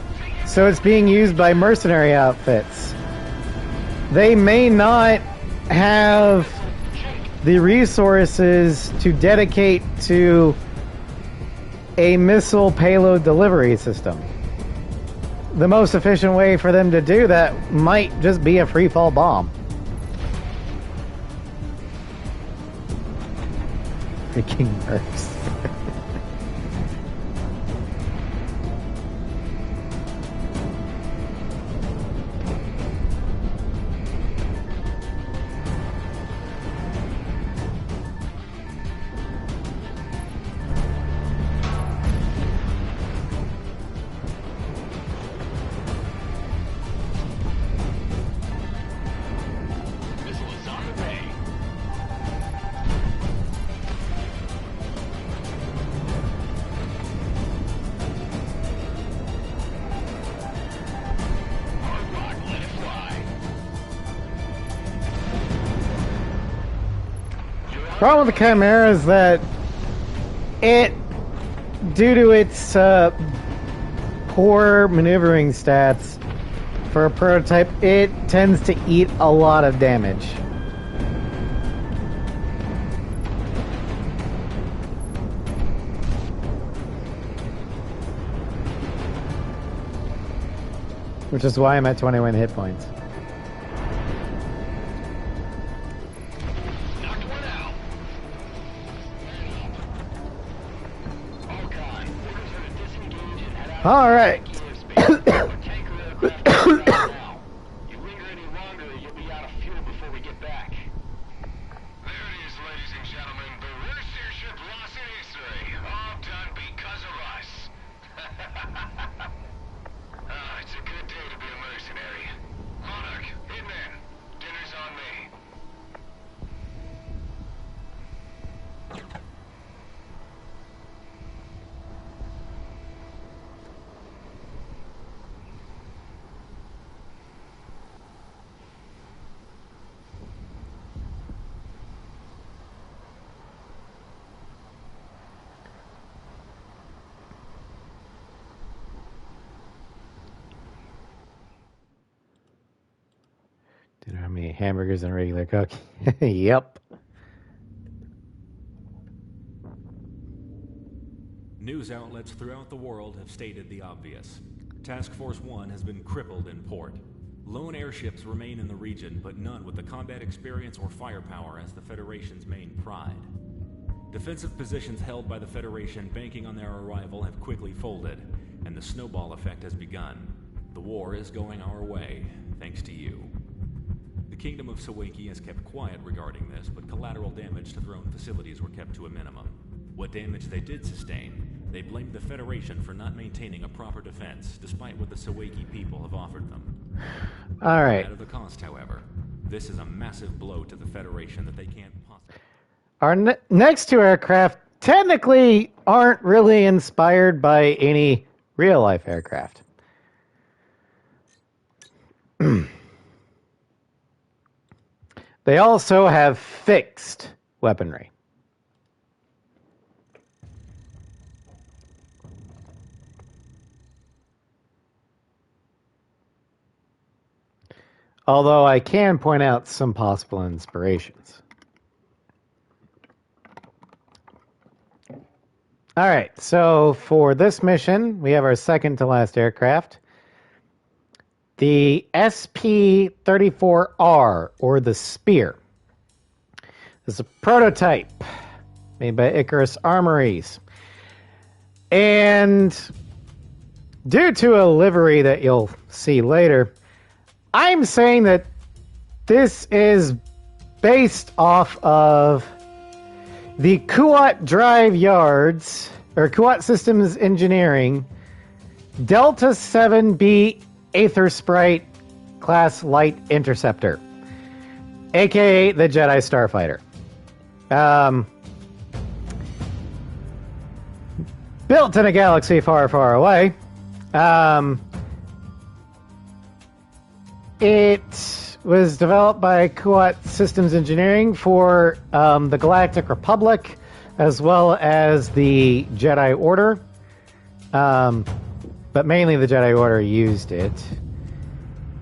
So it's being used by mercenary outfits. They may not have the resources to dedicate to a missile payload delivery system. The most efficient way for them to do that might just be a free-fall bomb. Freaking works. Problem with the Chimera is that it, due to its poor maneuvering stats for a prototype, it tends to eat a lot of damage. which is why I'm at 21 hit points. Knocked one out. All gone. Orders are to disengage and head out All right. to airspace. Tanker aircraft is inbound now. You linger any longer, you'll be out of fuel before we get back. There it is, ladies and gentlemen. The worst airship loss in history. All done because of us. It's a good day to be a mercenary. Monarch, Hitman, dinner's on me. Do you know how many hamburgers and a regular Coke? Yep. News outlets throughout the world have stated the obvious. Task Force 1 has been crippled in port. Lone airships remain in the region, but none with the combat experience or firepower as the Federation's main pride. Defensive positions held by the Federation banking on their arrival have quickly folded, and the snowball effect has begun. The war is going our way, thanks to you. The Kingdom of Sawaki has kept quiet regarding this, but collateral damage to throne facilities were kept to a minimum. What damage they did sustain, they blamed the Federation for not maintaining a proper defense, despite what the Sawaki people have offered them. All right. At the cost, however, this is a massive blow to the Federation that they can't possibly... Our next two aircraft technically aren't really inspired by any real-life aircraft. They also have fixed weaponry. Although I can point out some possible inspirations. All right, so for this mission, we have our second to last aircraft. The SP-34R, or the Spear. This is a prototype made by Icarus Armories. And due to a livery that you'll see later, I'm saying that this is based off of the Kuat Drive Yards, or Kuat Systems Engineering, Delta 7B Aether Sprite class light interceptor, aka the Jedi Starfighter. Built in a galaxy far, far away. It was developed by Kuat Systems Engineering for the Galactic Republic, as well as the Jedi Order. But mainly the Jedi Order used it.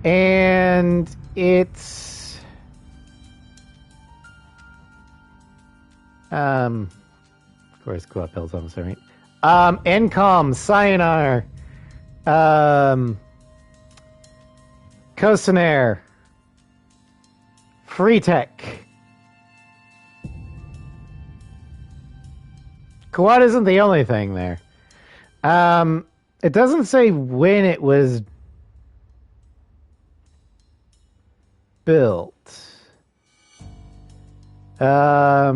And it's... of course, Kuat builds on this, right? NCOM, Cyanar, Cosinair, Freetech. Kuat isn't the only thing there. It doesn't say when it was built. Yeah.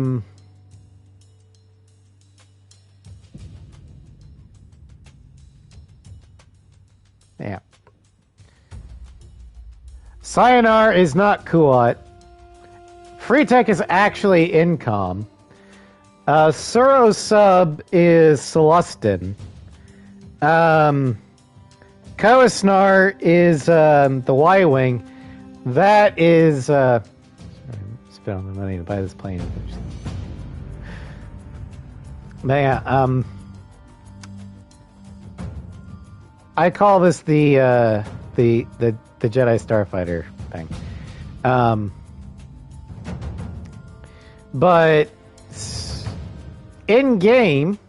Cyanar is not Kuat. Freetech is actually Incom. Suro Sub is Celestin. Koasnar is the Y-Wing. That is... sorry, I'm spending the money to buy this plane. But yeah, I call this the Jedi Starfighter thing. But in game,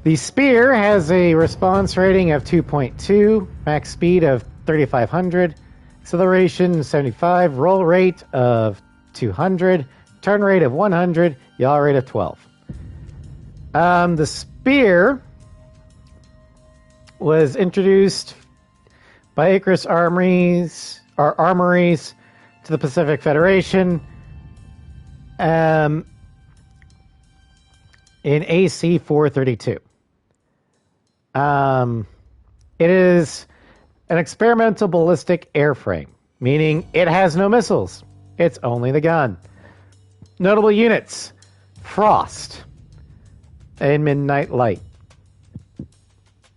The Spear has a response rating of 2.2, max speed of 3,500, acceleration 75, roll rate of 200, turn rate of 100, yaw rate of 12. The Spear was introduced by Icarus Armories to the Pacific Federation in AC 432. It is an experimental ballistic airframe, meaning it has no missiles. It's only the gun. Notable units: Frost and Midnight Light.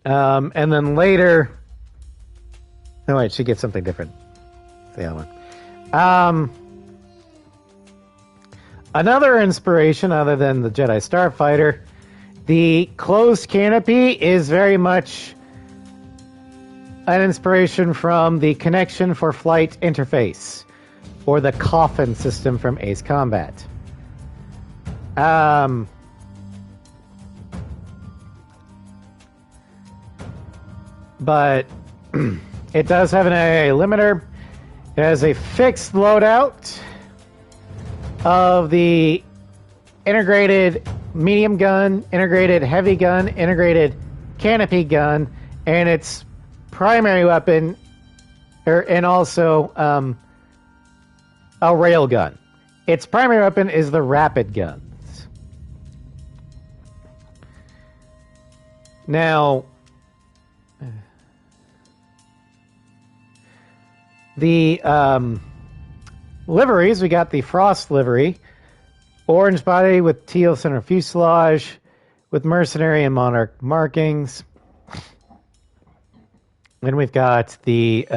And then later... No, wait, she gets something different. The other one. Another inspiration other than the Jedi Starfighter, the closed canopy is very much an inspiration from the Connection for Flight interface, or the coffin system from Ace Combat. But it does have an AA limiter. It has a fixed loadout of the integrated medium gun, integrated heavy gun, integrated canopy gun, and its primary weapon, and also a rail gun. Its primary weapon is the rapid guns. Now, the liveries, we got the Frost livery, orange body with teal center fuselage, with mercenary and monarch markings. Then we've got the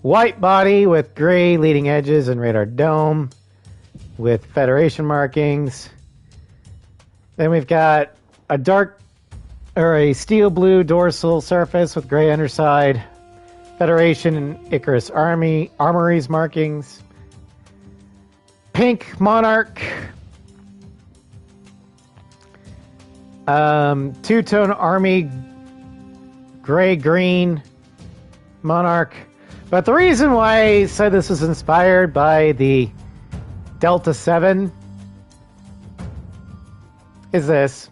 white body with gray leading edges and radar dome with Federation markings. Then we've got a steel blue dorsal surface with gray underside, Federation and Icarus Armories markings. Pink Monarch. Two-tone Army gray-green Monarch. But the reason why I said this was inspired by the Delta 7 is this.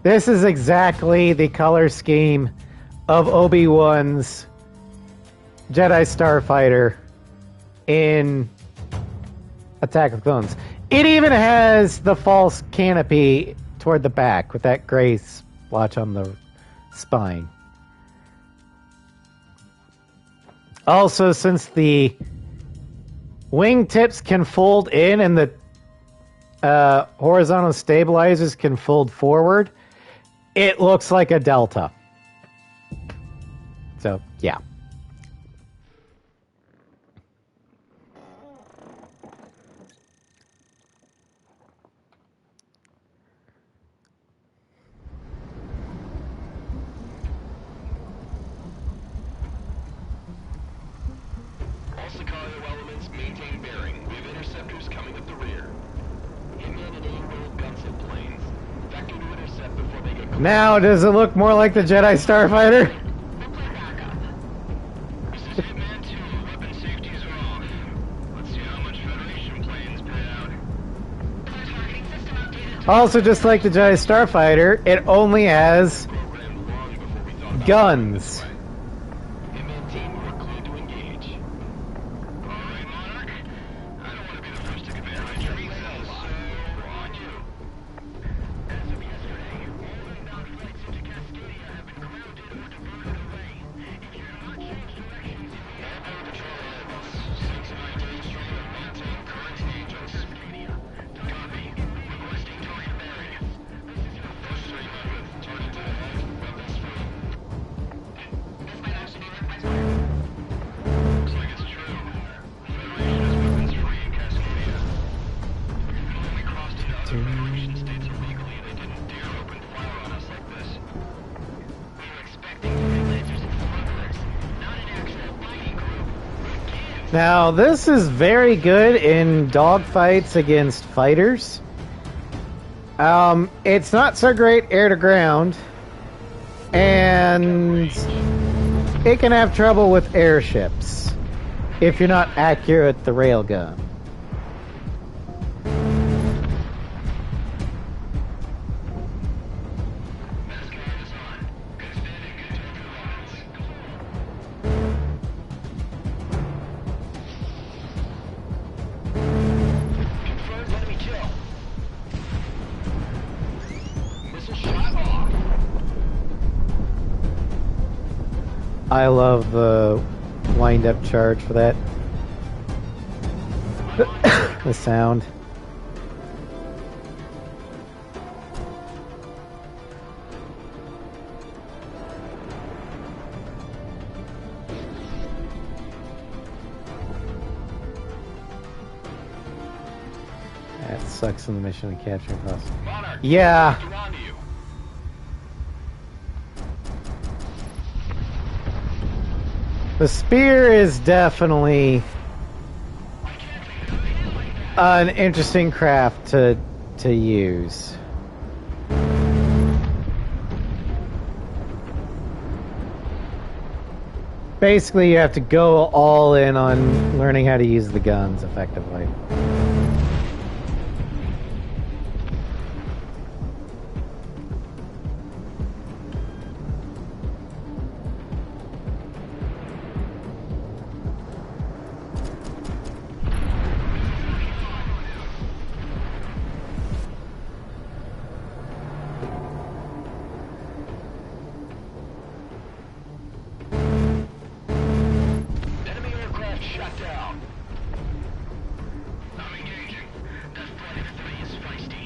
This is exactly the color scheme of Obi-Wan's Jedi Starfighter in Attack of the Clones. It even has the false canopy toward the back with that gray splotch on the spine. Also, since the wingtips can fold in and the horizontal stabilizers can fold forward, it looks like a Delta. So, yeah. All Sicario elements maintain bearing. We have interceptors coming up the rear. Wingman and A-Roll gunship planes. Vector to intercept before they get close. Now, does it look more like the Jedi Starfighter? This is Hitman 2. Weapon safeties are off. Let's see how much Federation planes pay out. Targeting system updated. Also, just like the Jedi Starfighter, it only has Programmed long before we thought about guns. Hitman team, we're clear to engage. Alright, Monarch. I don't want to be the first to commit my treason, so we're on you. As of yesterday, all inbound flights into Cascadia have been grounded or diverted away. If you do not change directions, airborne patrol heads. 6 and 9 days strong and maintain current agents. Cascadia. Copy. Requesting target bearings. This is your first statement with target to the head, weapons free. This might actually be my Looks like it's true. The Federation is weapons free in Cascadia. If we only crossed into other Federation states illegally, they didn't dare open fire on us like this. We were expecting freelancers and smugglers, not an actual fighting group. Again. Now, this is very good in dogfights against fighters. It's not so great air to ground, and it can have trouble with airships if you're not accurate at the railgun. Confirmed enemy kill. Missile shot off. I love the wind-up charge for that. The sound. That sucks in the mission of capturing us. Monarch. Yeah. They're onto you. The spear is definitely an interesting craft to use. Basically, you have to go all in on learning how to use the guns effectively. Enemy aircraft shot down. I'm engaging. That flight of 3 is feisty.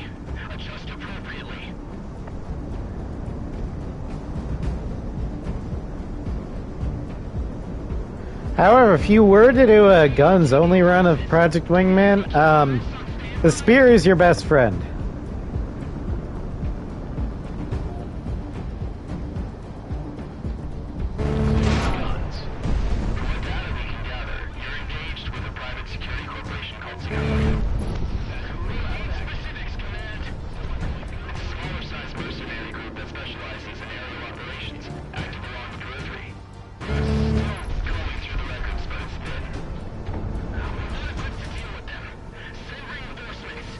Adjust appropriately. However, if you were to do a guns only run of Project Wingman, the spear is your best friend. Guns. From the data we can gather, you're engaged with a private security corporation called Sky. Specifics, Command. It's a smaller-sized mercenary group that specializes in aerial operations, active along the periphery. Still going through the records, but it's thin. We're not equipped to deal with them. Send reinforcements.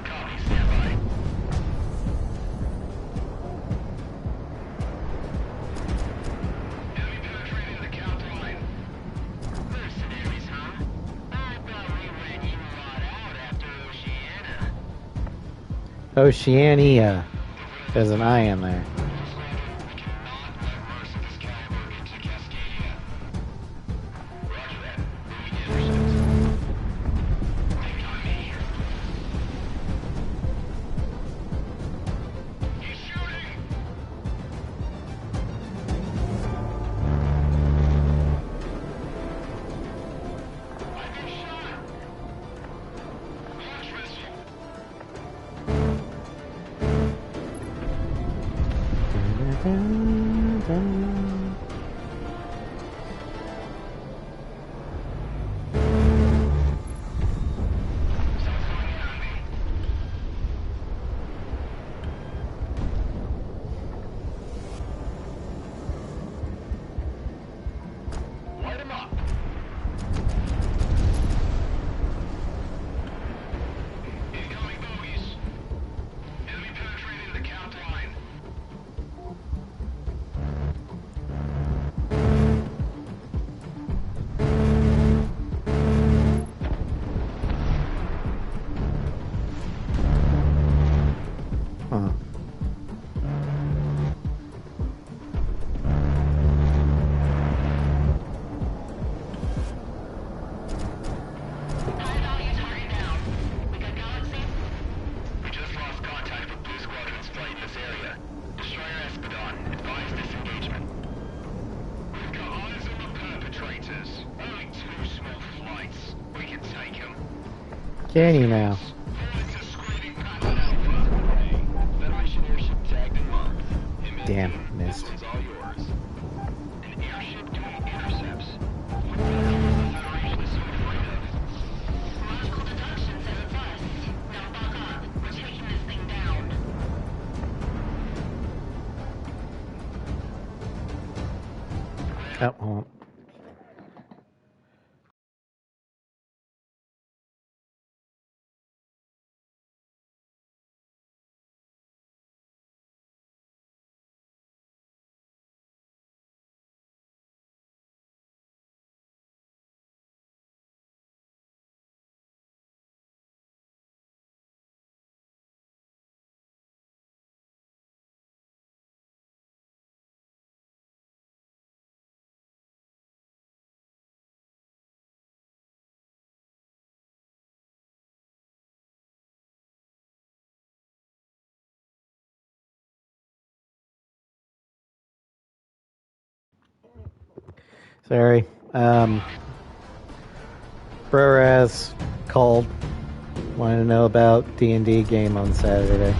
Copy, stand by. Enemy penetrating the count line. Mercenaries, huh? I thought we ran you lot out after Oceania. Oceania. There's an I in there. We cannot let mercs of this caliber into Cascadia. Roger that. Moving intercepts. Take it on me. He's shooting! I've been shot! Launch missile! Someone's going in on me. Light him up. Incoming bogeys. Enemy penetrating the count line. Huh. High value target down. We got galaxies? We just lost contact with Blue Squadron's flight in this area. Destroyer Espadon, advise disengagement. We've got eyes on the perpetrators. Only 2 small flights. We can take them. Can you now? It's a screening pattern alpha. Hey, Federation airship tagged and marked. Damn, missed. This one's all yours. An airship doing intercepts. What the hell is the Federation so afraid of? Logical deduction says it's us. Now buck up. We're taking this thing down. Oh, hold on. Sorry. Burraz called. Wanted to know about D&D game on Saturday.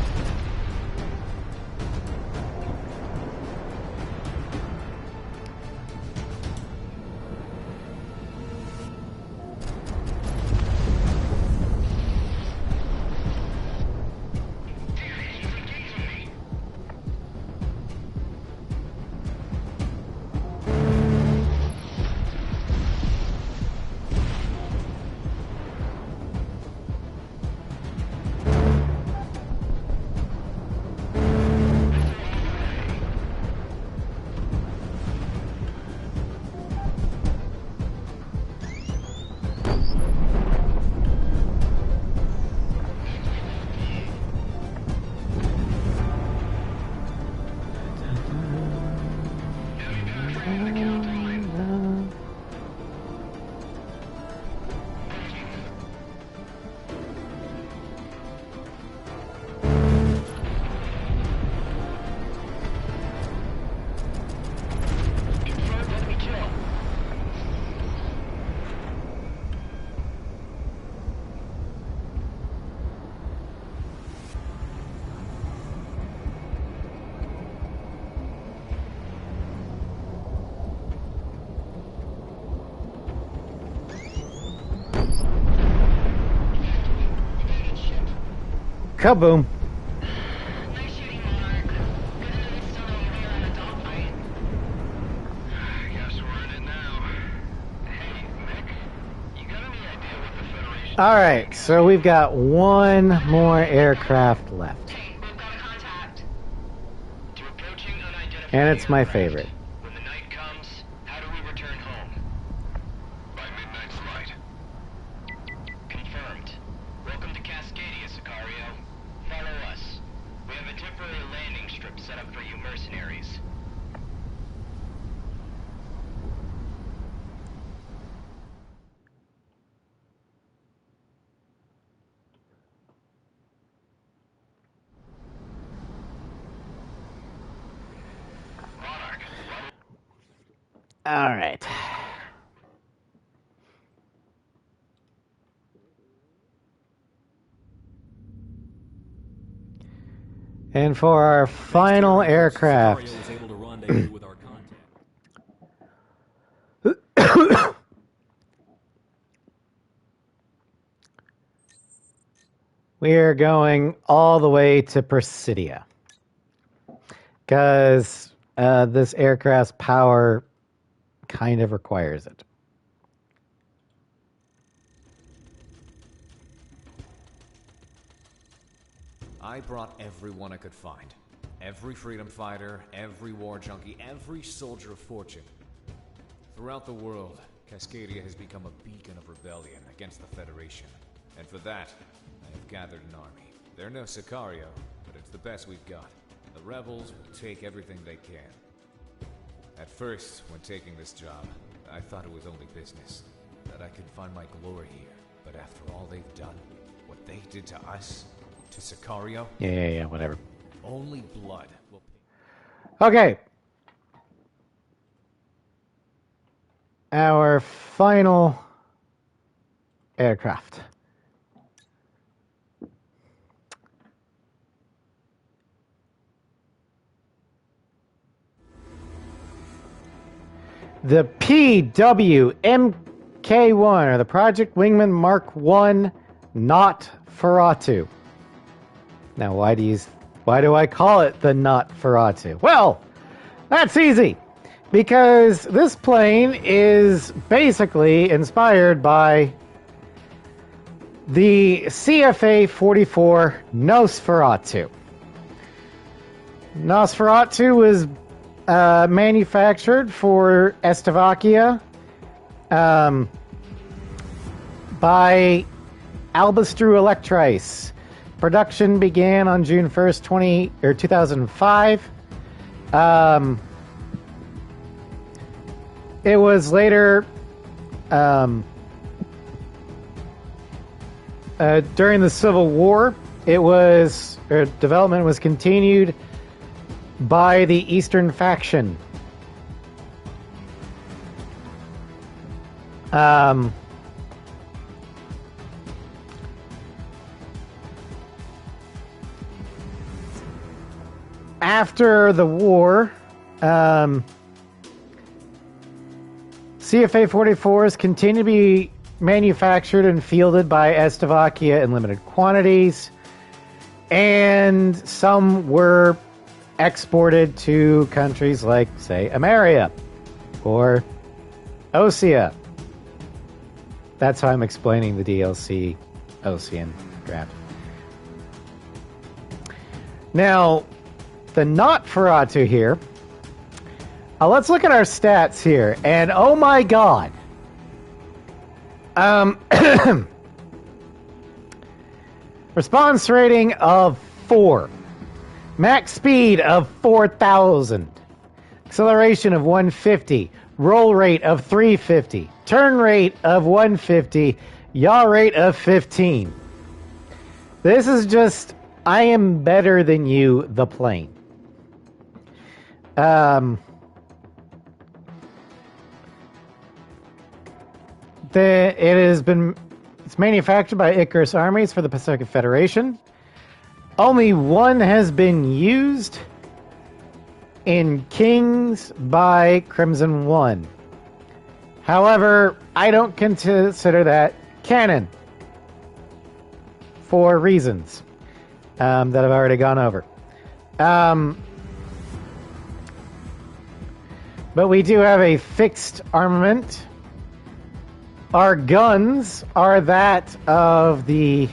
Confirm, let me kill. Kaboom! Nice shooting, Monarch. Good to know this solo will be around a dogfight. I guess we're in it now. Hey, Mick, you got any idea what the Federation... All right, so we've got one more aircraft left, Hey, we've got a contact. To approaching unidentified and it's my aircraft. favorite. When the night comes, how do we return home? By midnight flight. Confirmed. Welcome to Cascadia, Sicario. Follow us. We have a temporary landing strip set up for you mercenaries. Monarch, All right. And for our final aircraft, Sicario was able to rendezvous with our contact. we are going all the way to Presidia. Because this aircraft's power kind of requires it. I brought everyone I could find. Every freedom fighter, every war junkie, every soldier of fortune. Throughout the world, Cascadia has become a beacon of rebellion against the Federation. And for that, I have gathered an army. They're no Sicario, but it's the best we've got. The rebels will take everything they can. At first, when taking this job, I thought it was only business. That I could find my glory here. But after all they've done, what they did to us, to Sicario, Yeah, whatever. only blood will pay. Okay. Our final aircraft. The PWMK-1, or the Project Wingman Mark I, not Feratu. Now, why do I call it the not Feratu? Well, that's easy. Because this plane is basically inspired by the CFA-44 Nosferatu. Nosferatu was manufactured for Slovakia by Albastru Electrice. Production began on June 1st, 2005. It was later during the Civil War. Development was continued by the Eastern faction. After the war, CFA-44s continue to be manufactured and fielded by Slovakia in limited quantities, and some were exported to countries like, say, Ameria or Osea. That's how I'm explaining the DLC Ocean draft. Now, the Nosferatu here. Let's look at our stats here, and oh my god. Response rating of 4. Max speed of 4,000. Acceleration of 150. Roll rate of 350. Turn rate of 150. Yaw rate of 15. This is just, I am better than you, the plane. It's manufactured by Icarus Armies for the Pacific Federation. Only one has been used in Kings by Crimson One. However, I don't consider that canon for reasons that I've already gone over. But we do have a fixed armament. Our guns are that of the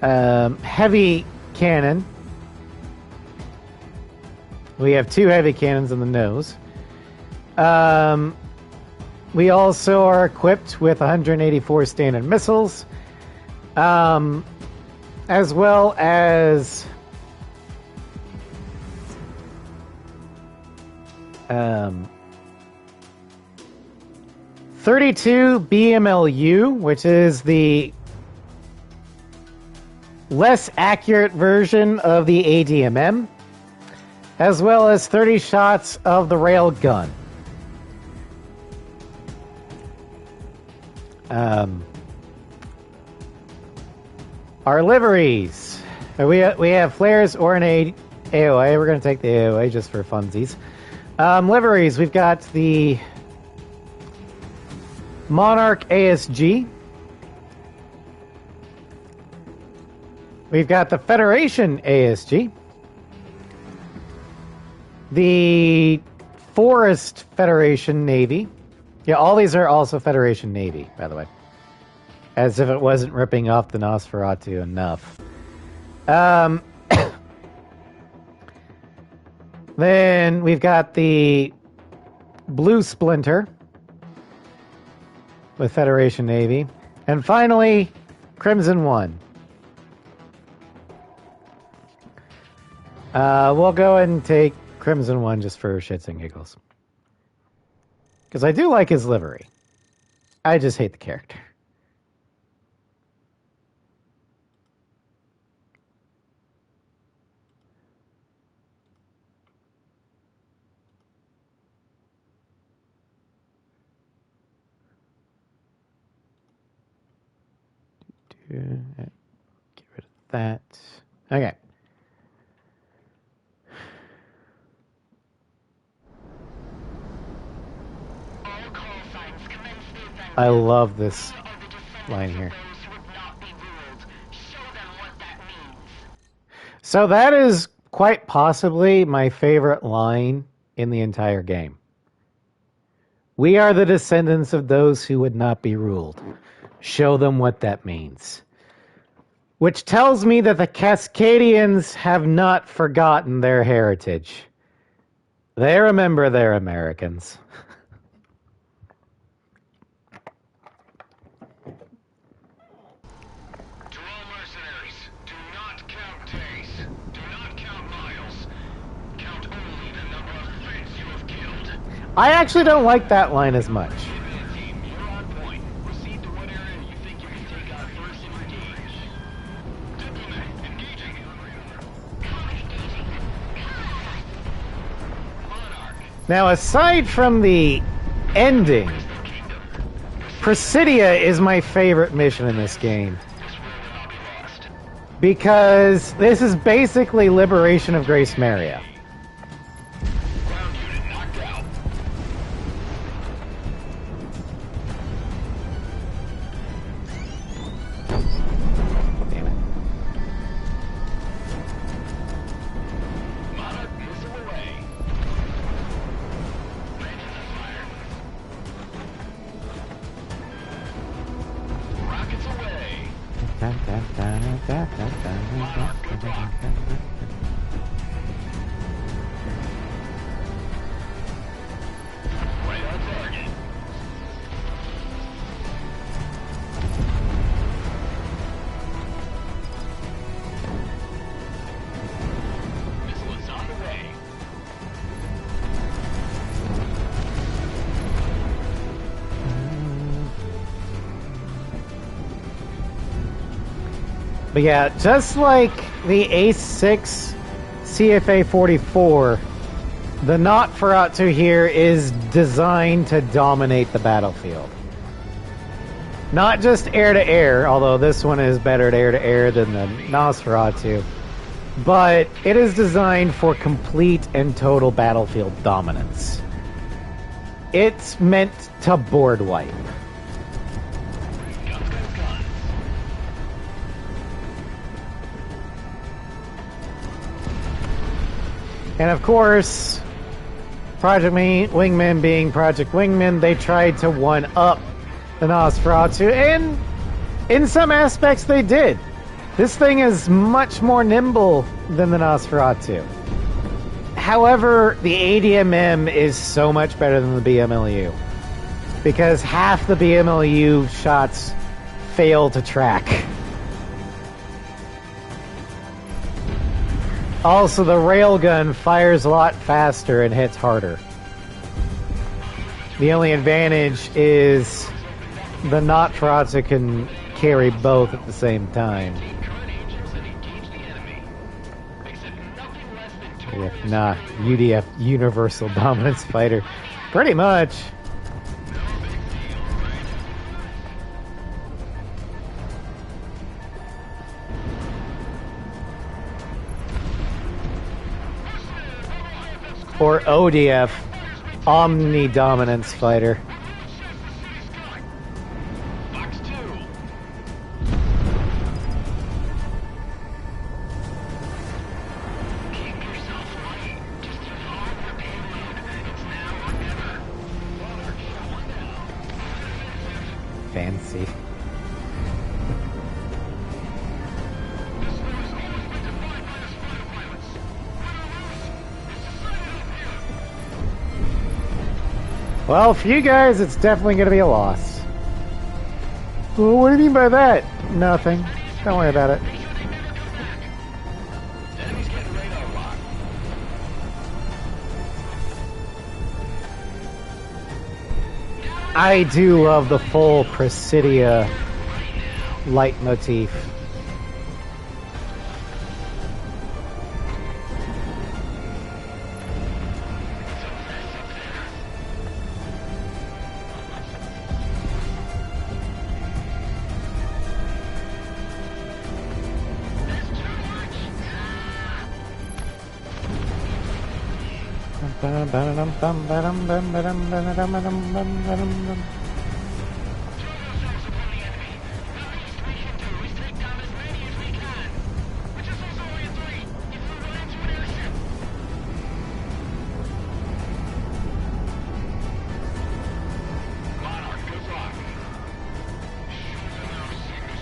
heavy cannon. We have 2 heavy cannons in the nose. We also are equipped with 184 standard missiles, as well as 32 BMLU, which is the less accurate version of the ADMM, as well as 30 shots of the rail gun. Our liveries. We have flares or an AOA. We're going to take the AOA just for funsies. Liveries. We've got the Monarch ASG. We've got the Federation ASG. The Forest Federation Navy. Yeah, all these are also Federation Navy, by the way. As if it wasn't ripping off the Nosferatu enough. Then we've got the Blue Splinter with Federation Navy. And finally, Crimson One. We'll go ahead and take Crimson One just for shits and giggles. Because I do like his livery. I just hate the character. Get rid of that. Okay. I love this line here. Those would not be ruled. Show them what that means. So that is quite possibly my favorite line in the entire game. We are the descendants of those who would not be ruled. Show them what that means. Which tells me that the Cascadians have not forgotten their heritage. They remember they're Americans. To all mercenaries, do not count days. Do not count miles. Count only the number of Feds you have killed. I actually don't like that line as much. Team, you're on point. Proceed to what area you think you can take out first and engage. Diplomat, engaging. Monarch. Now, aside from the ending, Presidia is my favorite mission in this game. Because this is basically liberation of Grace Maria. Ground unit knocked out. Damn it. Monarch missile away. Engines are fired. Rockets away. Right on target. Missile is on the way. But yeah, just like the Ace 6 CFA 44, the Nosferatu here is designed to dominate the battlefield. Not just air to air, although this one is better at air to air than the Nosferatu, but it is designed for complete and total battlefield dominance. It's meant to board wipe. Guns, guns, guns. And of course, Wingman being Project Wingman, they tried to one-up the Nosferatu, and in some aspects they did. This thing is much more nimble than the Nosferatu. However, the ADMM is so much better than the BMLU, because half the BMLU shots fail to track. Also, the railgun fires a lot faster and hits harder. The only advantage is the Nosferatu can carry both at the same time. Current angels and engage the enemy. Except nothing less than two. If not, UDF Universal Dominance Fighter. Pretty much. Or ODF, Omni Dominance Fighter. Box 2. Keep yourself light. Just evolve your payload. It's now or never. Monarch, shut one down. Fancy. This war has always been defined by the spider pilots. Well, for you guys, it's definitely going to be a loss. Well, what do you mean by that? Nothing. Don't worry about it. Enemy's getting radar lock. I do love the full Presidia leitmotif.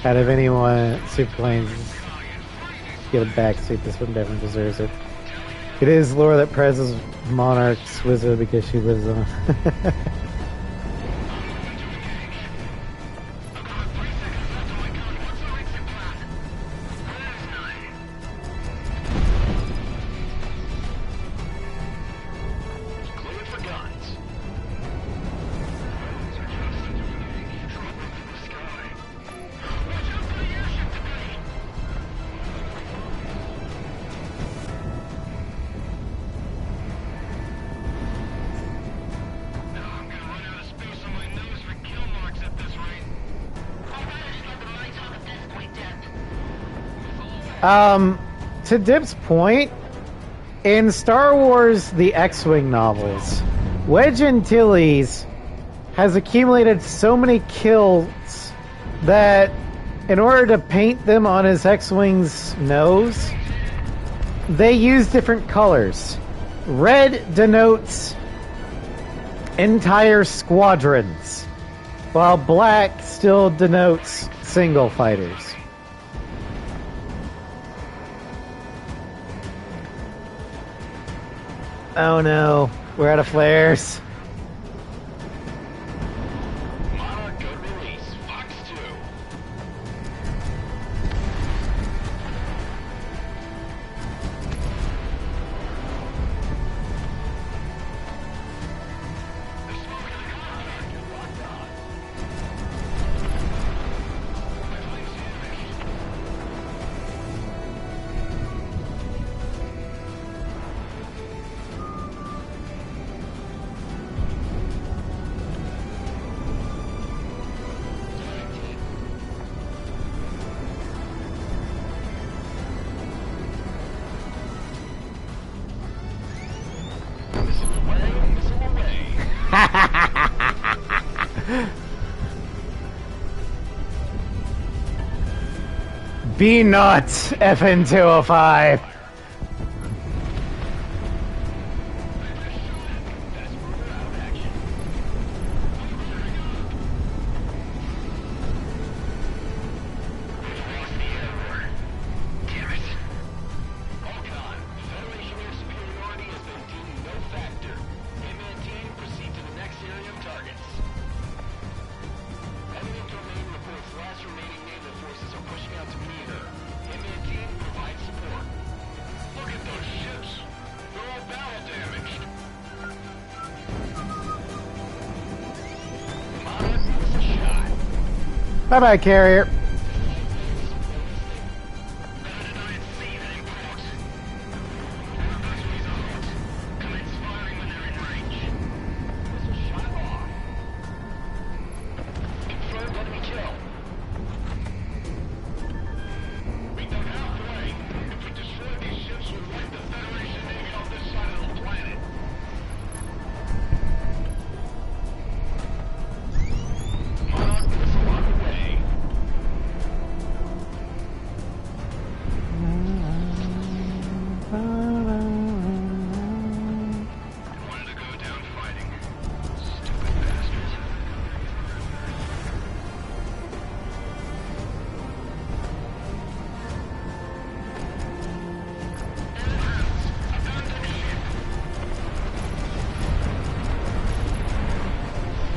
Out of anyone, Superplanes get a backseat. This one definitely deserves it. It is lore that prizes Monarch's wizard because she lives on. Clear for guns. Watch out for the airship debris! Now I'm gonna run out of space on my nose for kill marks at this rate. To Dip's point, in Star Wars The X-Wing novels, Wedge Antilles has accumulated so many kills that in order to paint them on his X-Wing's nose, they use different colors. Red denotes entire squadrons, while black still denotes single fighters. Oh no, we're out of flares. Monarch good release. Fox 2. They're smoking the contact. Get locked on. My flame's damaged. Missile away, missile away. Be not FN205. That's further out of action. We've lost the air. Damn it. All gone. Federation air superiority has been deemed no factor. Wingman team, proceed to the next area of targets. Eminent domain reports last remaining naval forces are pushing out to meet her. Wingman team, provide support. Look at those ships. They're all battle damaged. Monarch, give us a shot. Bye bye, carrier. Better deny and see than import. Re-Dux results. Commence firing when they're in range. Missile shot off. Confirmed enemy kill. We dug halfway. If we destroy these ships, we'll wipe the Federation Navy off this side of the planet. Monarch missile on the way. Wanted to go down fighting. Stupid bastards.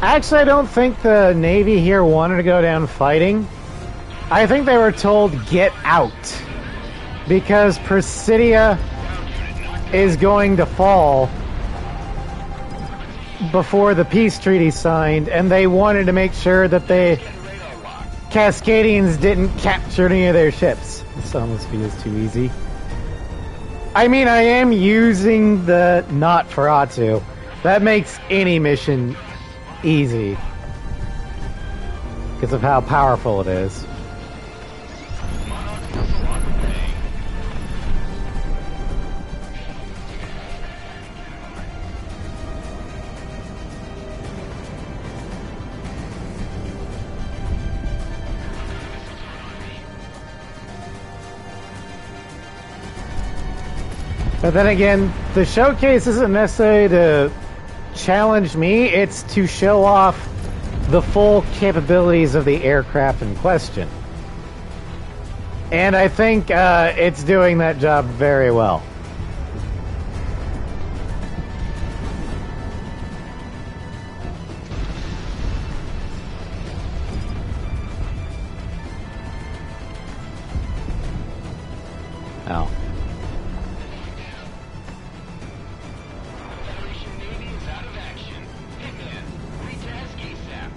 Actually, I don't think the Navy here wanted to go down fighting. I think they were told, get out. Because Presidia is going to fall before the peace treaty signed, and they wanted to make sure that the Cascadians didn't capture any of their ships. This almost feels too easy. I mean, I am using the not Feratu. That makes any mission easy because of how powerful it is. But then again, the showcase isn't necessarily to challenge me, it's to show off the full capabilities of the aircraft in question. And I think it's doing that job very well. Oh. Federation Navy is out of action. Hitman, retask ASAP.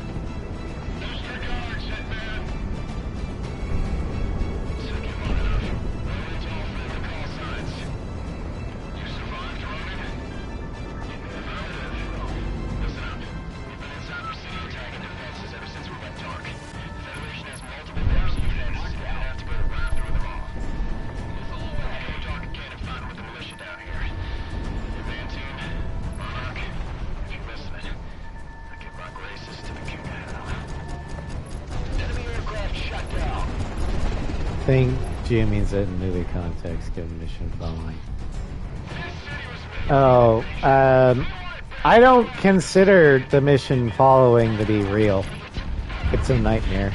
Disregard, Hitman. Took you long enough. Roland's all for the call signs. You survived, Roland? Affirmative. Listen up. We've been inside City attacking defenses ever since we went dark. The Federation has multiple layers of defense. We're gonna have to go around through them all. Talk again and find with the militia down here. Your man team, Monarch, if you're listening, I give my graces to the king of hell. Enemy aircraft shut down. I think Gia means that in movie context, given mission following. Oh, I don't consider the mission following to be real. It's a nightmare.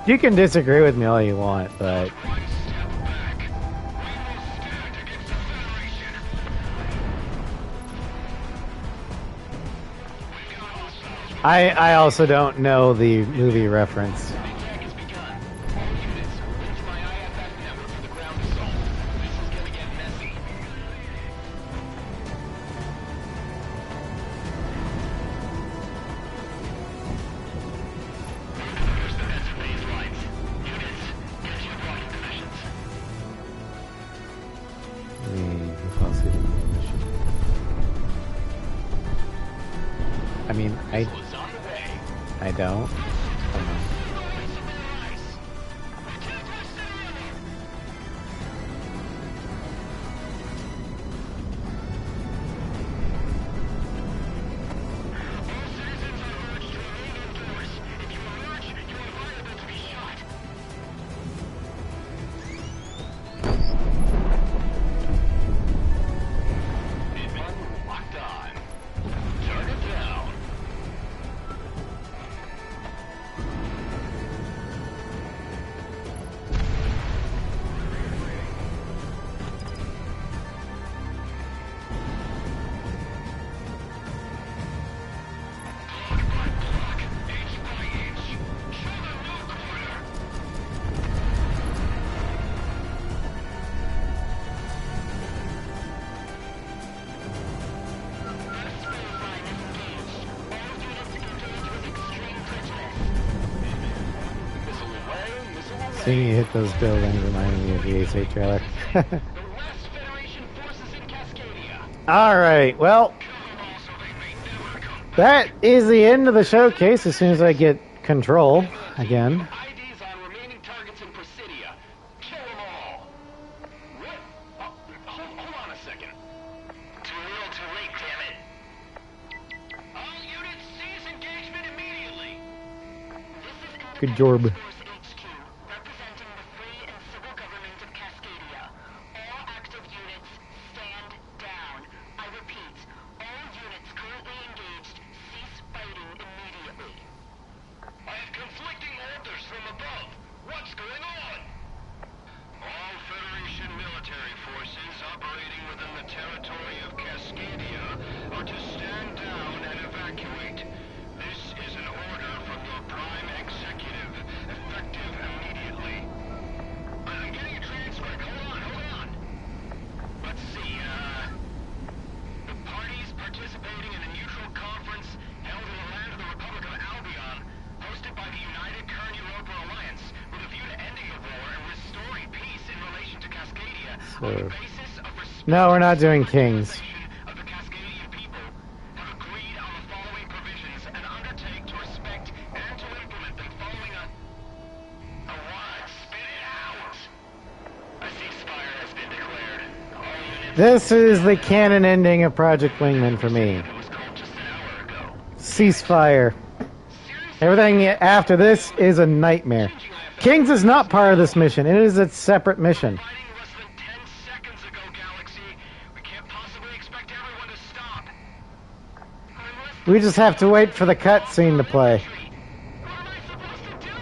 You can disagree with me all you want, but I also don't know the movie reference. Attack has begun. All units, link to my IFF network for the ground assault. This is gonna get messy. There's the best phase lines. Units, get you blocking positions. I mean, I What's on the way? don't. I don't know. Locked on. Target down. Seeing you hit those buildings reminded me of the Ace 8 trailer. The last Federation forces in Cascadia. Alright, well, Also, they may never come. that is the end of the showcase as soon as I get control again. IDs on remaining targets in Presidia. Kill them all. What? Oh, hold on a second. Too little, too late, damn it. All units cease engagement immediately. Good job. Force HQ, representing the free and civil government of Cascadia. All active units, stand down. I repeat, all units currently engaged, cease fighting immediately. I have conflicting orders from above. What's going on? All Federation military forces operating within the territory of Cascadia are to stand down and evacuate. This is an order from your Prime Executive, effective immediately. I'm getting a transcript. Hold on. Let's see, the parties participating in a neutral conference held in the land of the Republic of Albion, hosted by the United Kern-Europa Alliance, with a view to ending the war and restoring peace in relation to Cascadia on the basis of respect. No, we're not doing Kings. Of the Cascadian people have agreed on the following provisions and undertake to respect and to implement them following a what? Spit it out! A ceasefire has been declared. All units. This is the canon ending of Project Wingman for me. It was called just an hour ago. Ceasefire. Everything after this is a nightmare. Kings is not part of this mission. It is a separate mission. Fighting less than 10 seconds ago, Galaxy. We can't possibly expect everyone to stop. We just have to wait for the cutscene to play. What am I supposed to do?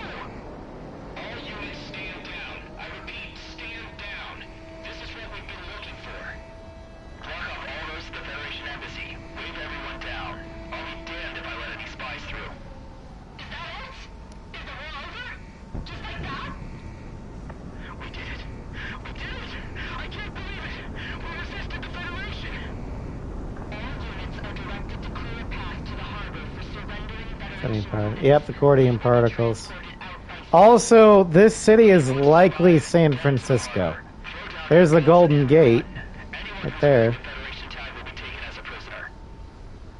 All units stand down. I repeat, stand down. This is what we've been looking for. Block off all roads to the Federation Embassy. Wave everyone down. I'll be damned if I let any spies through. Is that it? Is the war over? Just like that? We did it. We did it! I can't believe it! We resisted the Federation! All units are directed to clear a path to the harbor for surrendering Federation. Yep, accordion particles. Transported out by Also, this city is likely San Francisco. There's the Golden Gate. Right there. Federation tag will be taken as a prisoner.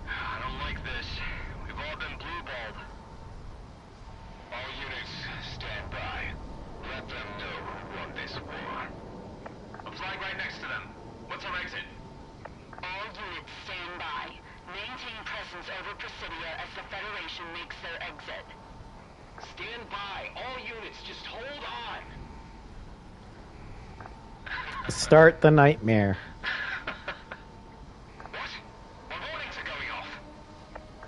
I don't like this. We've all been blue-balled. All units, stand by. Let them know who won this war. I'm flying right next to them. What's our exit? all units stand by. Maintain presence over Presidia as the Federation makes their exit. Stand by. All units, just hold on. Start the nightmare. What? My warnings are going off.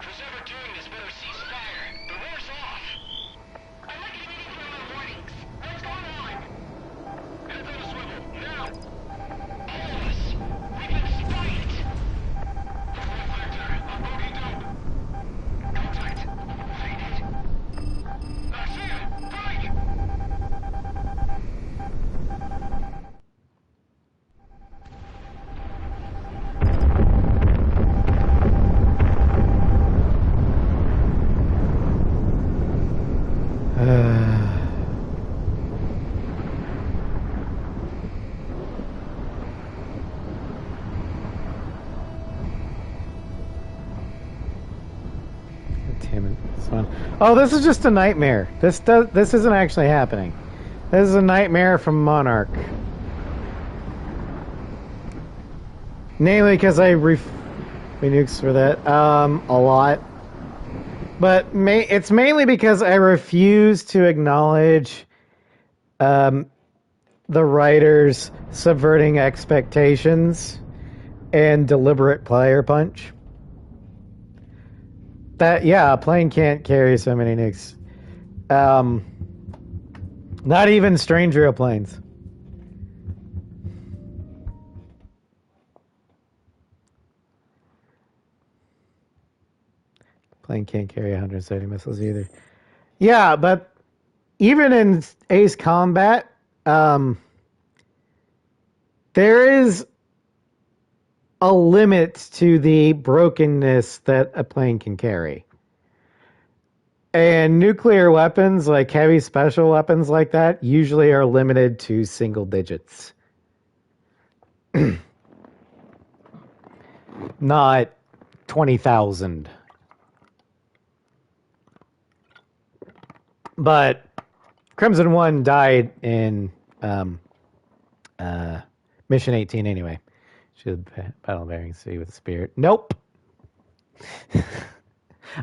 Who's ever doing this better cease fire. The war's off. I'm not getting anything on my warnings. What's going on? Heads on a swivel, now! All of us! We've been spiked! Fourth vector, on bogey dope! Contact! Faded! I see him! Break! Damn it, this one. Oh, this is just a nightmare. This isn't actually happening. This is a nightmare from Monarch. Namely because I nukes for that a lot. But it's mainly because I refuse to acknowledge the writers subverting expectations and deliberate player punch. That, yeah, a plane can't carry so many nukes. Not even stranger airplanes. Plane can't carry 170 missiles either. Yeah, but even in Ace Combat, there is a limit to the brokenness that a plane can carry. And nuclear weapons, like heavy special weapons like that, usually are limited to single digits. Not 20,000. But Crimson One died in Mission 18 anyway. Should battle Bering Sea with the Spear. Nope.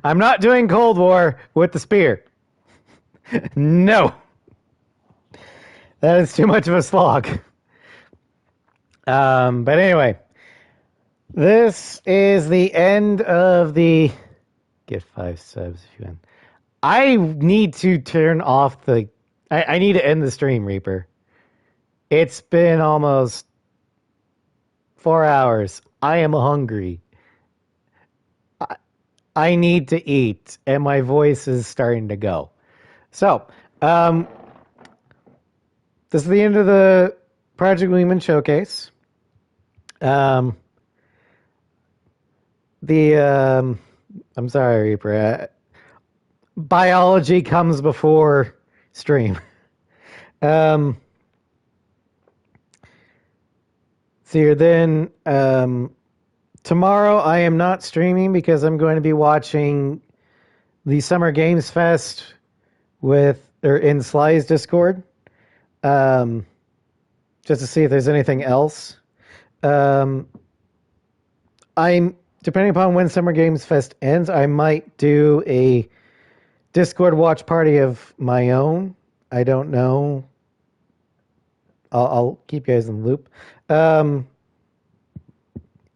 I'm not doing Cold War with the Spear. No. That is too much of a slog. But anyway, this is the end of the... Get 5 subs if you want. I need to turn off the... I need to end the stream, Reaper. It's been almost 4 hours. I am hungry. I need to eat, and my voice is starting to go. So, this is the end of the Project Wingman showcase. I'm sorry, Reaper. Biology comes before stream. So then, tomorrow I am not streaming because I'm going to be watching the Summer Games Fest in Sly's Discord, just to see if there's anything else. I'm depending upon when Summer Games Fest ends, I might do a Discord watch party of my own. I don't know. I'll keep you guys in the loop.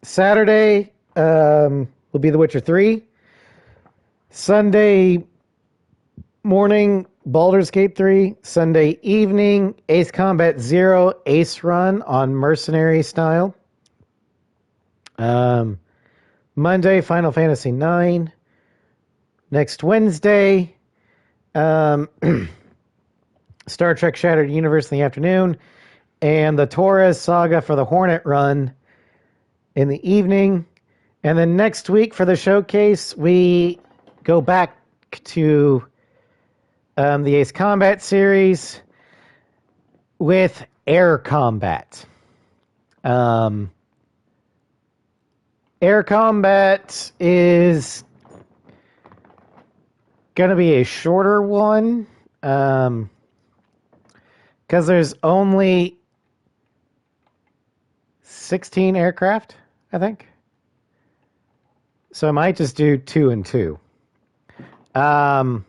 Saturday will be The Witcher 3. Sunday morning, Baldur's Gate 3. Sunday evening, Ace Combat 0 Ace Run on Mercenary style. Monday, Final Fantasy 9. Next Wednesday, Star Trek Shattered Universe in the afternoon. And the Torres Saga for the Hornet Run in the evening. And then next week for the showcase, we go back to the Ace Combat series with Air Combat. Air Combat is going to be a shorter one because there's only 16 aircraft, I think. So I might just do 2 and 2. But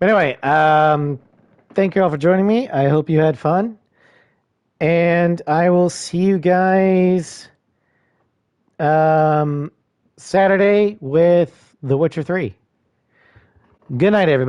anyway, thank you all for joining me. I hope you had fun. And I will see you guys Saturday with The Witcher 3. Good night, everybody.